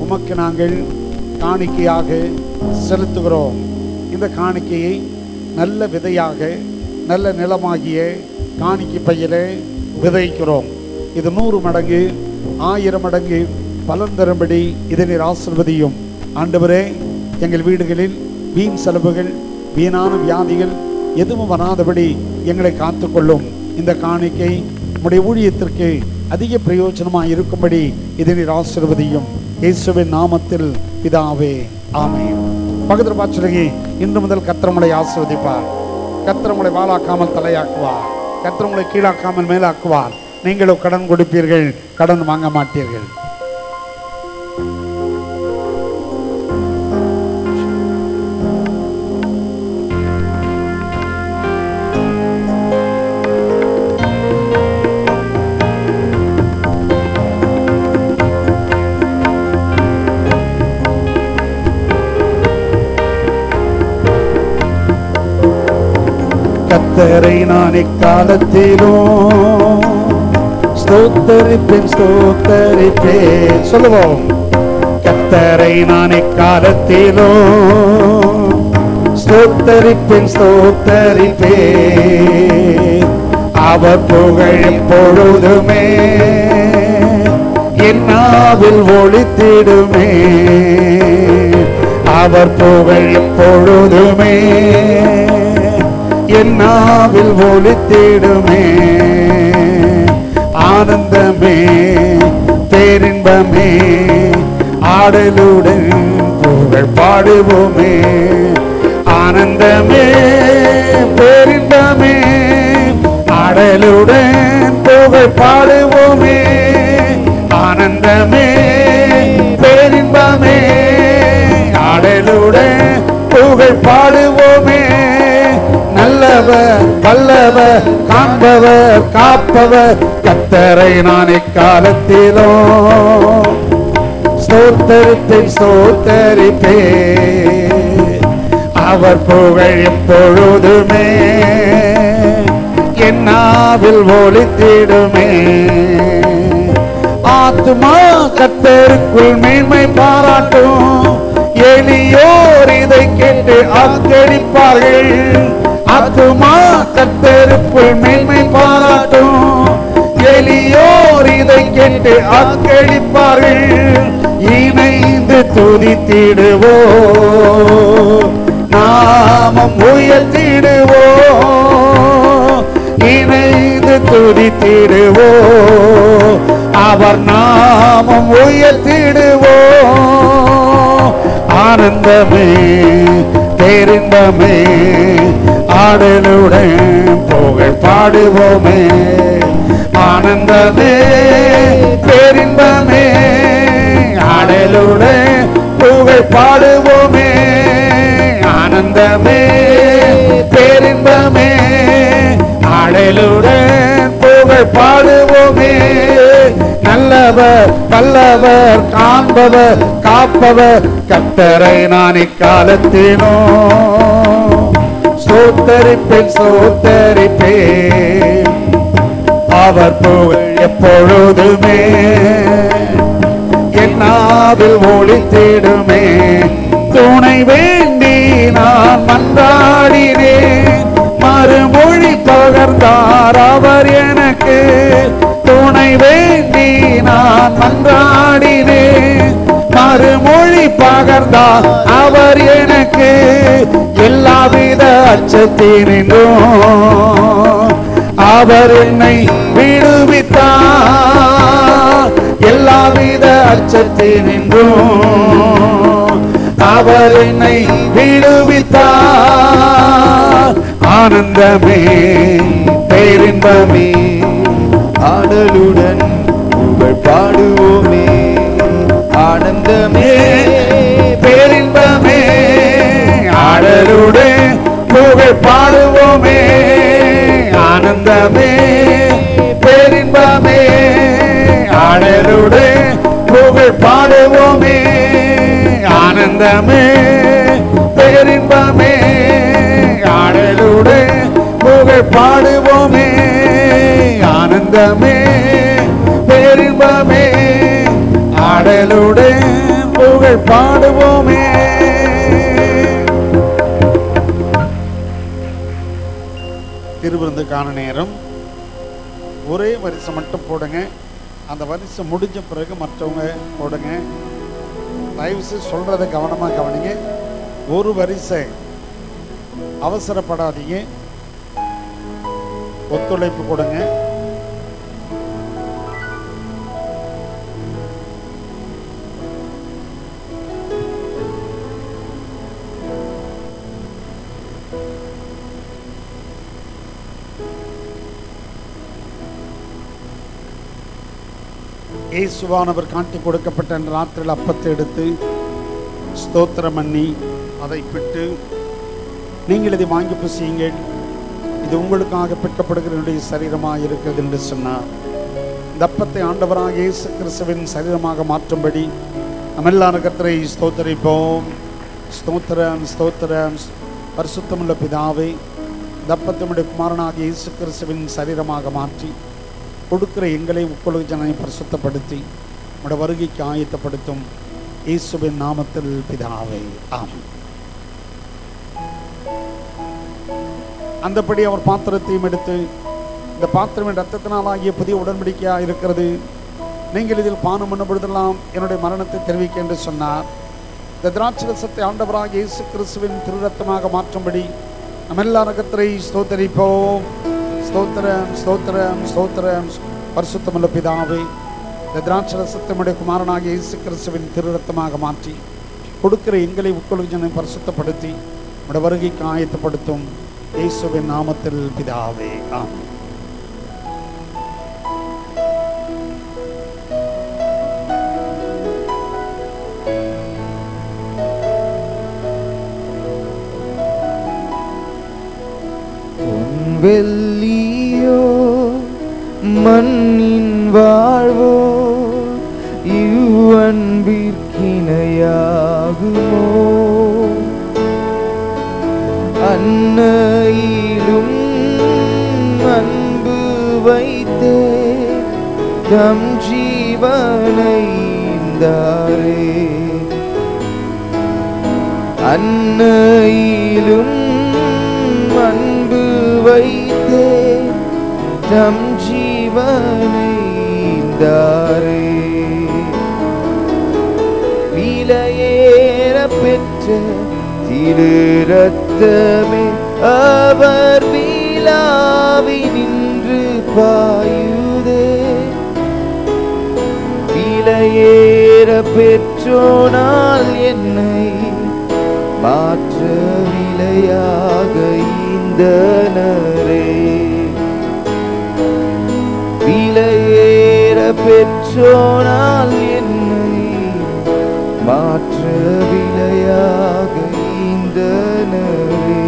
உமக்கு நாங்கள் காணிக்கையாக செலுத்துகிறோம். இந்த காணிக்கையை நல்ல விதையாக நல்ல நிலமாகிய காணிக்கை பையிலே விதைக்கிறோம். இது 100 மடங்கு 1000 மடங்கு பலன் தரும்படி இதை நீர் ஆசீர்வதியும் ஆண்டவரே. எங்கள் வீடுகளில் வீண் செலவுகள் வீணான வியாதிகள் எதுவும் வராதபடி எங்களை காத்துக்கொள்ளும். இந்த காணிக்கை உம்முடைய ஊழியத்திற்கு அதிக பிரயோஜனமாக இருக்கும்படி இதை நீர் ஆசீர்வதியும் இயேசுவின் நாமத்தில் பிதாவே, ஆமென். பக்கத்தில் பார்த்து, இன்று முதல் கர்த்தர் உங்களை ஆசீர்வதிப்பார். கர்த்தர் உங்களை வாளாக்காமல் தலையாக்குவார். கர்த்தர் உங்களை கீழாக்காமல் மேலாக்குவார். நீங்களும் கடன் கொடுப்பீர்கள், கடன் வாங்க மாட்டீர்கள். கர்த்தரை நான் எக்காலத்திலும் ஸ்தோத்தரிப்பேன் ஸ்தோத்தரிப்பேன். சொல்லுவோம். கர்த்தரை நான் எக்காலத்திலும் ஸ்தோத்தரிப்பேன் ஸ்தோத்தரிப்பேன். அவர் புகழ் எப்பொழுதுமே என் நாவில் ஒலித்திடுமே. அவர் புகழ் எப்பொழுதுமே என் நாவில் ஒலித்திடுமே. ஆனந்தமே பேரின்பமே ஆடலுடன் புகழ் பாடுவோமே. ஆனந்தமே பேரின்பமே ஆடலுடன் புகழ் பாடுவோமே. ஆனந்தமே பேரின்பமே ஆடலுடன் புகழ் பாடுவோமே. நல்லவர் வல்லவர் காண்பவர் காப்பவர் கர்த்தரை நான் எக்காலத்திலும் ஸ்தோத்தரிப்பேன் ஸ்தோத்தரிப்பேன். அவர் புகழ் எப்பொழுதுமே என் நாவில் ஒலித்திடுமே. ஆத்துமா கர்த்தருக்குள் மேன்மை பாராட்டும். எளியோர் இதை கேட்டு ஆச்சரிப்பார்கள். ஆத்துமா கர்த்தருக்குள் மேன்மை பாராட்டும். எளியோர் இதை கேட்டு ஆச்சரிப்பார்கள். இணைந்து துதித்திடுவோ நாமம் உயர்த்திடுவோ. இணைந்து துதித்திடுவோ அவர் நாமம் உயர்த்திடுவோ. ஆனந்தமே பேரின்பமே ஆடலுடன் புகழ் பாடுவோமே. ஆனந்தமே பேரின்பமே ஆடலுடன் புகழ் பாடுவோமே. ஆனந்தமே பேரின்பமே ஆடலுடன் புகழ் பாடுவோமே. நல்லவர் வல்லவர் காண்பவர் காப்பவர் கர்த்தரை நான் எக்காலத்திலும் ஸ்தோத்தரிப்பேன் ஸ்தோத்தரிப்பேன். அவர் புகழ் எப்பொழுதுமே என் நாவில் ஒலித்திடுமே. துணை வேண்டி நான் மன்றாடினேன். பகர்ந்தார் அவர் எனக்கு. துணை வேண்டி நான் மன்றாடினேன், மறுமொழி பகர்ந்தார் அவர் எனக்கு. எல்லாவித அச்சத்தினின்றும் அவர் என்னை விடுவித்தார். எல்லாவித அச்சத்தினின்றும் அவர் என்னை விடுவித்தார். ஆனந்தமே பேரின்பமே ஆடலுடன் புகழ் பாடுவோமே. ஆனந்தமே பேரின்பமே ஆடலுடன் புகழ் பாடுவோமே. ஆனந்தமே பேரின்பமே ஆடலுடன் புகழ் பாடுவோமே. ஆனந்தமே பேரின்பமே ஆடலுடன் புகழ் பாடுவோமே. ஆனந்தமே பேரின்பமே ஆடலுடன் புகழ் பாடுவோமே. திருவிருந்துக்கான நேரம். ஒரே வரிசை மட்டும் போடுங்க. அந்த வரிசை முடிஞ்ச பிறகு மற்றவங்க போடுங்க. தயவுசெய்து சொல்றதை கவனமா கவனிங்க. ஒரு வரிசை, அவசரப்படாதீங்க, ஒத்துழைப்பு கொடுங்க. இயேசுவானவர் காட்டி கொடுக்கப்பட்ட ராத்திரியில் அப்பத்தை எடுத்து ஸ்தோத்திரம் பண்ணி அதை பிட்டு, நீங்கள் இதை வாங்கி புசியுங்கள், இது உங்களுக்காக பிற்கப்படுகிற என்னுடைய சரீரமாக இருக்கிறது என்று சொன்னார். இந்த அப்பத்தை ஆண்டவராக இயேசு கிறிஸ்துவின் சரீரமாக மாற்றும்படி நம்ம எல்லாரும் கர்த்தரை ஸ்தோத்தரிப்போம். ஸ்தோத்திரம் ஸ்தோத்திரம். பரிசுத்தமுள்ள பிதாவே, இந்த அப்பத்தை நம்முடைய குமாரனாக இயேசு கிறிஸ்துவின் சரீரமாக மாற்றி கொடுக்கிற எங்களை உட்கொள்ளும் ஜனனை பரிசுத்தப்படுத்தி நம்முடைய வருகைக்கு ஆயத்தப்படுத்தும் இயேசுவின் நாமத்தில் பிதாவே, ஆமென். அந்தபடி அவர் பாத்திரத்தையும் எடுத்து, இந்த பாத்திரம் ரத்தத்தினால் ஆகிய புதிய உடன்படிக்கையாக இருக்கிறது, நீங்கள் இதில் பானம் பண்ண பொழுதெல்லாம் என்னுடைய மரணத்தை தெரிவிக்க என்று சொன்னார். இந்த திராட்சரசத்தை ஆண்டவராக இயேசு கிறிஸ்துவின் திருரத்தமாக மாற்றும்படி நம்ம எல்லாரும் கர்த்தரை ஸ்தோத்தரிப்போம். ஸ்தோத்திரம் ஸ்தோத்திரம் ஸ்தோத்திரம். பரிசுத்தமுள்ள பிதாவே, இந்த திராட்சரசத்தை நம்முடைய குமாரனாக இயேசு கிறிஸ்துவின் திருரத்தமாக மாற்றி கொடுக்கிற எங்களை உட்கொள்ளும் ஜனனை பரிசுத்தப்படுத்தி நம்முடைய வருகைக்கு ஆயத்தப்படுத்தும் இயேசுவின் நாமத்தில் பிதாவே, ஆமென். வெள்ளியோ மண்ணின் வாழ்வோ இவ்வன்பிற்கிணையாகுமோ? அன்னையிலும் அன்பு வைத்தே தம் ஜீவனை ஈந்தாரே. அன்னையிலும் அன்பு வைத்தே தம் ஜீவனை ஈந்தாரே. விலையேற பெற்ற திரு ரத்தமே அவர் விழாவி நின்று பாயுதே. விலையேற பெற்றோனால் என்னை மாற்ற விலையாக ஈந்தனரே. விலையேற பெற்றோனால் என்னை மாற்ற விலையாக ஈந்தனரே.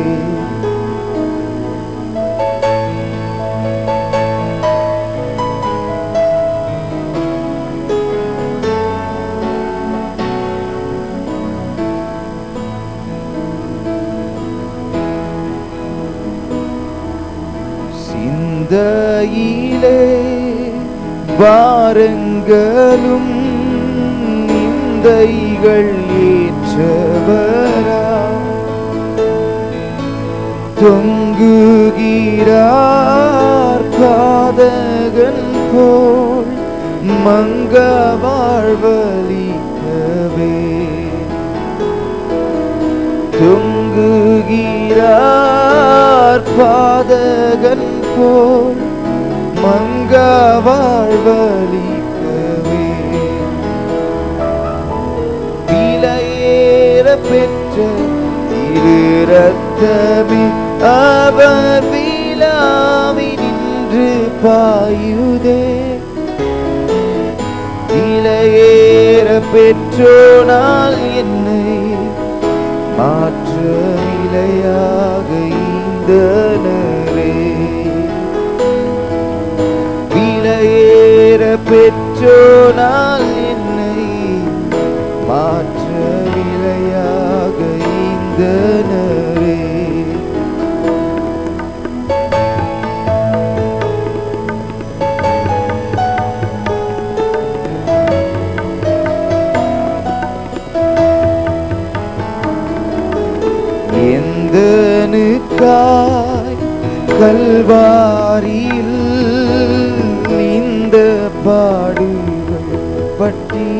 சிந்தையிலே வாரங்களும் நிந்தைகள் ஏற்றவரா, தொங்கு தொங்குகிறார் பாதகன் போல் மங்க வாழ்வழிக்கவே. தொங்குகிறார் பாதகன் போல் மங்க வாழ்வழிக்கவே. விலையேற பெற்ற திரு ரத்தமே அவர் விழாவி நின்று பாயுதே. விலையேற பெற்றோனால் என்னை மாற்ற விலையாக ஈந்தனரே. விலையேற பெற்றோனால் என்னை மாற்ற விலையாக ஈந்தனரே. எந்தனுக்காய் கல்வாரியில் இந்த பாடுகள் பட்டி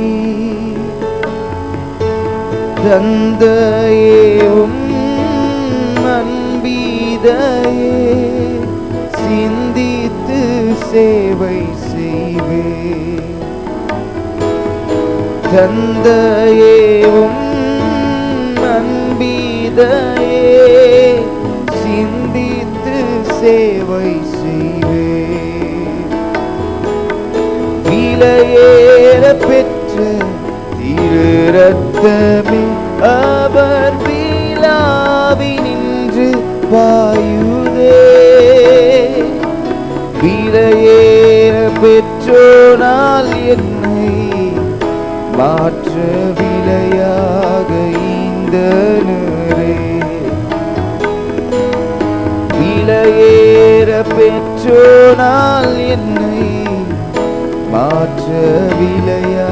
தந்தையேவும் அன்பீதையே சிந்தித்து சேவை செய்வே. தந்தையேவும் அன்பீதையே சிந்தித்து சேவை செய்வே. விலையேற பெற்ற திரு ரத்தமே அவர் விழாவி நின்று பாயுதே. விலையேற பெற்றோனால் என்னை மாற்ற விலையாக ஈந்தனரே. விலையேற பெற்றோனால் என்னை மாற்ற விலையாக